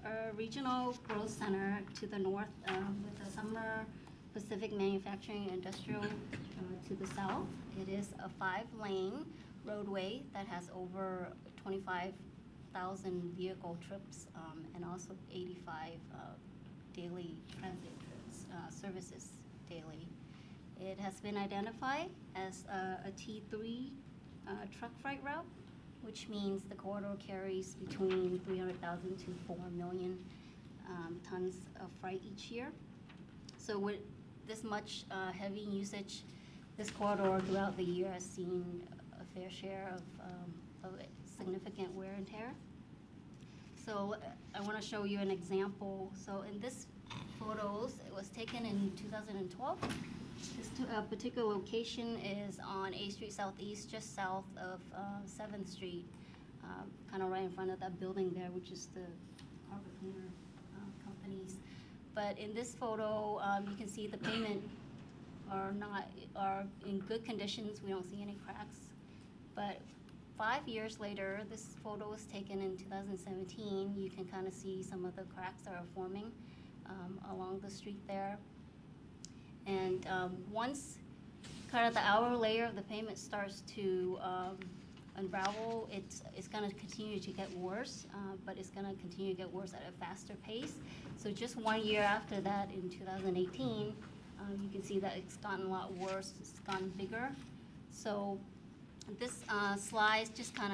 our regional growth center to the north with the Summer Pacific Manufacturing Industrial to the south. It is a 5-lane roadway that has over 25,000 vehicle trips and also 85 daily transit trips, services daily. It has been identified as a T3 truck freight route, which means the corridor carries between 300,000 to 4 million tons of freight each year. So with this much heavy usage, this corridor throughout the year has seen a fair share of significant wear and tear. So I want to show you an example. So in this photos, it was taken in 2012. This particular location is on A Street Southeast, just south of 7th Street, kind of right in front of that building there, which is the carpet cleaner companies. But in this photo, you can see the pavement are in good conditions. We don't see any cracks. But 5 years later, this photo was taken in 2017. You can kind of see some of the cracks that are forming along the street there. And once kind of the outer layer of the pavement starts to unravel, it's going to continue to get worse, but it's going to continue to get worse at a faster pace. So just 1 year after that, in 2018, you can see that it's gotten a lot worse. It's gotten bigger. So this slide just kind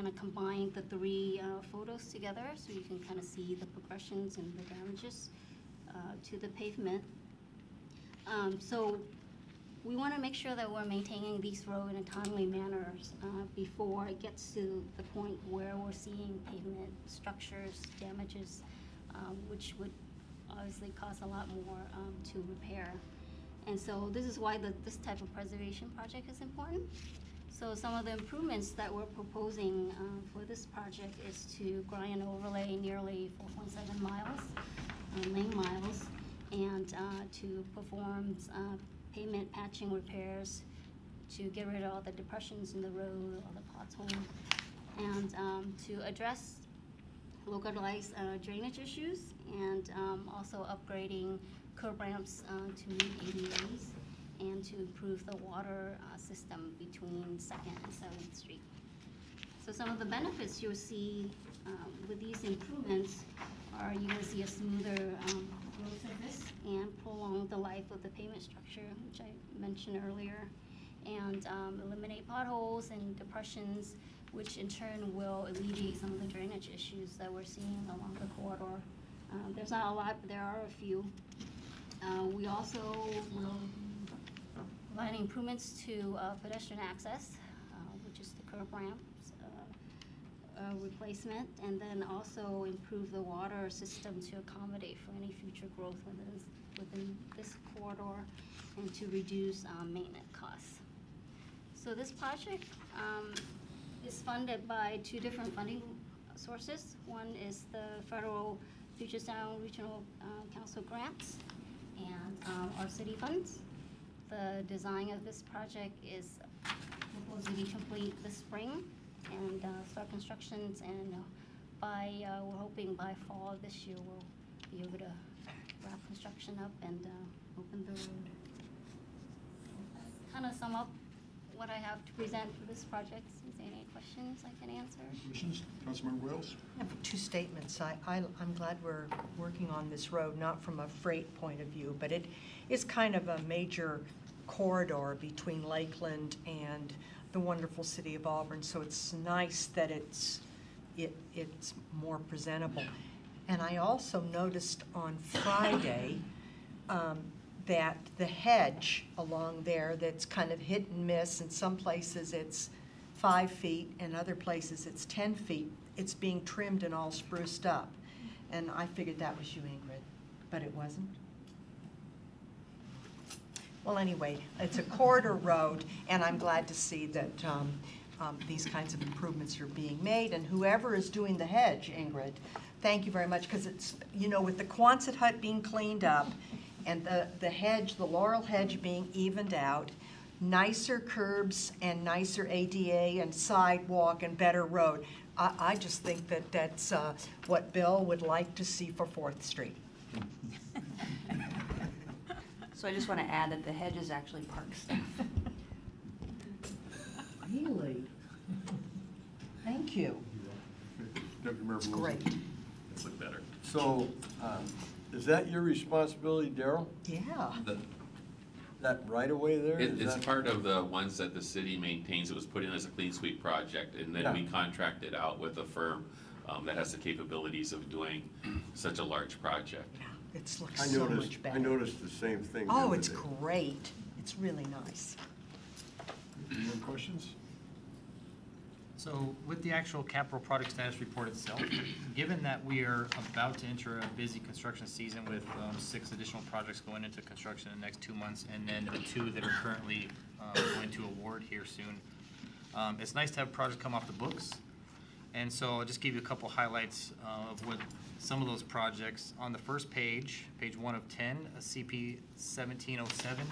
of combined the 3 photos together, so you can kind of see the progressions and the damages to the pavement. So we want to make sure that we're maintaining these roads in a timely manner before it gets to the point where we're seeing pavement structures damages, which would obviously cost a lot more to repair. And so this is why this type of preservation project is important. So some of the improvements that we're proposing for this project is to grind and overlay nearly 4.7 miles, lane miles, and to perform pavement patching repairs to get rid of all the depressions in the road, all the potholes, and to address localized drainage issues, and also upgrading curb ramps to meet ADAs, and to improve the water system between 2nd and 7th Street. So some of the benefits you'll see with these improvements are you're going to see a smoother road surface and prolong the life of the pavement structure, which I mentioned earlier, and eliminate potholes and depressions, which in turn will alleviate some of the drainage issues that we're seeing along the corridor. There's not a lot, but there are a few. We also will provide improvements to pedestrian access, which is the curb ramps replacement, and then also improve the water system to accommodate for any future growth within this corridor, and to reduce maintenance costs. So this project is funded by 2 different funding sources. One is the federal Future Sound Regional Council grants and our city funds. The design of this project is proposed to be complete this spring and start constructions, and we're hoping by fall of this year we'll be able to wrap construction up and open the road. Kind of sum up what I have to present for this project. Is there any questions I can answer? Questions? Councilmember Wales? I have 2 statements. I'm glad we're working on this road, not from a freight point of view, but it is kind of a major corridor between Lakeland and the wonderful city of Auburn, so it's nice that it's more presentable. And I also noticed on Friday that the hedge along there that's kind of hit and miss, in some places it's 5 feet, and other places it's 10 feet, it's being trimmed and all spruced up. And I figured that was you, Ingrid, but it wasn't. Well, anyway, it's a corridor road, and I'm glad to see that these kinds of improvements are being made. And whoever is doing the hedge, Ingrid, thank you very much, because it's, you know, with the Quonset hut being cleaned up and the hedge, the laurel hedge being evened out, nicer curbs and nicer ADA and sidewalk and better road. I just think that that's what Bill would like to see for 4th Street. So I just want to add that the hedge is actually park staff. Really? Thank you. Deputy Mayor It's Wilson. great. It'll look better. So, is that your responsibility, Daryl? Yeah. That right away there? It's part of the ones that the city maintains. It was put in as a clean sweep project, and then we contracted out with a firm that has the capabilities of doing such a large project. Yeah, it looks so much better. I noticed the same thing. the Oh, other it's day. great. It's really nice. Any more questions? So with the actual capital project status report itself, given that we are about to enter a busy construction season with 6 additional projects going into construction in the next 2 months, and then the 2 that are currently going to award here soon, it's nice to have projects come off the books. And so I'll just give you a couple highlights of what some of those projects. On the first page, page 1 of 10, a CP 1707,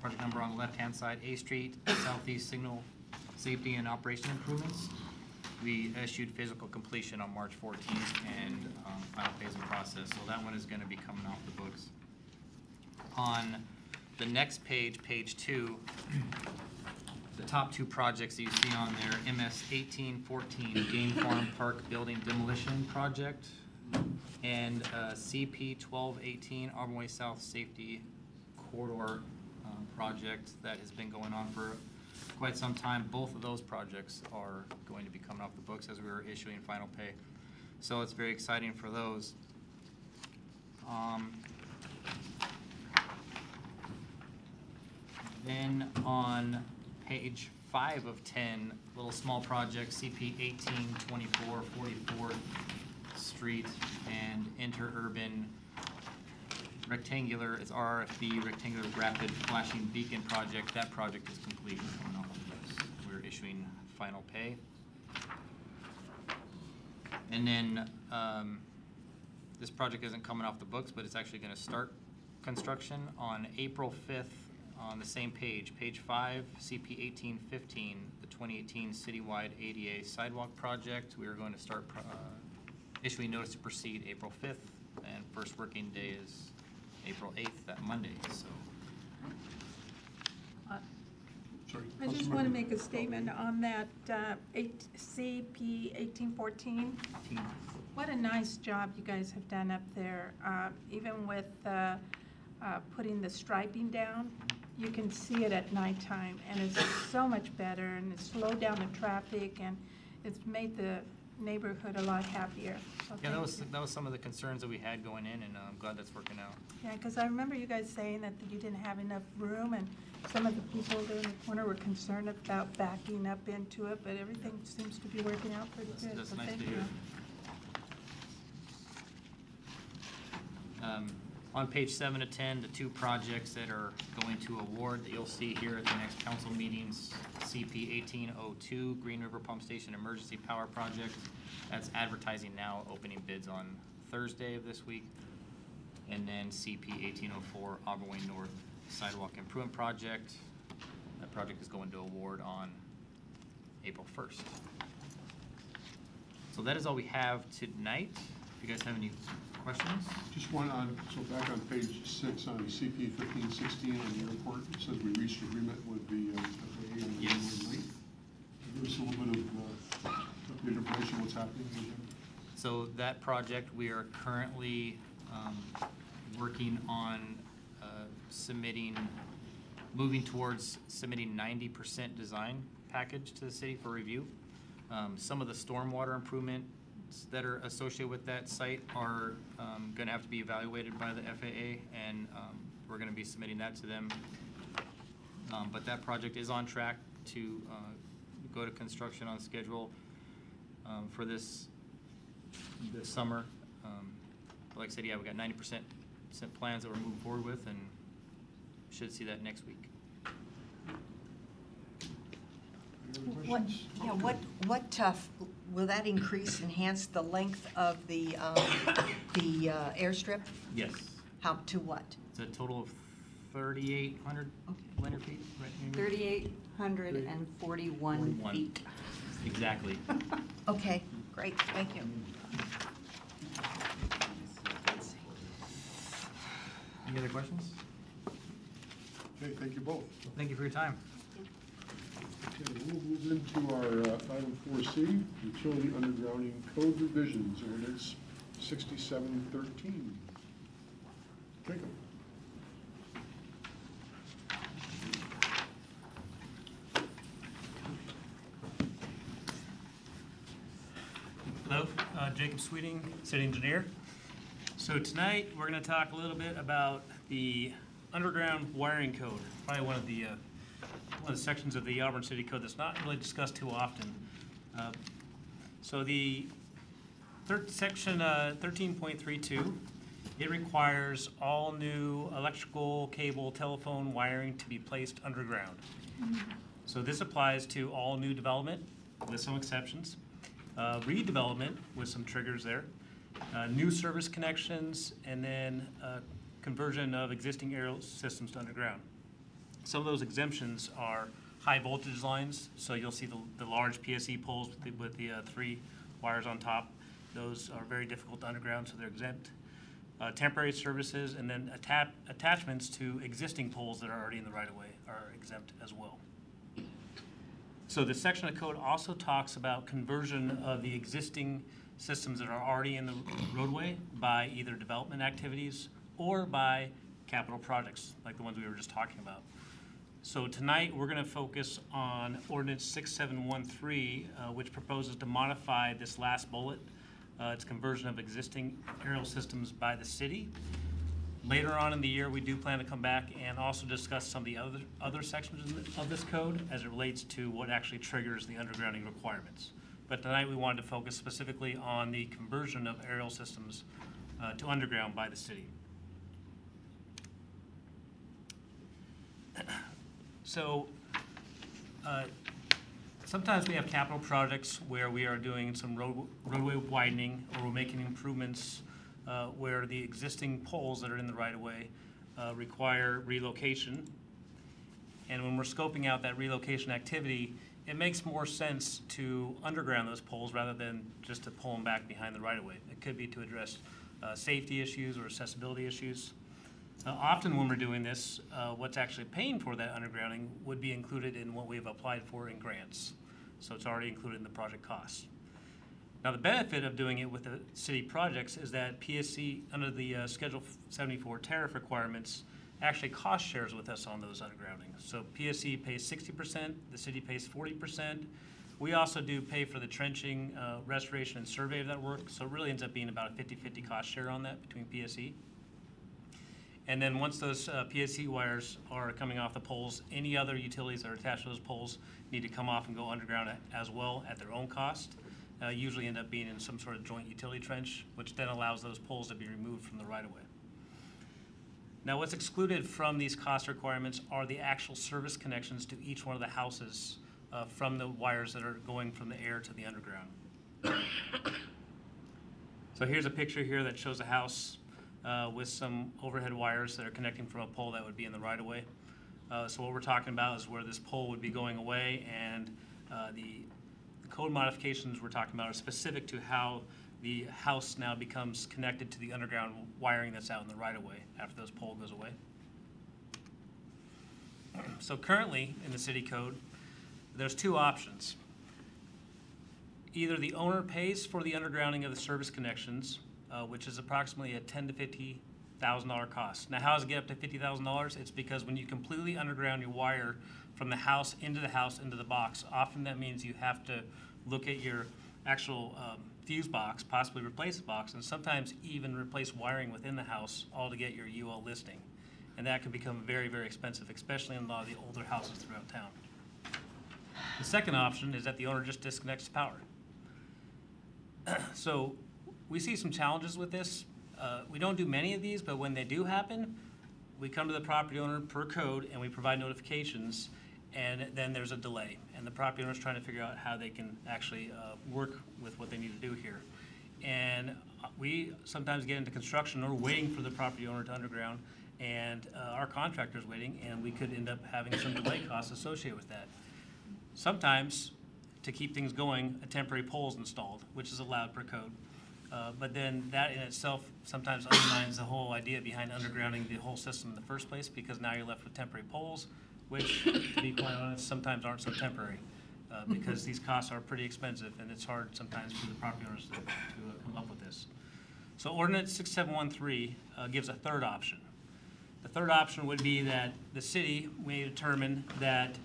project number on the left-hand side, A Street, Southeast Signal Safety and Operation Improvements. We issued physical completion on March 14th and final phase of process, so that one is going to be coming off the books. On the next page, page 2, the top 2 projects that you see on there, MS 1814 Game Farm Park Building Demolition Project, and CP 1218 Auburn Way South Safety Corridor project that has been going on for quite some time. Both of those projects are going to be coming off the books as we are issuing final pay. So it's very exciting for those. Then on page 5 of 10, little small project, CP 1824 44th Street and interurban rectangular, it's RFB, rectangular rapid flashing beacon project. That project is complete and coming off the books. We're issuing final pay. And then this project isn't coming off the books, but it's actually going to start construction on April 5th on the same page, page 5, CP 1815, the 2018 citywide ADA sidewalk project. We are going to start issuing notice to proceed April 5th, and first working day is April 8th, that Monday, so. Sorry. I just want to make a statement on that CP 1814. What a nice job you guys have done up there, even with putting the striping down. You can see it at nighttime, and it's so much better, and it's slowed down the traffic, and it's made the neighborhood a lot happier. So Yeah, thank that you. was some of the concerns that we had going in, and I'm glad that's working out. Yeah, because I remember you guys saying that you didn't have enough room, and some of the people there in the corner were concerned about backing up into it, but everything seems to be working out pretty good. That's so nice thank to you. hear. On page 7 of 10, the 2 projects that are going to award that you'll see here at the next council meetings, CP 1802 Green River Pump Station Emergency Power Project. That's advertising now, opening bids on Thursday of this week. And then CP 1804 Auburn Way North Sidewalk Improvement Project. That project is going to award on April 1st. So that is all we have tonight. If you guys have any questions? Just one on, so back on page 6 on CP 1516 on the airport, it says we reached agreement with the FAA on the January 9th. Give us a little bit of updated information, what's happening with them. So that project, we are currently working on moving towards submitting 90% design package to the city for review. Some of the stormwater improvement that are associated with that site are going to have to be evaluated by the FAA, and we're going to be submitting that to them. But that project is on track to go to construction on schedule for this summer. Like I said, yeah, we got 90% plans that we're moving forward with, and should see that next week. What, yeah, will that enhance the length of the airstrip? Yes. How, to what? It's a total of 3,800 linear feet, right? Amy? 3,841 feet. Exactly. Okay, great, thank you. Any other questions? Okay, thank you both. Well, thank you for your time. Okay, we'll move into our item 4C, utility undergrounding code revisions, ordinance 6713. Jacob. Hello, Jacob Sweeting, city engineer. So tonight, we're going to talk a little bit about the underground wiring code, probably one of the sections of the Auburn City Code that's not really discussed too often. So the section 13.32, it requires all new electrical, cable, telephone wiring to be placed underground. So this applies to all new development, with some exceptions. Redevelopment with some triggers there, new service connections, and then conversion of existing aerial systems to underground. Some of those exemptions are high voltage lines, so you'll see the large PSE poles with the 3 wires on top. Those are very difficult to underground, so they're exempt. Temporary services, and then attachments to existing poles that are already in the right-of-way are exempt as well. So this section of code also talks about conversion of the existing systems that are already in the roadway by either development activities or by capital projects, like the ones we were just talking about. So tonight, we're going to focus on Ordinance 6713, which proposes to modify this last bullet. It's conversion of existing aerial systems by the city. Later on in the year, we do plan to come back and also discuss some of the other sections of this code as it relates to what actually triggers the undergrounding requirements. But tonight, we wanted to focus specifically on the conversion of aerial systems to underground by the city. So sometimes we have capital projects where we are doing some roadway widening, or we're making improvements where the existing poles that are in the right-of-way require relocation. And when we're scoping out that relocation activity, it makes more sense to underground those poles rather than just to pull them back behind the right-of-way. It could be to address safety issues or accessibility issues. Often when we're doing this, what's actually paying for that undergrounding would be included in what we've applied for in grants. So it's already included in the project costs. Now the benefit of doing it with the city projects is that PSC, under the Schedule 74 tariff requirements, actually cost shares with us on those undergrounding. So PSC pays 60%, the city pays 40%. We also do pay for the trenching, restoration, and survey of that work, so it really ends up being about a 50-50 cost share on that between PSC. And then once those PSC wires are coming off the poles, any other utilities that are attached to those poles need to come off and go underground as well at their own cost. Usually end up being in some sort of joint utility trench, which then allows those poles to be removed from the right-of-way. Now what's excluded from these cost requirements are the actual service connections to each one of the houses from the wires that are going from the air to the underground. So here's a picture here that shows a house with some overhead wires that are connecting from a pole that would be in the right-of-way. So what we're talking about is where this pole would be going away, and the code modifications we're talking about are specific to how the house now becomes connected to the underground wiring that's out in the right-of-way after this pole goes away. So currently in the city code, there's 2 options. Either the owner pays for the undergrounding of the service connections, which is approximately a $10,000 to $50,000 cost. Now, how does it get up to $50,000? It's because when you completely underground your wire from the house into the box, often that means you have to look at your actual fuse box, possibly replace the box, and sometimes even replace wiring within the house all to get your UL listing. And that can become very, very expensive, especially in a lot of the older houses throughout town. The second option is that the owner just disconnects the power. So we see some challenges with this. We don't do many of these, but when they do happen, we come to the property owner per code and we provide notifications, and then there's a delay. And the property owner is trying to figure out how they can actually work with what they need to do here. And we sometimes get into construction or waiting for the property owner to underground, and our contractor's waiting, and we could end up having some delay costs associated with that. Sometimes, to keep things going, a temporary pole is installed, which is allowed per code. But then that in itself sometimes undermines the whole idea behind undergrounding the whole system in the first place, because now you're left with temporary poles, which, to be quite honest, sometimes aren't so temporary, because these costs are pretty expensive, and it's hard sometimes for the property owners to come up with this. So Ordinance 6713 gives a third option. The third option would be that the city may determine that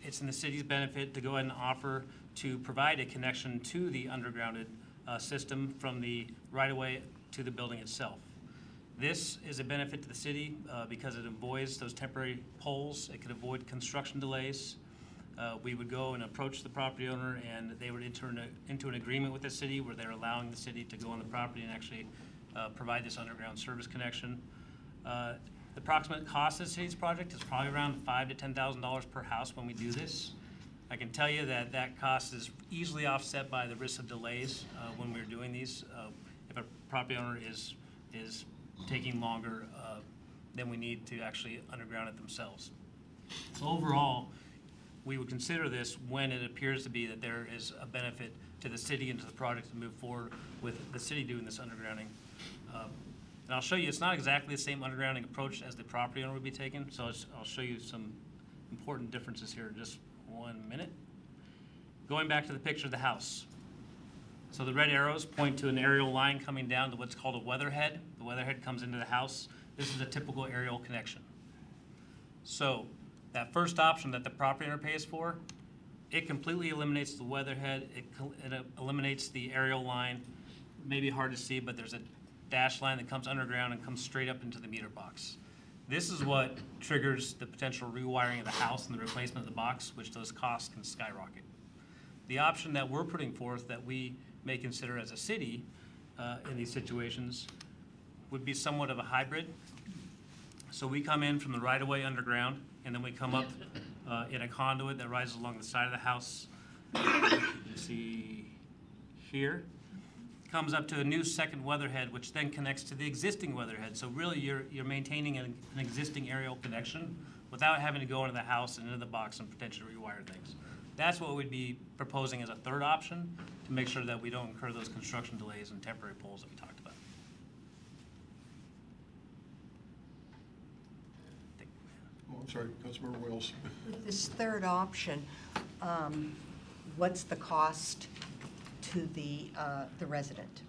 it's in the city's benefit to go ahead and offer to provide a connection to the undergrounded system from the right-of-way to the building itself. This is a benefit to the city because it avoids those temporary poles. It could avoid construction delays. We would go and approach the property owner, and they would enter into an agreement with the city where they're allowing the city to go on the property and actually provide this underground service connection. The approximate cost of the city's project is probably around $5,000 to $10,000 per house when we do this. I can tell you that that cost is easily offset by the risk of delays when we're doing these. If a property owner is taking longer than we need to actually underground it themselves. So overall, we would consider this when it appears to be that there is a benefit to the city and to the project to move forward with the city doing this undergrounding. And I'll show you, it's not exactly the same undergrounding approach as the property owner would be taking, so I'll show you some important differences here in just 1 minute. Going back to the picture of the house. So the red arrows point to an aerial line coming down to what's called a weatherhead. The weatherhead comes into the house. This is a typical aerial connection. So that first option that the property owner pays for, it completely eliminates the weatherhead. It eliminates the aerial line. Maybe hard to see, but there's a dash line that comes underground and comes straight up into the meter box. This is what triggers the potential rewiring of the house and the replacement of the box, which those costs can skyrocket. The option that we're putting forth that we may consider as a city in these situations would be somewhat of a hybrid. So we come in from the right-of-way underground, and then we come up in a conduit that rises along the side of the house. You can see here. Comes up to a new second weatherhead, which then connects to the existing weatherhead. So really, you're maintaining an existing aerial connection without having to go into the house and into the box and potentially rewire things. That's what we'd be proposing as a third option to make sure that we don't incur those construction delays and temporary poles that we talked about. Oh, I'm sorry, Councilmember Wells. With this third option, what's the cost to the resident?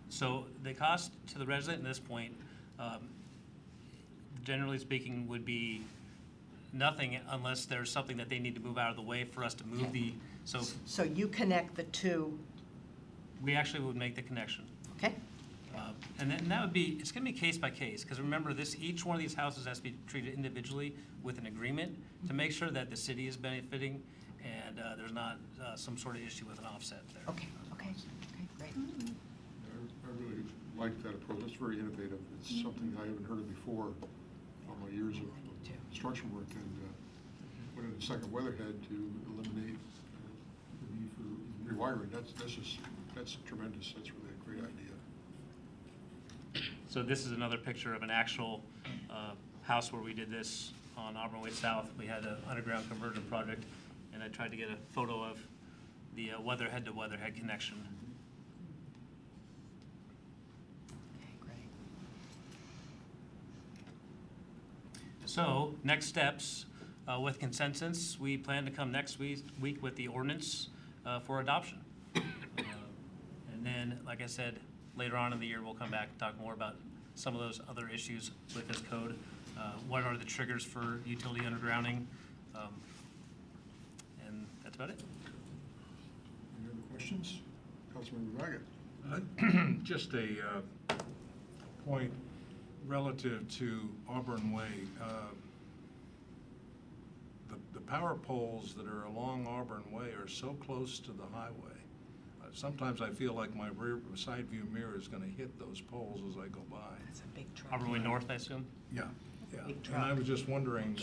So the cost to the resident at this point, generally speaking, would be nothing unless there's something that they need to move out of the way for us to move the, So you connect the two? We actually would make the connection. Okay. And then that would be, it's gonna be case by case, because remember each one of these houses has to be treated individually with an agreement to make sure that the city is benefiting and there's not some sort of issue with an offset there. Okay, great. I really like that approach. That's very innovative. It's something I haven't heard of before all my years of construction work, and put in a second weatherhead to eliminate the need for rewiring. That's tremendous. That's really a great idea. So this is another picture of an actual house where we did this on Auburn Way South. We had an underground conversion project, and I tried to get a photo of the weatherhead to weatherhead connection. So, next steps, with consensus, we plan to come next week with the ordinance for adoption. And then, like I said, later on in the year, we'll come back and talk more about some of those other issues with this code. What are the triggers for utility undergrounding? And that's about it. Questions? Councilmember Baggett. Just a point relative to Auburn Way. The power poles that are along Auburn Way are so close to the highway. Sometimes I feel like my side view mirror is going to hit those poles as I go by. That's a big truck. Auburn Way North, I assume? Yeah, yeah. Big And I truck. was just wondering,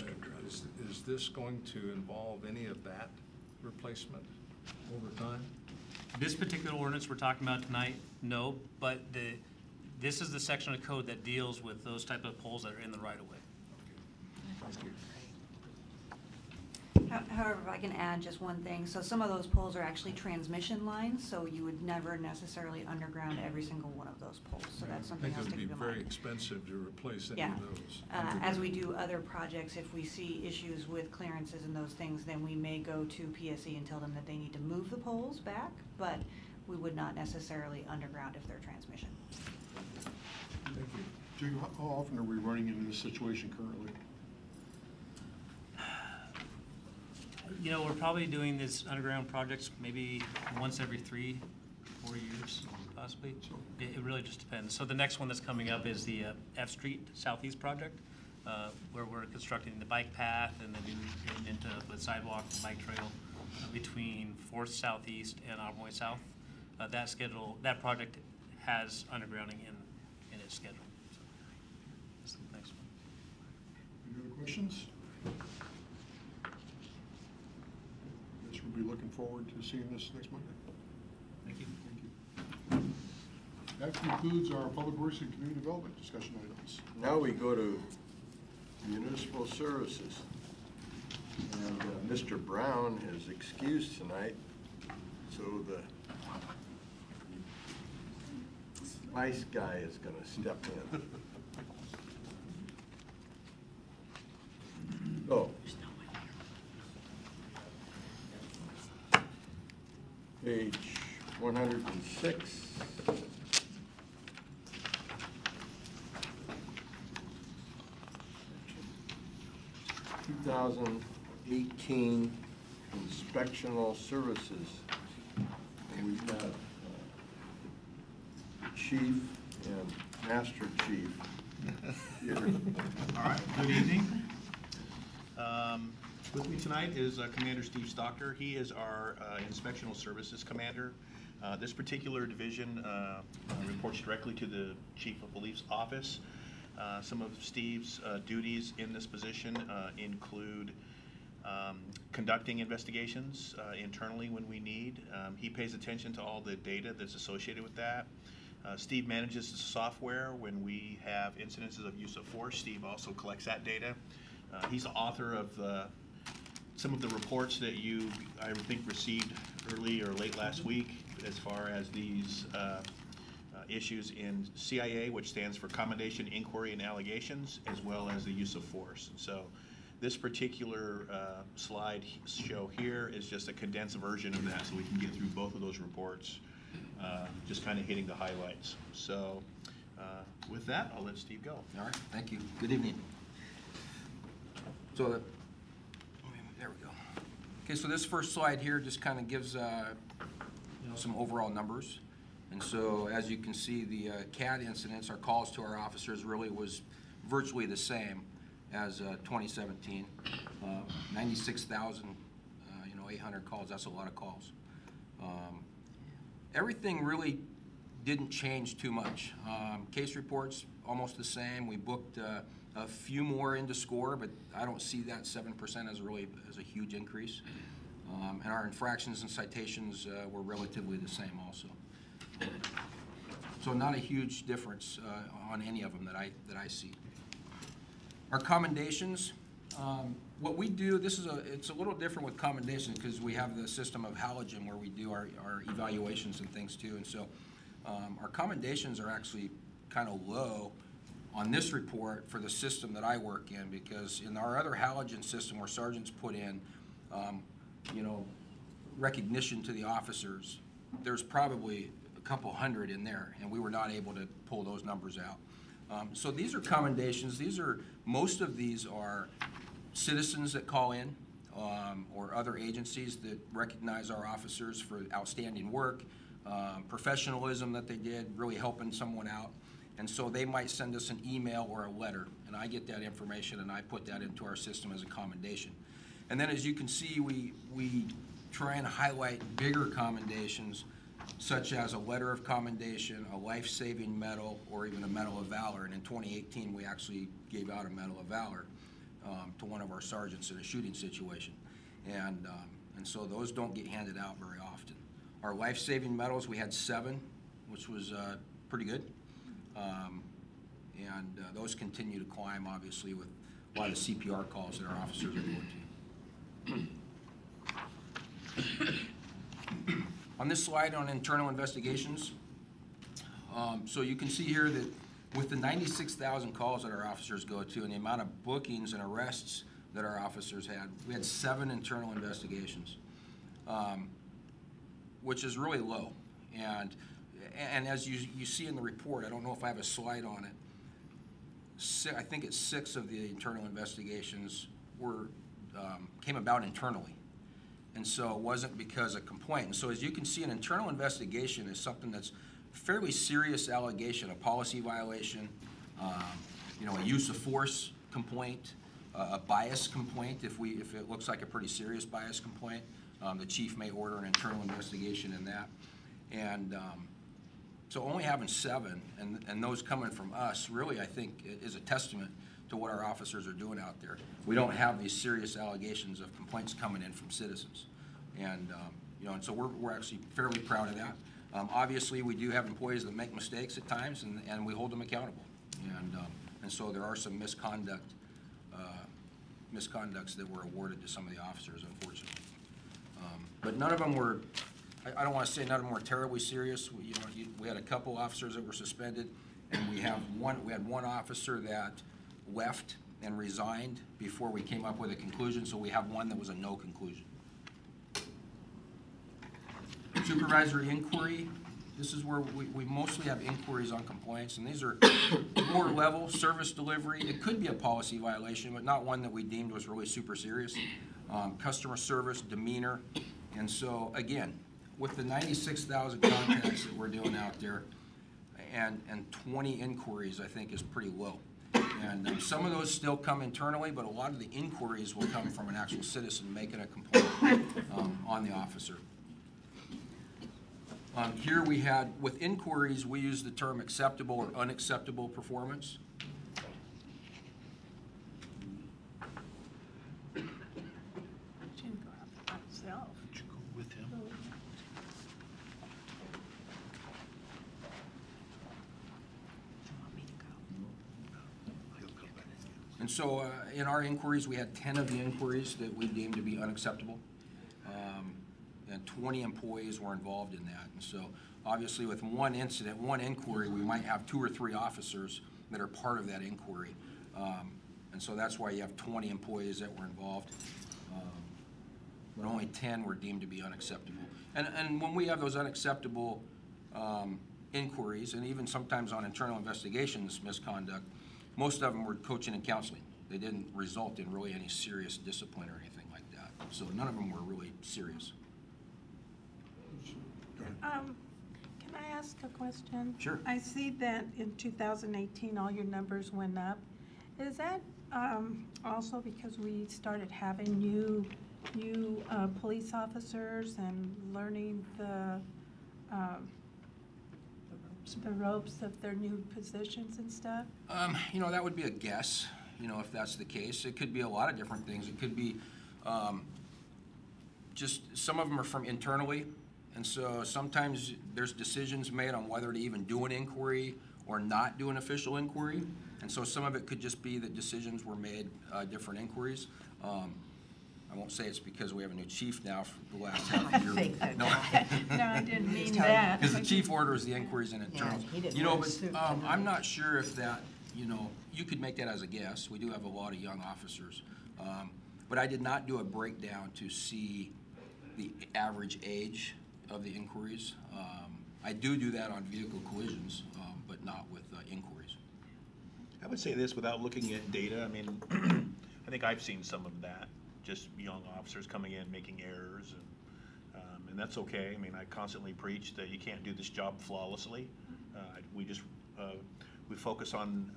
is this going to involve any of that replacement over time? This particular ordinance we're talking about tonight, no, but this is the section of code that deals with those type of poles that are in the right of way. Thank you. However, if I can add just one thing, so some of those poles are actually transmission lines, so you would never necessarily underground every single one of those poles, so that's something else to keep in I think it would be very mind. expensive to replace any Yeah. of those. As we do other projects, if we see issues with clearances and those things, then we may go to PSE and tell them that they need to move the poles back, but we would not necessarily underground if they're transmission. Thank you. Jacob, how often are we running into this situation currently? You know, we're probably doing this underground projects maybe once every 3-4 years, possibly. It really just depends. So the next one that's coming up is the F Street Southeast project, where we're constructing the bike path and then getting into the sidewalk and bike trail between 4th Southeast and Auburn Way South. That project has undergrounding in its schedule. So that's the next one. Any other questions? Guess we'll be looking forward to seeing this next Monday. Thank you. Thank you. That concludes our public works and community development discussion items. Now we go to municipal services. And Mr. Brown is excused tonight, so the vice guy is going to step in. Oh. Page 106. (2018) inspectional services. And we have Chief and Master Chief here. All right, good evening. With me tonight is Commander Steve Stocker. He is our inspectional services commander. This particular division reports directly to the Chief of Police office. Some of Steve's duties in this position include conducting investigations internally when we need. He pays attention to all the data that's associated with that. Steve manages the software. When we have incidences of use of force, Steve also collects that data. He's the author of some of the reports that you, I think, received early or late last week as far as these issues in CIA, which stands for Commendation, Inquiry, and Allegations, as well as the use of force. So this particular slide show here is just a condensed version of that, so we can get through both of those reports, just kind of hitting the highlights. So with that, I'll let Steve go. All right, thank you. Good evening. So, there we go. Okay, so this first slide here just kind of gives some overall numbers. And so, as you can see, the CAD incidents, our calls to our officers really was virtually the same as 2017. 96,000, 800 calls. That's a lot of calls. Everything really didn't change too much. Case reports almost the same. We booked a few more into score, but I don't see that 7% as a huge increase. And our infractions and citations were relatively the same also. So not a huge difference on any of them that I see. Our commendations, what we do, it's a little different with commendations because we have the system of halogen where we do our evaluations and things too. And so our commendations are actually kind of low on this report for the system that I work in, because in our other halogen system where sergeants put in, recognition to the officers, there's probably a couple hundred in there, and we were not able to pull those numbers out. So these are commendations. Most of these are citizens that call in. or other agencies that recognize our officers for outstanding work, professionalism that they did, really helping someone out. And so they might send us an email or a letter, and I get that information and I put that into our system as a commendation. And then as you can see, we try and highlight bigger commendations, such as a letter of commendation, a life-saving medal, or even a Medal of Valor. And in 2018, we actually gave out a Medal of Valor to one of our sergeants in a shooting situation. And so those don't get handed out very often. Our life-saving medals, we had 7, which was pretty good. And those continue to climb, obviously, with a lot of the CPR calls that our officers are going to. On this slide on internal investigations, so you can see here that with the 96,000 calls that our officers go to and the amount of bookings and arrests that our officers had, we had 7 internal investigations, which is really low. And as you see in the report, I don't know if I have a slide on it, I think it's 6 of the internal investigations came about internally. And so it wasn't because of complaint. And so as you can see, an internal investigation is something that's fairly serious allegation, a policy violation, a use of force complaint, a bias complaint. If it looks like a pretty serious bias complaint, the chief may order an internal investigation in that. And so only having 7 and those coming from us really, I think, is a testament to what our officers are doing out there. We don't have these serious allegations of complaints coming in from citizens. And, and so we're actually fairly proud of that. Obviously, we do have employees that make mistakes at times, and we hold them accountable. And so there are some misconducts that were awarded to some of the officers, unfortunately. But none of them were, I don't want to say none of them were terribly serious. We had a couple officers that were suspended, and we had one officer that left and resigned before we came up with a conclusion, so we have one that was a no conclusion. Supervisory inquiry, this is where we mostly have inquiries on complaints, and these are lower level service delivery. It could be a policy violation, but not one that we deemed was really super serious. Customer service, demeanor, and so again, with the 96,000 contacts that we're doing out there, and 20 inquiries, I think is pretty low. And some of those still come internally, but a lot of the inquiries will come from an actual citizen making a complaint on the officer. Here we had, with inquiries, we use the term acceptable or unacceptable performance. With him. And so in our inquiries, we had 10 of the inquiries that we deemed to be unacceptable. And 20 employees were involved in that. And so obviously with one incident, one inquiry, we might have 2 or 3 officers that are part of that inquiry. And so that's why you have 20 employees that were involved. But only 10 were deemed to be unacceptable. And when we have those unacceptable inquiries, and even sometimes on internal investigations misconduct, most of them were coaching and counseling. They didn't result in really any serious discipline or anything like that. So none of them were really serious. Can I ask a question? Sure. I see that in 2018, all your numbers went up. Is that also because we started having new police officers and learning the ropes of their new positions and stuff? That would be a guess, if that's the case. It could be a lot of different things. It could be just some of them are from internally, and so sometimes there's decisions made on whether to even do an inquiry or not do an official inquiry, and so some of it could just be that decisions were made, different inquiries. I won't say it's because we have a new chief now for the last half year. No, I didn't mean that. Because the chief orders the inquiries and internals. Yeah, but I'm not sure if that, you could make that as a guess. We do have a lot of young officers. But I did not do a breakdown to see the average age of the inquiries. I do that on vehicle collisions, but not with inquiries. I would say this without looking at data. I mean, I think I've seen some of that. just young officers coming in, making errors, and that's okay. I mean, I constantly preach that you can't do this job flawlessly. We focus on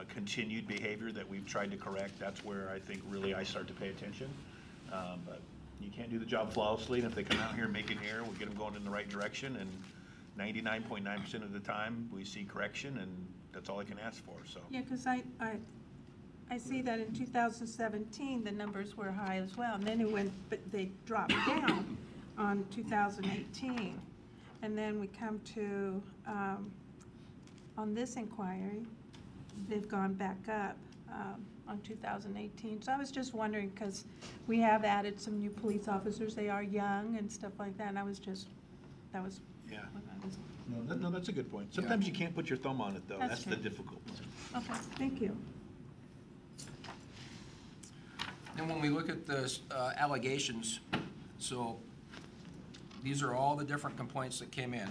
continued behavior that we've tried to correct. That's where I think really I start to pay attention. But you can't do the job flawlessly, and if they come out here and make an error, we get them going in the right direction, and 99.9% of the time, we see correction, and that's all I can ask for, so. Yeah, because I see that in 2017, the numbers were high as well, and then it went, but they dropped down on 2018. And then we come to, on this inquiry, they've gone back up on 2018. So I was just wondering, because we have added some new police officers, they are young and stuff like that, and that was. Yeah. No, that's a good point. Sometimes you can't put your thumb on it, though. That's the difficult part. Okay, thank you. And when we look at the allegations, so these are all the different complaints that came in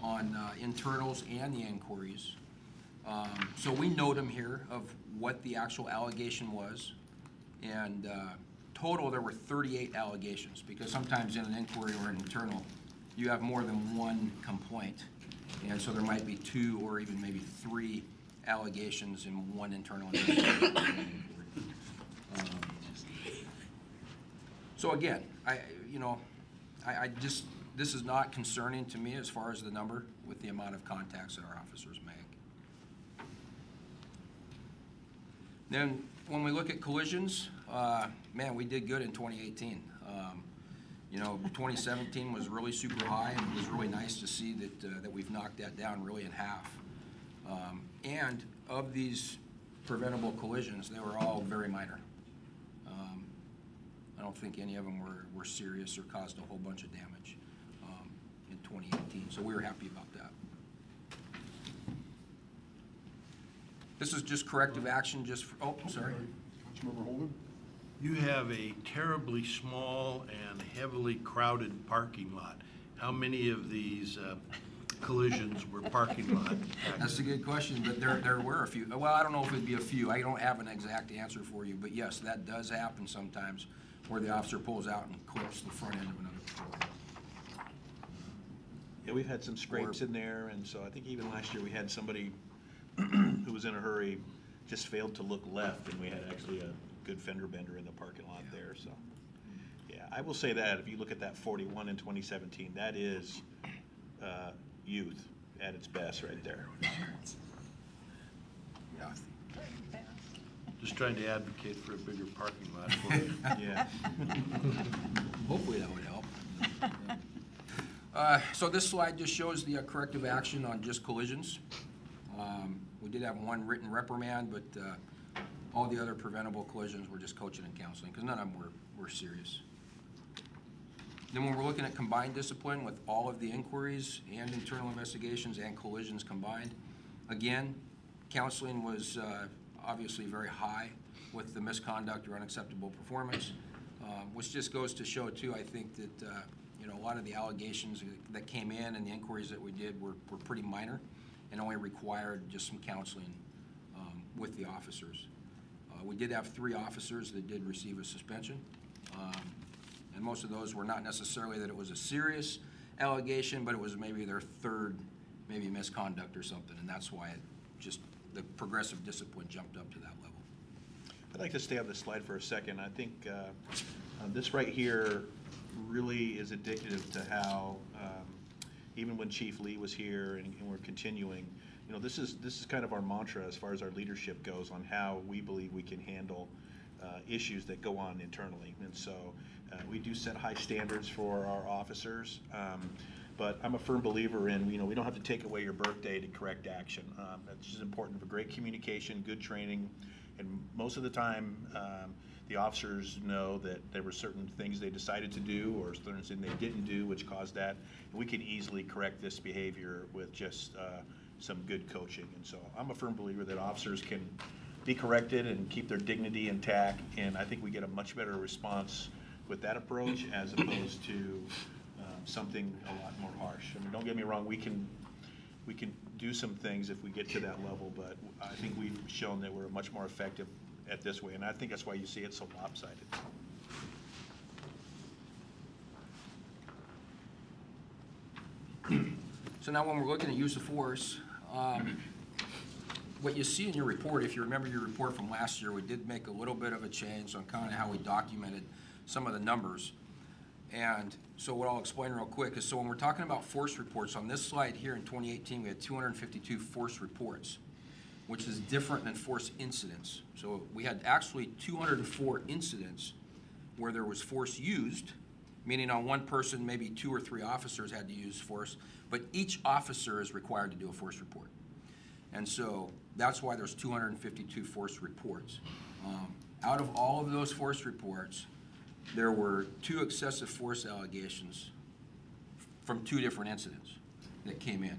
on internals and the inquiries. So we note them here of what the actual allegation was. And total, there were 38 allegations, because sometimes in an inquiry or an internal, you have more than one complaint. And so there might be 2 or even maybe 3 allegations in one internal investigation. So again, this is not concerning to me as far as the number with the amount of contacts that our officers make. Then when we look at collisions, man, we did good in 2018. 2017 was really super high, and it was really nice to see that we've knocked that down really in half. And of these preventable collisions, they were all very minor. I don't think any of them were serious or caused a whole bunch of damage in 2018, so we were happy about that. This is just corrective action, just for, oh, sorry. Councilmember Holden? You have a terribly small and heavily crowded parking lot. How many of these collisions were parking lot accidents? That's a good question, but there were a few. Well, I don't know if it'd be a few. I don't have an exact answer for you, but yes, that does happen sometimes, where the officer pulls out and clips the front end of another patrol. Yeah, we've had some scrapes in there, and so I think even last year we had somebody who was in a hurry, just failed to look left, and we had actually a good fender bender in the parking lot there, so. Yeah, I will say that, if you look at that 41 in 2017, that is youth at its best right there. Yeah. Just trying to advocate for a bigger parking lot for you. Yeah. Hopefully that would help. So this slide just shows the corrective action on just collisions. We did have one written reprimand, but all the other preventable collisions were just coaching and counseling, because none of them were serious. Then when we're looking at combined discipline with all of the inquiries and internal investigations and collisions combined, again, counseling was obviously very high with the misconduct or unacceptable performance, which just goes to show too, I think that a lot of the allegations that came in and the inquiries that we did were pretty minor and only required just some counseling with the officers. We did have 3 officers that did receive a suspension, and most of those were not necessarily that it was a serious allegation, but it was maybe their 3rd maybe misconduct or something, and that's why the progressive discipline jumped up to that level. I'd like to stay on this slide for a second. I think this right here really is indicative to how, even when Chief Lee was here and we're continuing, this is kind of our mantra as far as our leadership goes on how we believe we can handle issues that go on internally. And so we do set high standards for our officers, but I'm a firm believer in, we don't have to take away your birthday to correct action. It's just important for great communication, good training, and most of the time, the officers know that there were certain things they decided to do or certain things they didn't do which caused that. And we can easily correct this behavior with just some good coaching. And so I'm a firm believer that officers can be corrected and keep their dignity intact, and I think we get a much better response with that approach as opposed to something a lot more harsh. I mean, don't get me wrong, we can do some things if we get to that level, but I think we've shown that we're much more effective at this way, and I think that's why you see it so lopsided. So now when we're looking at use of force, what you see in your report, if you remember your report from last year, we did make a little bit of a change on kind of how we documented some of the numbers. And so what I'll explain real quick is, so when we're talking about force reports, on this slide here in 2018, we had 252 force reports, which is different than force incidents. So we had actually 204 incidents where there was force used, meaning on one person, maybe 2 or 3 officers had to use force, but each officer is required to do a force report. And so that's why there's 252 force reports. Out of all of those force reports, there were 2 excessive force allegations from 2 different incidents that came in.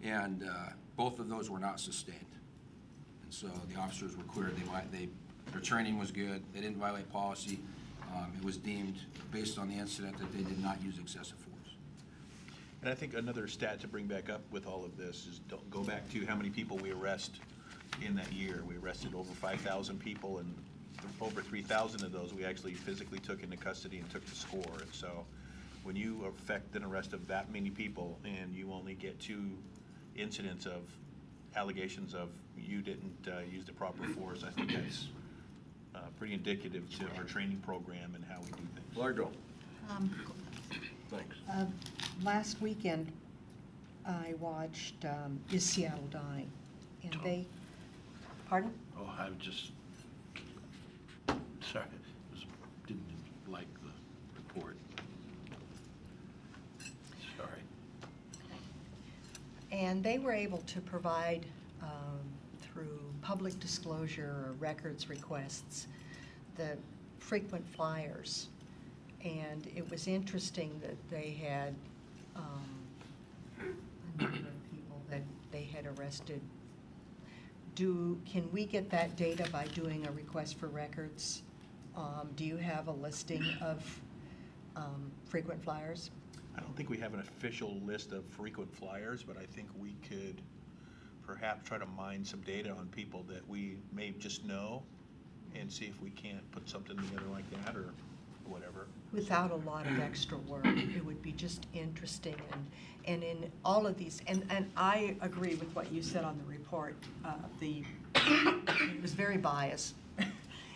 And both of those were not sustained. And so the officers were cleared. Their training was good. They didn't violate policy. It was deemed, based on the incident, that they did not use excessive force. And I think another stat to bring back up with all of this is, don't go back to how many people we arrest in that year. We arrested over 5,000 people, and over 3,000 of those we actually physically took into custody and took to score. And so when you affect an arrest of that many people and you only get 2 incidents of allegations of you didn't use the proper force, I think that's pretty indicative to our training program and how we do things. Largo. Thanks. Last weekend, I watched Is Seattle Dying? And they, pardon? Oh, I just, sorry, didn't like the report. Sorry. And they were able to provide, through public disclosure or records requests, the frequent flyers. And it was interesting that they had a number of people that they had arrested. Can we get that data by doing a request for records? Do you have a listing of frequent flyers? I don't think we have an official list of frequent flyers, but I think we could perhaps try to mine some data on people that we may just know and see if we can't put something together like that or whatever. Without a lot of extra work, it would be just interesting, and in all of these, and I agree with what you said on the report. It was very biased.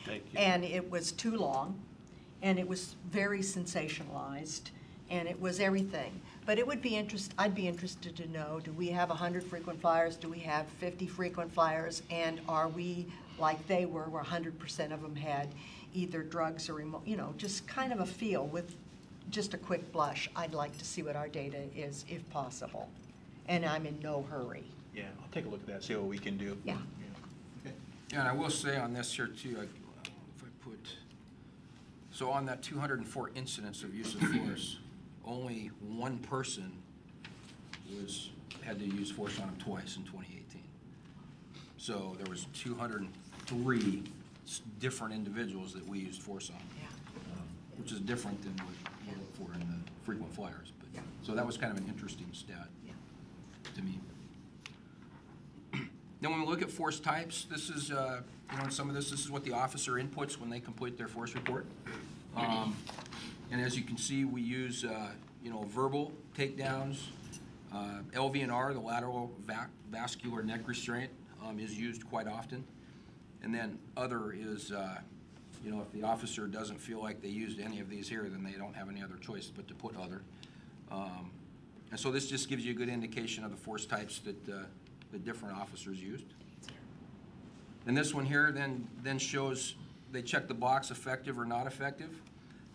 Thank you. And it was too long, and it was very sensationalized, and it was everything. But it would be I'd be interested to know, do we have 100 frequent flyers? Do we have 50 frequent flyers? And are we like they were, where 100% of them had either drugs or, just kind of a feel with just a quick blush? I'd like to see what our data is, if possible. And I'm in no hurry. Yeah, I'll take a look at that, see what we can do. Yeah. Okay. Yeah, and I will say on this here too, so on that 204 incidents of use of force, only 1 person had to use force on him twice in 2018. So there was 203 different individuals that we used force on, which is different than what you look for in the frequent flyers. But so that was kind of an interesting stat to me. Then when we look at force types, this is, some of this is what the officer inputs when they complete their force report. And as you can see, we use, verbal takedowns. LV&R, the lateral vascular neck restraint, is used quite often. And then other is, if the officer doesn't feel like they used any of these here, then they don't have any other choice but to put other. And so this just gives you a good indication of the force types that the different officers used. And this one here then shows, they check the box effective or not effective.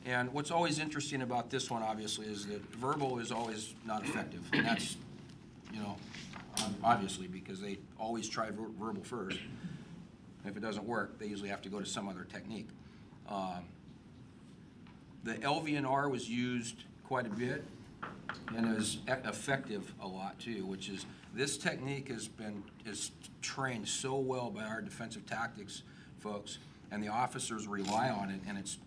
And what's always interesting about this one, obviously, is that verbal is always not effective. And that's, obviously, because they always try verbal first. And if it doesn't work, they usually have to go to some other technique. The LV&R was used quite a bit and is effective a lot too, which is, this technique is trained so well by our defensive tactics folks, and the officers rely on it, and it's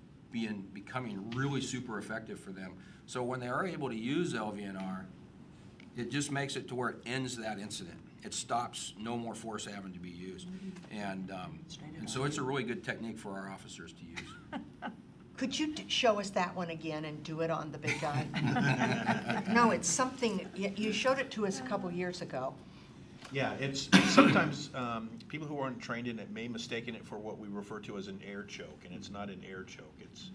becoming really super effective for them. So when they are able to use LV&R, it just makes it to where it ends that incident. it stops no more force having to be used. And so it's a really good technique for our officers to use. Could you show us that one again and do it on the big guy? No, it's something, you showed it to us a couple years ago. Yeah, it's sometimes people who aren't trained in it may mistaken it for what we refer to as an air choke, and it's not an air choke. It's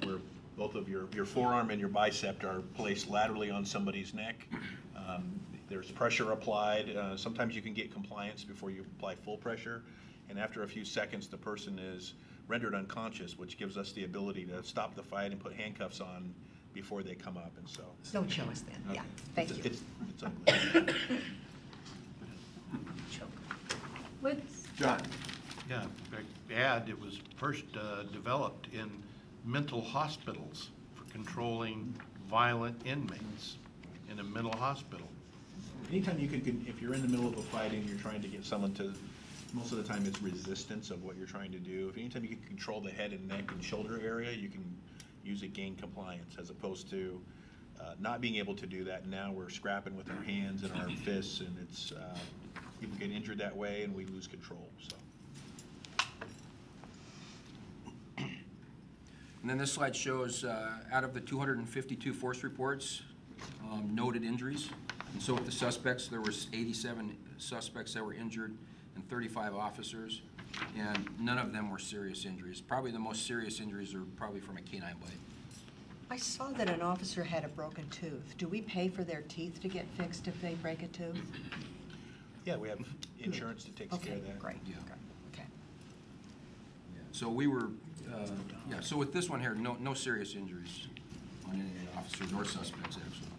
where both of your forearm and your bicep are placed laterally on somebody's neck. There's pressure applied. Sometimes you can get compliance before you apply full pressure, and after a few seconds, the person is rendered unconscious, which gives us the ability to stop the fight and put handcuffs on before they come up, and so. Don't show us then, yeah, thank you. It's ugly. John? Yeah, it was first developed in mental hospitals for controlling violent inmates in a mental hospital. Anytime you can, if you're in the middle of a fight and you're trying to get someone to, most of the time it's resistance of what you're trying to do. If anytime you can control the head and neck and shoulder area, you can use it, gain compliance, as opposed to not being able to do that. Now we're scrapping with our hands and our fists, and it's people get injured that way, and we lose control. So. And then this slide shows out of the 252 force reports, noted injuries. And so with the suspects, there was 87 suspects that were injured and 35 officers, and none of them were serious injuries. Probably the most serious injuries are probably from a canine bite. I saw that an officer had a broken tooth. Do we pay for their teeth to get fixed if they break a tooth? Yeah, we have insurance that takes care of that. Great. Yeah. Okay. So we were, yeah, so with this one here, no serious injuries on any of the officers or suspects, actually.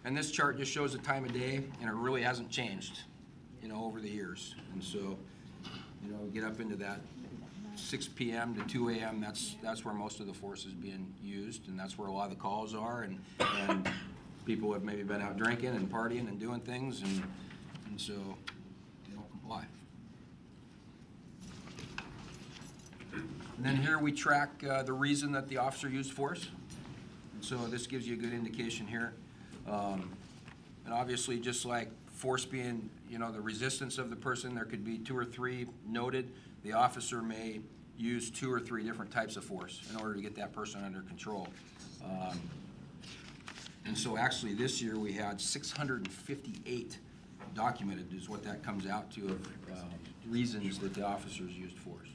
And this chart just shows the time of day, and it really hasn't changed, over the years. And so, get up into that 6 p.m. to 2 a.m., that's where most of the force is being used, and that's where a lot of the calls are, and people have maybe been out drinking and partying and doing things, and so they don't comply. And then here we track the reason that the officer used force. And so this gives you a good indication here. And obviously, just like force being, the resistance of the person, there could be 2 or 3 noted. The officer may use 2 or 3 different types of force in order to get that person under control. And so actually this year we had 658 documented is what that comes out to of reasons that the officers used force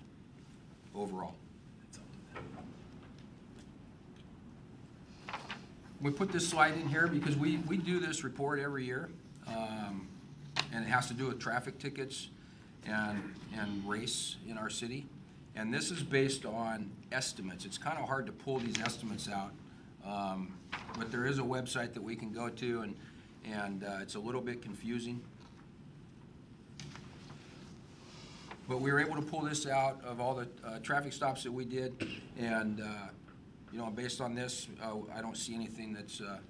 overall. We put this slide in here because we do this report every year, and it has to do with traffic tickets and race in our city. And this is based on estimates. It's kind of hard to pull these estimates out, but there is a website that we can go to, and it's a little bit confusing. But we were able to pull this out of all the traffic stops that we did, and based on this, I don't see anything that's that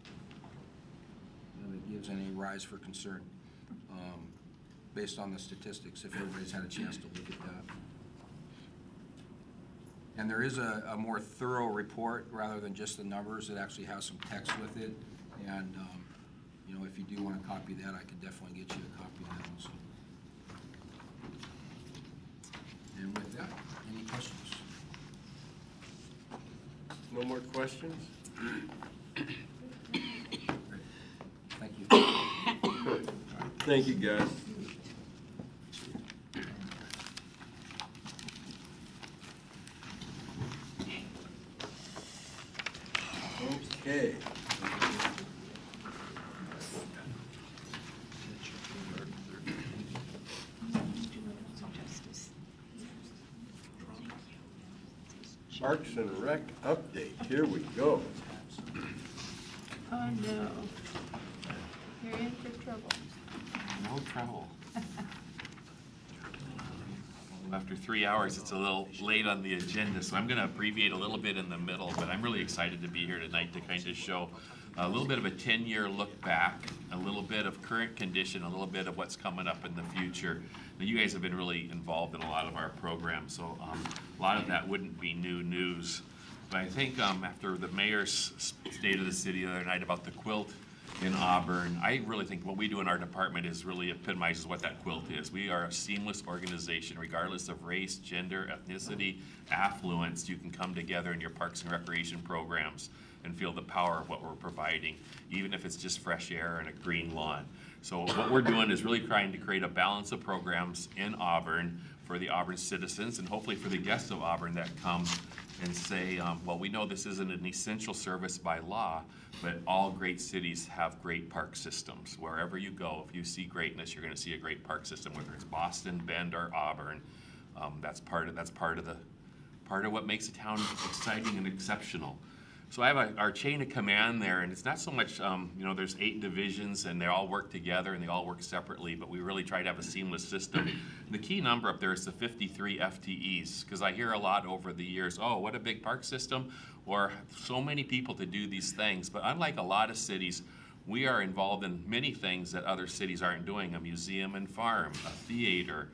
gives any rise for concern, based on the statistics, if everybody's had a chance to look at that. And there is a more thorough report rather than just the numbers. It actually has some text with it, and if you do want to copy that, I could definitely get you a copy of that also. And with that, any questions? No more questions? Thank you. Thank you, guys. Okay. Parks and Rec update. Here we go. Oh, no. You're in for trouble. No trouble. After 3 hours, it's a little late on the agenda, so I'm going to abbreviate a little bit in the middle, but I'm really excited to be here tonight to kind of show a little bit of a 10-year look back, a little bit of current condition, a little bit of what's coming up in the future. Now, you guys have been really involved in a lot of our programs, so a lot of that wouldn't be new news. But I think after the mayor's state of the city the other night about the quilt in Auburn. I really think what we do in our department is really epitomizes what that quilt is. We are a seamless organization, regardless of race, gender, ethnicity, affluence. You can come together in your parks and recreation programs and feel the power of what we're providing, even if it's just fresh air and a green lawn. So what we're doing is really trying to create a balance of programs in Auburn for the Auburn citizens and hopefully for the guests of Auburn that come and say, well, we know this isn't an essential service by law, but all great cities have great park systems. Wherever you go, if you see greatness, you're going to see a great park system, whether it's Boston, Bend, or Auburn. That's part of what makes a town exciting and exceptional. So I have our chain of command there, and it's not so much, you know, there's 8 divisions and they all work together and they all work separately, but we really try to have a seamless system. The key number up there is the 53 FTEs, because I hear a lot over the years, oh, what a big park system, or so many people to do these things. But unlike a lot of cities, we are involved in many things that other cities aren't doing, a museum and farm, a theater,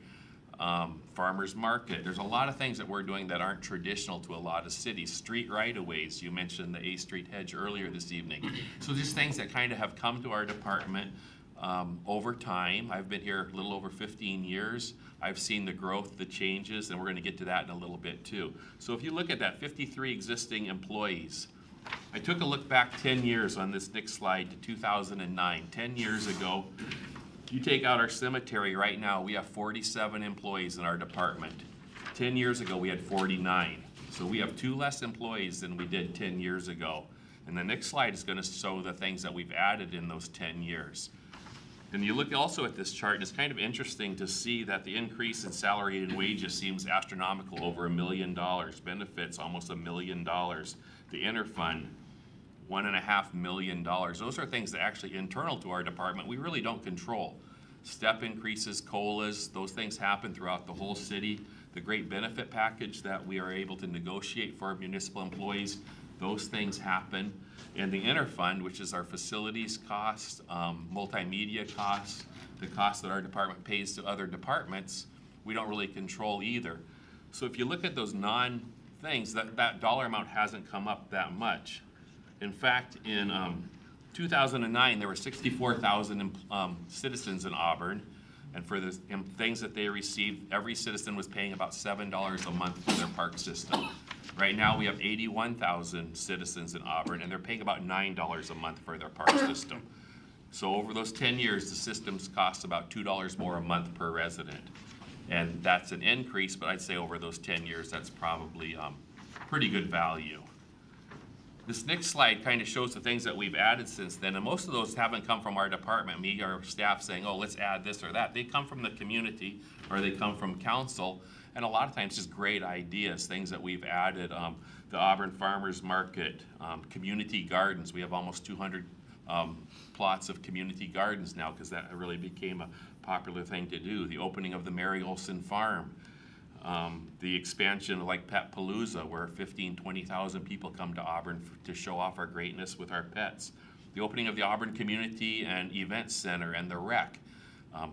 farmers market. There's a lot of things that we're doing that aren't traditional to a lot of cities. Street right-of-ways, you mentioned the A Street hedge earlier this evening. So just things that kind of have come to our department over time. I've been here a little over 15 years. I've seen the growth, the changes, and we're going to get to that in a little bit too. So if you look at that 53 existing employees, I took a look back 10 years on this next slide to 2009. 10 years ago, you take out our cemetery right now, we have 47 employees in our department. 10 years ago, we had 49. So we have 2 less employees than we did 10 years ago. And the next slide is going to show the things that we've added in those 10 years. And you look also at this chart, and it's kind of interesting to see that the increase in salary and wages seems astronomical, over $1 million. Benefits, almost $1 million. The interfund, $1.5 million. Those are things that actually internal to our department we really don't control. Step increases, COLAs, those things happen throughout the whole city. The great benefit package that we are able to negotiate for our municipal employees, those things happen. And the interfund, which is our facilities costs, multimedia costs, the costs that our department pays to other departments, we don't really control either. So if you look at those non-things, that dollar amount hasn't come up that much. In fact, in 2009, there were 64,000 citizens in Auburn, and for the things that they received, every citizen was paying about $7 a month for their park system. Right now, we have 81,000 citizens in Auburn, and they're paying about $9 a month for their park system. So over those 10 years, the systems cost about $2 more a month per resident. And that's an increase, but I'd say over those 10 years, that's probably pretty good value. This next slide kind of shows the things that we've added since then, and most of those haven't come from our department, me or staff saying, oh, let's add this or that. They come from the community, or they come from council, and a lot of times just great ideas, things that we've added. The Auburn Farmers Market, community gardens. We have almost 200 plots of community gardens now, because that really became a popular thing to do. The opening of the Mary Olson Farm. The expansion like Pet Palooza, where 20,000 people come to Auburn to show off our greatness with our pets. The opening of the Auburn Community and Event Center and the Rec.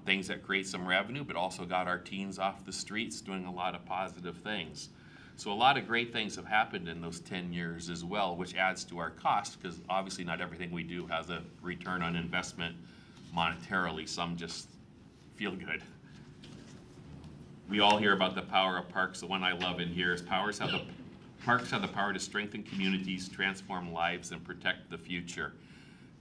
Things that create some revenue, but also got our teens off the streets doing a lot of positive things. So a lot of great things have happened in those 10 years as well, which adds to our cost, because obviously not everything we do has a return on investment monetarily. Some just feel good. We all hear about the power of parks. The one I love in here is parks have the power to strengthen communities, transform lives, and protect the future.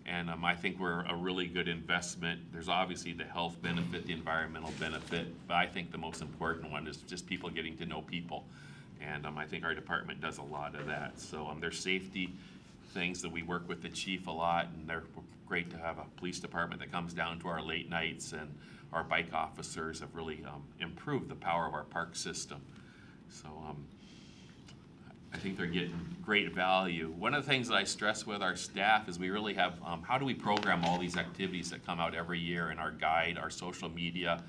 And I think we're a really good investment. There's obviously the health benefit, the environmental benefit, but I think the most important one is just people getting to know people. And I think our department does a lot of that. So there's safety things that we work with the chief a lot, and they're great to have a police department that comes down to our late nights, and our bike officers have really improved the power of our park system. So I think they're getting great value. One of the things that I stress with our staff is we really have, how do we program all these activities that come out every year in our guide, our social media?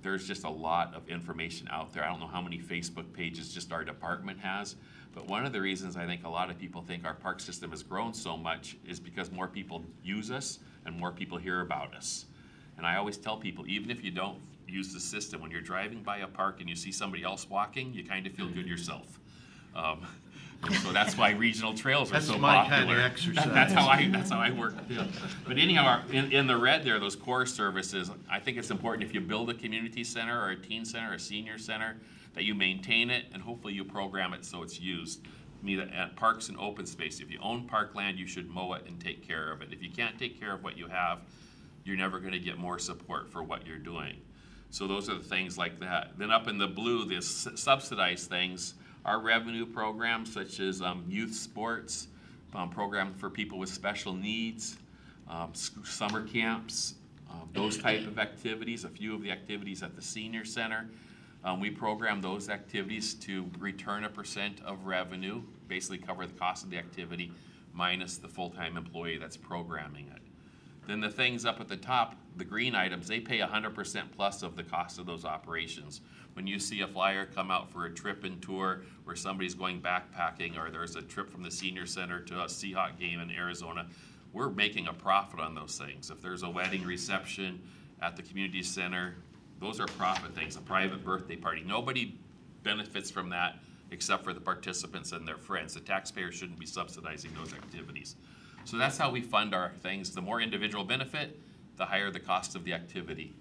There's just a lot of information out there. I don't know how many Facebook pages just our department has, but one of the reasons I think a lot of people think our park system has grown so much is because more people use us and more people hear about us. And I always tell people, even if you don't use the system, when you're driving by a park and you see somebody else walking, you kind of feel good yourself. And so that's why regional trails are That's so my popular. kind of exercise. That's how I work. Yeah. But anyhow, in the red there, those core services, I think it's important if you build a community center or a teen center or a senior center, that you maintain it and hopefully you program it so it's used. To me, at parks and open space, if you own parkland, you should mow it and take care of it. If you can't take care of what you have, you're never going to get more support for what you're doing. So those are the things like that. Then up in the blue, the subsidized things, our revenue programs such as youth sports, program for people with special needs, summer camps, those type of activities, a few of the activities at the senior center. We program those activities to return a % of revenue, basically cover the cost of the activity minus the full-time employee that's programming it. Then the things up at the top, the green items, they pay 100% plus of the cost of those operations. When you see a flyer come out for a trip and tour where somebody's going backpacking, or there's a trip from the senior center to a Seahawk game in Arizona, we're making a profit on those things. If there's a wedding reception at the community center, those are profit things, a private birthday party. Nobody benefits from that except for the participants and their friends. The taxpayer shouldn't be subsidizing those activities. So that's how we fund our things. The more individual benefit, the higher the cost of the activity.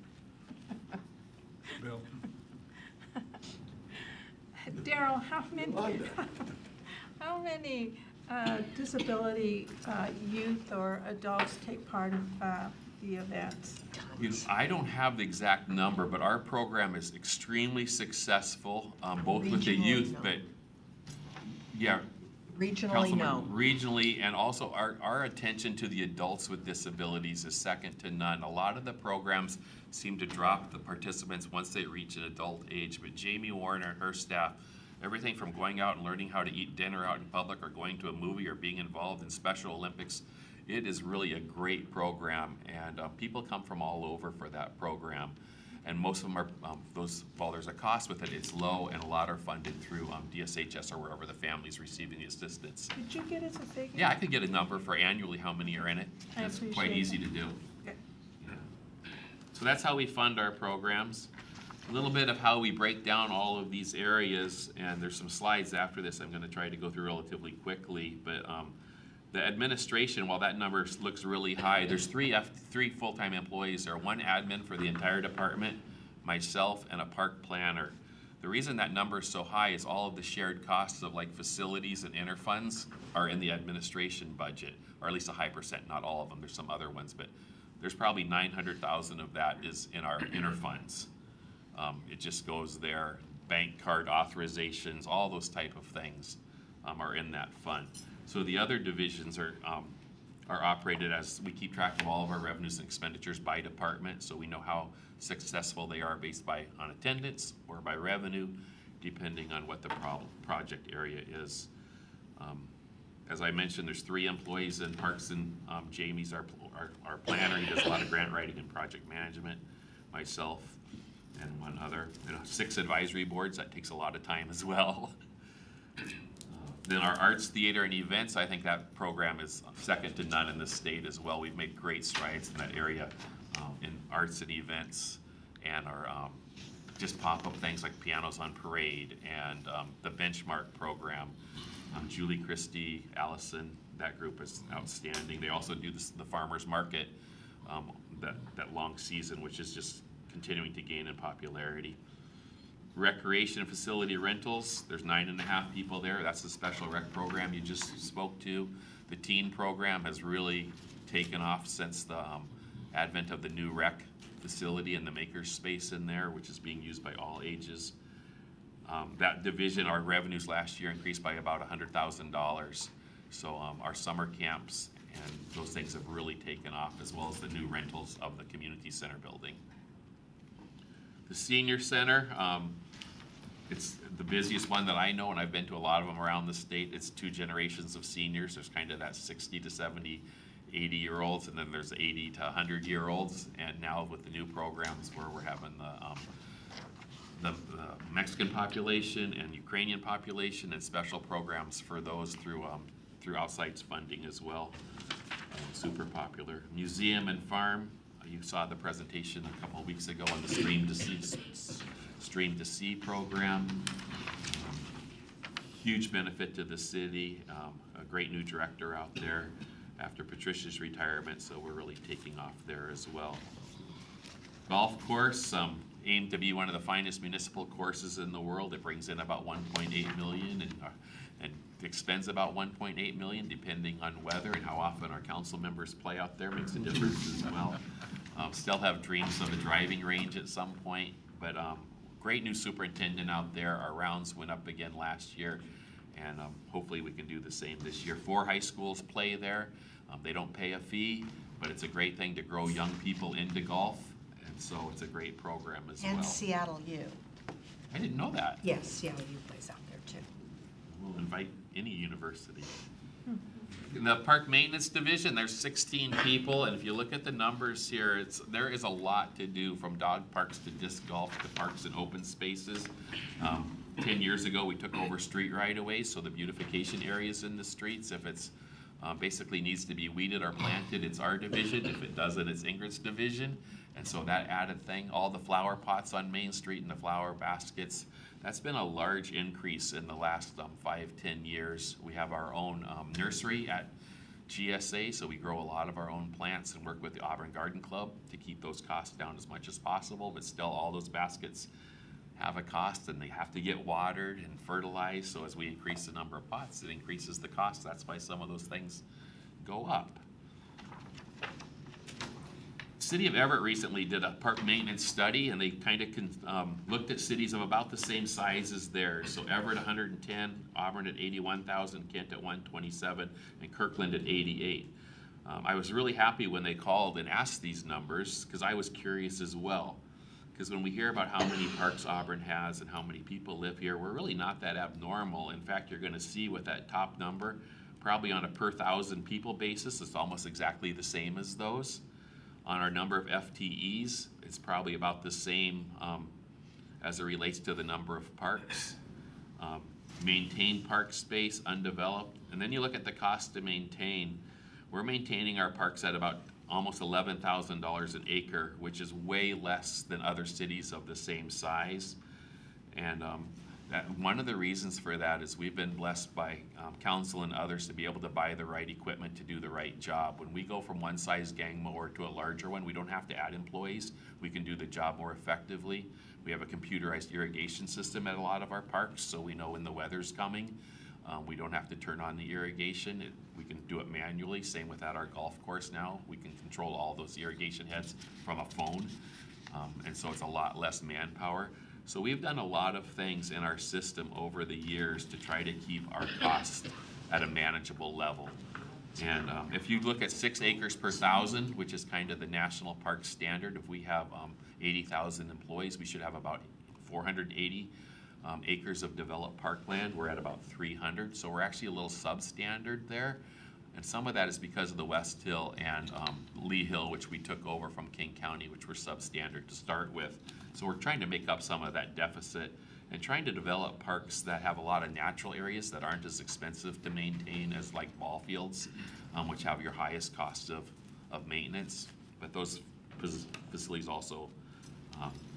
Bill? Daryl, how many disability youth or adults take part of the events? I don't have the exact number, but our program is extremely successful, both with the youth, but yeah. Regionally, Councilman, no. Regionally, and also our attention to the adults with disabilities is second to none. A lot of the programs seem to drop the participants once they reach an adult age, but Jamie Warner and her staff, everything from going out and learning how to eat dinner out in public or going to a movie or being involved in Special Olympics, it is really a great program, and people come from all over for that program. And most of them are, while there's a cost with it, it's low, and a lot are funded through DSHS or wherever the family's receiving the assistance. Did you get us a figure? Yeah, I could get a number for annually how many are in it. I It's quite appreciate easy that. to do. Yeah. Yeah. So that's how we fund our programs. A little bit of how we break down all of these areas, and there's some slides after this I'm going to try to go through relatively quickly, but the administration, while that number looks really high, there's three full-time employees. There are one admin for the entire department, myself, and a park planner. The reason that number is so high is all of the shared costs of like facilities and interfunds are in the administration budget, or at least a high percent, not all of them. There's some other ones, but there's probably 900,000 of that is in our interfunds. It just goes there. Bank card authorizations, all those type of things are in that fund. So the other divisions are operated as, we keep track of all of our revenues and expenditures by department, so we know how successful they are based on attendance or by revenue, depending on what the project area is. As I mentioned, there's 3 employees in Parks, and Jamie's our planner. He does a lot of grant writing and project management. Myself and one other. 6 advisory boards, that takes a lot of time as well. Then our arts, theater, and events, I think that program is second to none in the state as well. We've made great strides in that area in arts and events, and our just pop-up things like Pianos on Parade and the Benchmark program. Julie Christie, Allison, that group is outstanding. They also do the farmers market, that long season, which is just continuing to gain in popularity. Recreation and facility rentals, there's 9.5 people there. That's the special rec program you just spoke to. The teen program has really taken off since the advent of the new rec facility and the maker space in there, which is being used by all ages. That division, our revenues last year increased by about $100,000. So our summer camps and those things have really taken off, as well as the new rentals of the community center building. The senior center, it's the busiest one that I know, and I've been to a lot of them around the state. It's 2 generations of seniors. There's kind of that 60 to 70, 80-year-olds, and then there's 80 to 100-year-olds. And now with the new programs where we're having the Mexican population and Ukrainian population, and special programs for those through outside funding as well. Super popular. Museum and farm. You saw the presentation a couple of weeks ago on the Stream to Sea program. huge benefit to the city, a great new director out there after Patricia's retirement, so we're really taking off there as well. Golf course, aimed to be one of the finest municipal courses in the world. It brings in about 1.8 million and expends about 1.8 million depending on weather and how often our council members play out there makes a difference as well. Still have dreams of a driving range at some point, but great new superintendent out there. Our rounds went up again last year, and hopefully we can do the same this year. 4 high schools play there. They don't pay a fee, but it's a great thing to grow young people into golf, and so it's a great program as well. And Seattle U. I didn't know that. Yes, Seattle U plays out there too. We'll invite any university. In the park maintenance division, there's 16 people, and if you look at the numbers here, there is a lot to do, from dog parks to disc golf to parks and open spaces. 10 years ago, we took over street right-of-ways, so the beautification areas in the streets, if it's basically needs to be weeded or planted, it's our division. If it doesn't, it's Ingrid's division. And so that added thing, all the flower pots on Main Street and the flower baskets, that's been a large increase in the last 5-10 years. We have our own nursery at GSA, so we grow a lot of our own plants and work with the Auburn Garden Club to keep those costs down as much as possible, but still all those baskets have a cost and they have to get watered and fertilized, so as we increase the number of pots, it increases the cost. That's why some of those things go up. City of Everett recently did a park maintenance study, and they kind of looked at cities of about the same size as theirs. So Everett 110, Auburn at 81,000, Kent at 127, and Kirkland at 88. I was really happy when they called and asked these numbers, because I was curious as well. Because when we hear about how many parks Auburn has and how many people live here, we're really not that abnormal. In fact, you're going to see with that top number, probably on a per 1,000 people basis, it's almost exactly the same as those. On our number of FTEs, it's probably about the same as it relates to the number of parks. Maintained park space, undeveloped. And then you look at the cost to maintain. We're maintaining our parks at about almost $11,000 an acre, which is way less than other cities of the same size. And one of the reasons for that is we've been blessed by council and others to be able to buy the right equipment to do the right job. When we go from one size gang mower to a larger one, we don't have to add employees. We can do the job more effectively. We have a computerized irrigation system at a lot of our parks, so we know when the weather's coming. We don't have to turn on the irrigation. We can do it manually. Same with at our golf course now. We can control all those irrigation heads from a phone, and so it's a lot less manpower. So we've done a lot of things in our system over the years to try to keep our costs at a manageable level. And if you look at 6 acres per 1,000, which is kind of the national park standard, if we have 80,000 employees, we should have about 480 acres of developed parkland. We're at about 300, so we're actually a little substandard there. And some of that is because of the West Hill and Lee Hill, which we took over from King County, which were substandard to start with. So we're trying to make up some of that deficit and trying to develop parks that have a lot of natural areas that aren't as expensive to maintain as like ball fields, which have your highest cost of maintenance. But those facilities also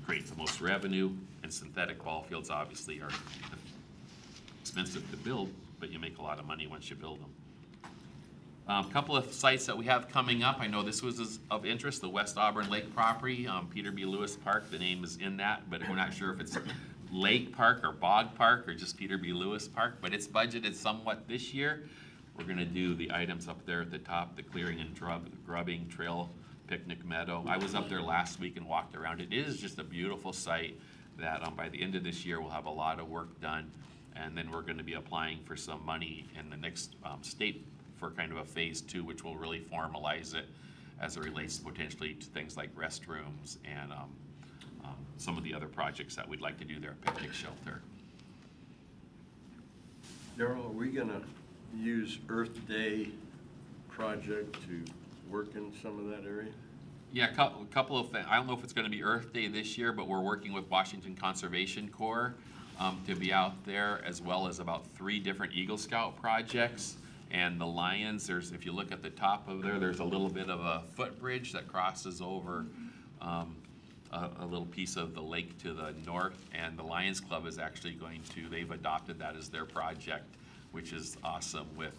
create the most revenue, and synthetic ball fields obviously are expensive to build, but you make a lot of money once you build them. A couple of sites that we have coming up. I know this was of interest, the West Auburn Lake property, Peter B. Lewis Park. The name is in that, but we're not sure if it's Lake Park or Bog Park or just Peter B. Lewis Park, but it's budgeted somewhat this year. We're gonna do the items up there at the top, the clearing and grubbing trail, picnic meadow. I was up there last week and walked around. It is just a beautiful site that by the end of this year we'll have a lot of work done, and then we're gonna be applying for some money in the next state for kind of a phase 2, which will really formalize it as it relates potentially to things like restrooms and some of the other projects that we'd like to do there, picnic shelter. Darrell, are we gonna use Earth Day project to work in some of that area? Yeah, a couple of things. I don't know if it's gonna be Earth Day this year, but we're working with Washington Conservation Corps to be out there, as well as about 3 different Eagle Scout projects. And the Lions, if you look at the top of there, there's a little bit of a footbridge that crosses over a little piece of the lake to the north, and the Lions Club is actually going to, they've adopted that as their project, which is awesome with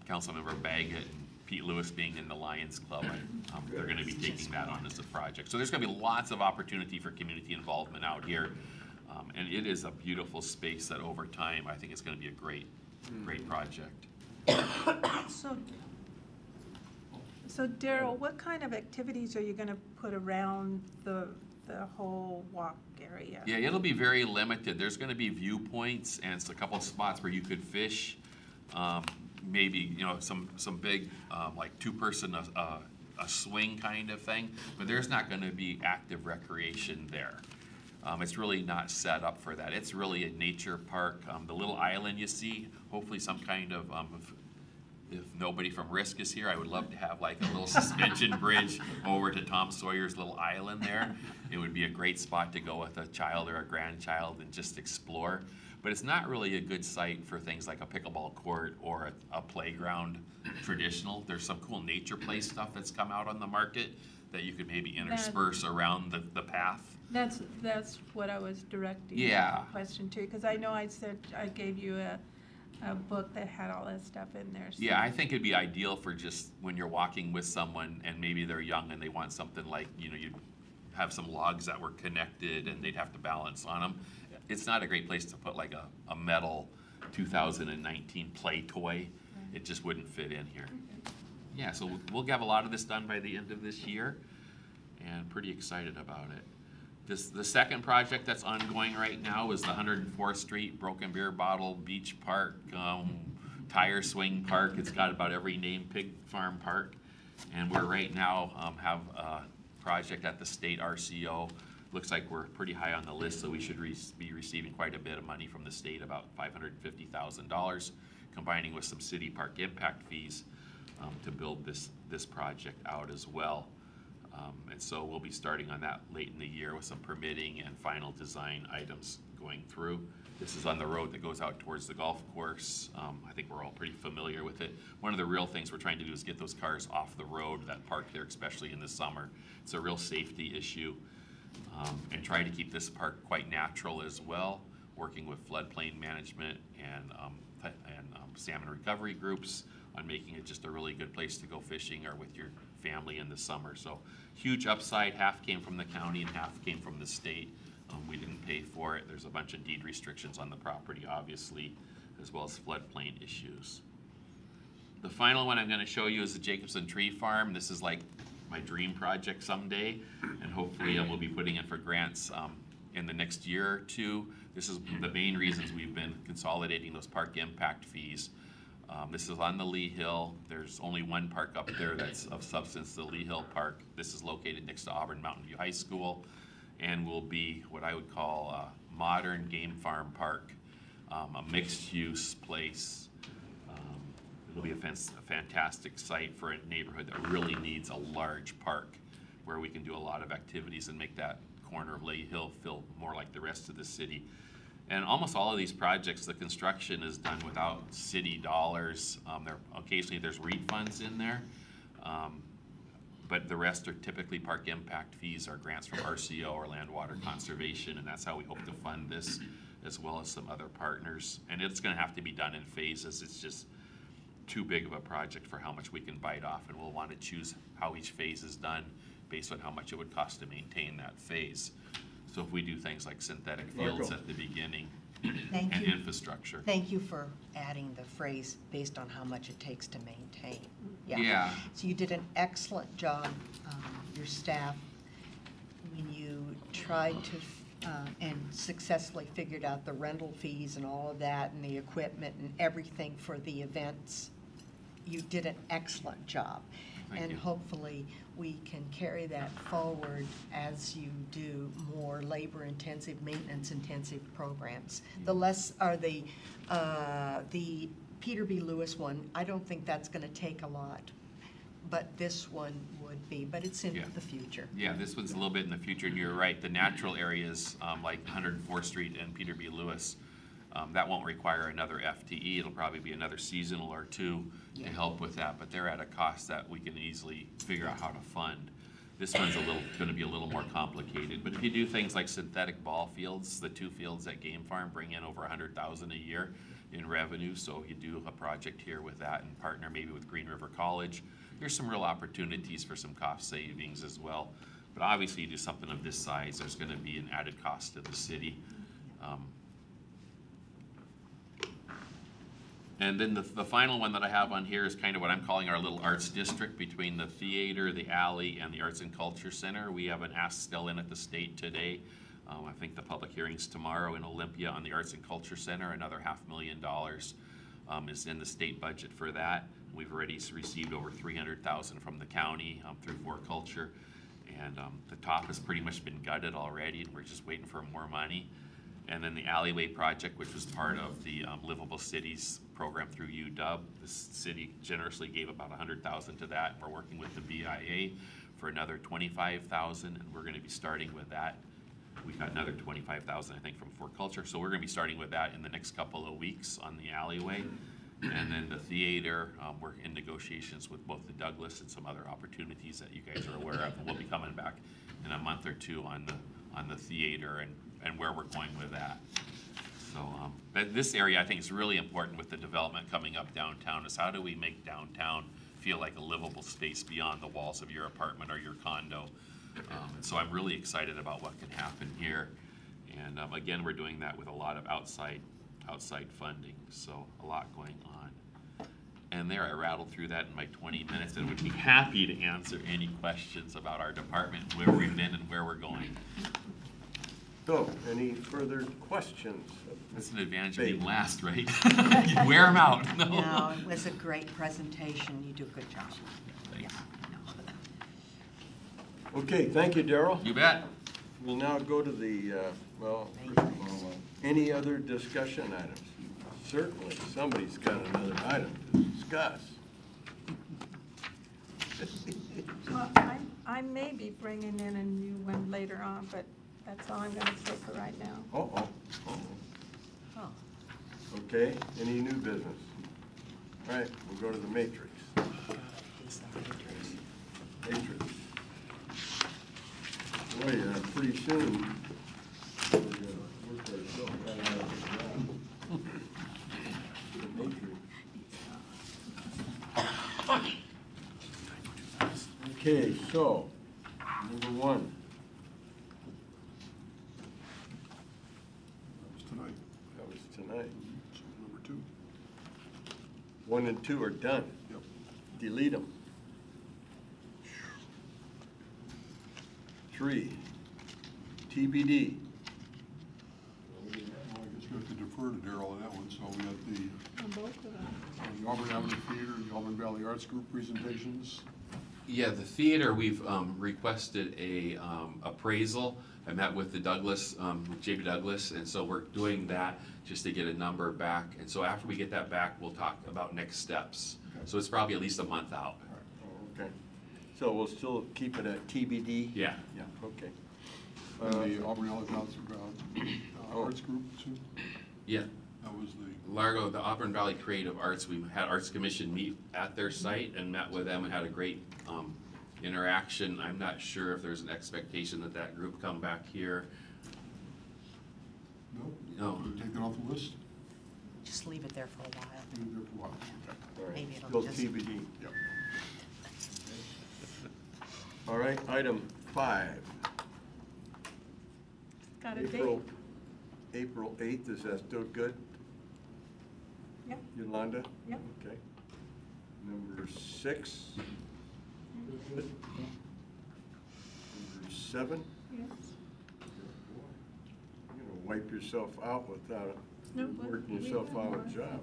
Councilmember Baggett and Pete Lewis being in the Lions Club. They're going to be taking that on as a project. So there's going to be lots of opportunity for community involvement out here. And it is a beautiful space that over time, I think it's going to be a great, great project. So Daryl, what kind of activities are you going to put around the whole walk area? Yeah, it'll be very limited. There's going to be viewpoints and a couple of spots where you could fish. Maybe, some big, like two-person, a swing kind of thing, but there's not going to be active recreation there. It's really not set up for that. It's really a nature park. The little island you see, hopefully some kind of, if nobody from Risk is here, I would love to have like a little suspension bridge over to Tom Sawyer's little island there. It would be a great spot to go with a child or a grandchild and just explore. But it's not really a good site for things like a pickleball court or a playground traditional. There's some cool nature play stuff that's come out on the market that you could maybe intersperse around the path. That's what I was directing the question to, because I know I said I gave you a book that had all that stuff in there. So. Yeah, I think it'd be ideal for just when you're walking with someone and maybe they're young and they want something like, you'd have some logs that were connected and they'd have to balance on them. It's not a great place to put like a metal 2019 play toy. It just wouldn't fit in here. Yeah, so we'll have a lot of this done by the end of this year, and pretty excited about it. The second project that's ongoing right now is the 104th Street Broken Beer Bottle Beach Park, Tire Swing Park. It's got about every name, Pig Farm Park. And we're right now have a project at the state RCO. Looks like we're pretty high on the list, so we should be receiving quite a bit of money from the state, about $550,000, combining with some city park impact fees to build this project out as well. And so we'll be starting on that late in the year with some permitting and final design items going through. This is on the road that goes out towards the golf course. I think we're all pretty familiar with it. One of the real things we're trying to do is get those cars off the road that park there, especially in the summer. It's a real safety issue. And try to keep this park quite natural as well, working with floodplain management and salmon recovery groups on making it just a really good place to go fishing or with your family in the summer. So huge upside. Half came from the county and half came from the state. We didn't pay for it. There's a bunch of deed restrictions on the property, obviously, as well as floodplain issues. The final one I'm going to show you is the Jacobson Tree Farm. This is like my dream project someday, and hopefully we'll be putting in for grants in the next year or two. This is the main reasons we've been consolidating those park impact fees. This is on the Lee Hill. There's only one park up there that's of substance, the Lee Hill Park. This is located next to Auburn Mountain View High School and will be what I would call a modern game farm park, a mixed-use place. It'll be a fantastic site for a neighborhood that really needs a large park where we can do a lot of activities and make that corner of Lee Hill feel more like the rest of the city. And almost all of these projects, the construction is done without city dollars. Occasionally there's REIT funds in there, but the rest are typically park impact fees or grants from RCO or Land Water Conservation, and that's how we hope to fund this, as well as some other partners. And it's going to have to be done in phases. It's just too big of a project for how much we can bite off, and we'll want to choose how each phase is done based on how much it would cost to maintain that phase. So if we do things like synthetic fields at the beginning and infrastructure. Thank you for adding the phrase "based on how much it takes to maintain." Yeah. So you did an excellent job, your staff, when you tried to and successfully figured out the rental fees and all of that and the equipment and everything for the events. You did an excellent job. Thank you. Hopefully we can carry that forward as you do more labor-intensive, maintenance-intensive programs. The less are the Peter B. Lewis one, I don't think that's going to take a lot, but this one would be, but it's in the future. Yeah, this one's a little bit in the future, and you're right. The natural areas like 104th Street and Peter B. Lewis, that won't require another FTE. It'll probably be another seasonal or two to help with that, but they're at a cost that we can easily figure out how to fund. This one's gonna be a little more complicated, but if you do things like synthetic ball fields, the 2 fields at Game Farm bring in over 100,000 a year in revenue, so you do a project here with that and partner maybe with Green River College, there's some real opportunities for some cost savings as well. But obviously, you do something of this size, there's gonna be an added cost to the city. And then the final one that I have on here is kind of what I'm calling our little arts district between the theater, the alley, and the Arts and Culture Center. We have an ask still in at the state today. I think the public hearing's tomorrow in Olympia on the Arts and Culture Center. Another $500,000 is in the state budget for that. We've already received over $300,000 from the county through For Culture. And the top has pretty much been gutted already, and we're just waiting for more money. And then the alleyway project, which was part of the Livable Cities program through UW. The city generously gave about $100,000 to that. We're working with the BIA for another $25,000, and we're gonna be starting with that. We got another $25,000, I think, from For Culture. So we're gonna be starting with that in the next couple of weeks on the alleyway. And then the theater, we're in negotiations with both the Douglas and some other opportunities that you guys are aware of. And we'll be coming back in a month or two on the theater and where we're going with that. So this area, I think, is really important with the development coming up downtown, is how do we make downtown feel like a livable space beyond the walls of your apartment or your condo. And so I'm really excited about what can happen here. And again, we're doing that with a lot of outside funding, so a lot going on. And there, I rattled through that in my 20 minutes and would be happy to answer any questions about our department, where we've been and where we're going. So, any further questions? That's an advantage of being last, right? You wear them out. No, it was a great presentation. You do a good job. Thanks. Okay, thank you, Darrell. You bet. We'll now go to the, any other discussion items? Certainly, somebody's got another item to discuss. Well, I may be bringing in a new one later on, but that's all I'm going to say for right now. Oh. Okay, any new business? All right, we'll go to the matrix. Matrix. Boy, pretty soon, we're going to work ourselves out of the matrix. Okay, so, number one. That was tonight. So number 2. 1 and 2 are done. Yep. Delete them. 3, TBD. Well, I guess we have to defer to Darrell on that one. So we have the Auburn Avenue Theater, the Auburn Valley Arts Group presentations. Yeah, the theater, we've requested a appraisal. I met with the Douglas, with JB Douglas, and so we're doing that just to get a number back. And so after we get that back, we'll talk about next steps. Okay. So it's probably at least a month out. Okay. So we'll still keep it at TBD? Yeah. Yeah, okay. And the Auburn Valley Arts Group too. Yeah. That was the. Largo, the Auburn Valley Creative Arts, we had Arts Commission meet at their site and met with them and had a great interaction. I'm not sure if there's an expectation that that group come back here. No. Take that off the list? Just leave it there for a while. Leave it there for a while. Okay. All right. Maybe it'll Still just. TBD. Yep. All right, item 5. Got a date? April 8th, is that still good? Yep. Yolanda? Yep. Okay. Number 6? Good. Number 7? Yes. You're gonna wipe yourself out without No, working we yourself have out more. of a job.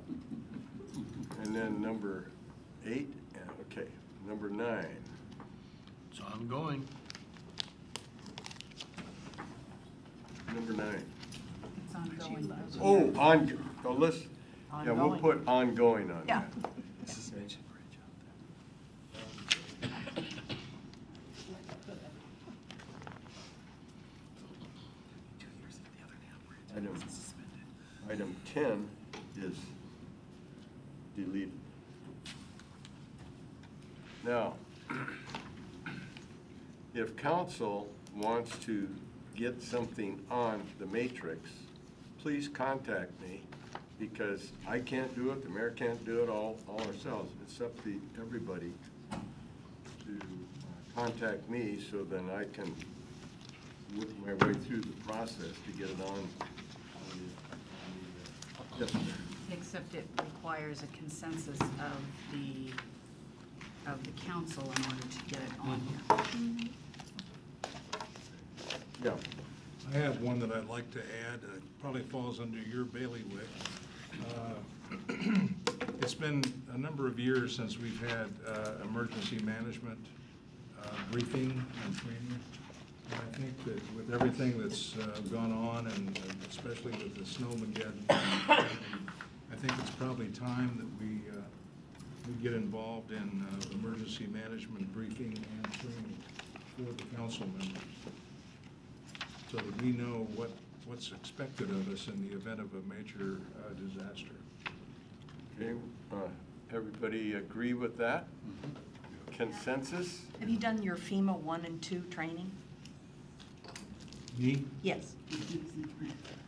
And then number 8, okay. Number 9. It's ongoing. Number 9. It's ongoing. Oh, list. Yeah, we'll put ongoing on Yeah. that. Item 10 is deleted. Now, if council wants to get something on the matrix, please contact me, because I can't do it, the mayor can't do it all ourselves. It's up to everybody to contact me, so then I can work my way through the process to get it on the yes, sir. Except it requires a consensus of the council in order to get it on here. Yeah. I have one that I'd like to add, probably falls under your bailiwick. It's been a number of years since we've had emergency management briefing and training. And I think that with everything that's gone on, and especially with the snowmageddon, I think it's probably time that we get involved in emergency management briefing and training for the council members, so that we know what's expected of us in the event of a major disaster. Okay, everybody agree with that? Consensus? Have you done your FEMA 1 and 2 training? Me? Yes.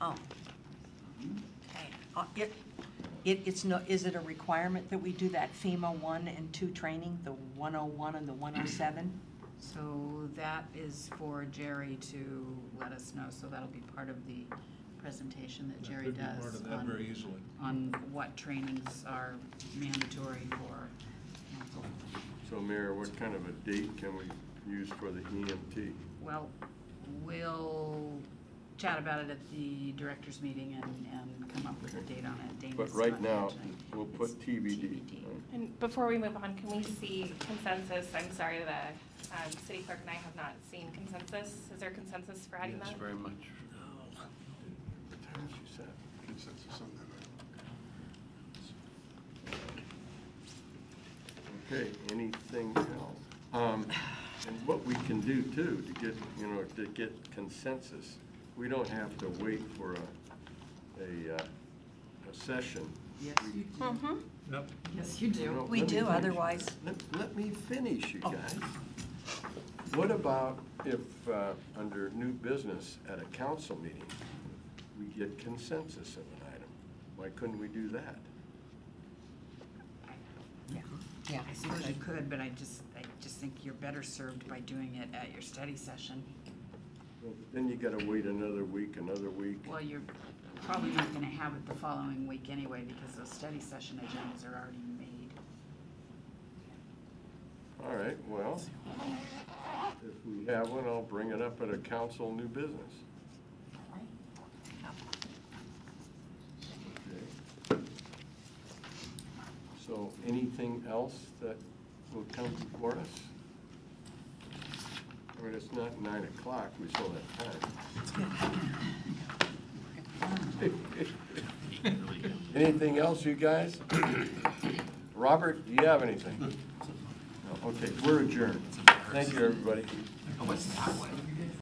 Oh. Okay. Is it a requirement that we do that FEMA 1 and 2 training, the 101 and the 107? So that is for Jerry to let us know, so that'll be part of the presentation that Jerry Could be does. part of that very easily. On what trainings are mandatory for council. So Mayor, what kind of a date can we use for the EMT? Well, we'll chat about it at the directors meeting and come up with a date on it. Dana's But right not now, here tonight. we'll put TBD. And before we move on, can we see consensus? I'm sorry, the city clerk and I have not seen consensus. Is there consensus for adding that? Yes, very much. What time did you say? Consensus on that. Okay, anything else? And what we can do too, to get consensus, we don't have to wait for a session. Yes, We- you do. Yep. Yes, you do. No, We let me do, finish. otherwise. Let me finish, you guys. What about if, under new business at a council meeting, we get consensus of an item? Why couldn't we do that? Yeah, I suppose you could, but I just think you're better served by doing it at your study session. Well, then you gotta wait another week. Well, you're probably not gonna have it the following week anyway, because those study session agendas are already made. All right, well, if we have one, I'll bring it up at a council new business. Okay. So anything else that will come before us? I mean, it's not 9 o'clock, we still have time. Anything else, you guys? Robert, do you have anything? No, okay, we're adjourned. Thank you, everybody. What's that one?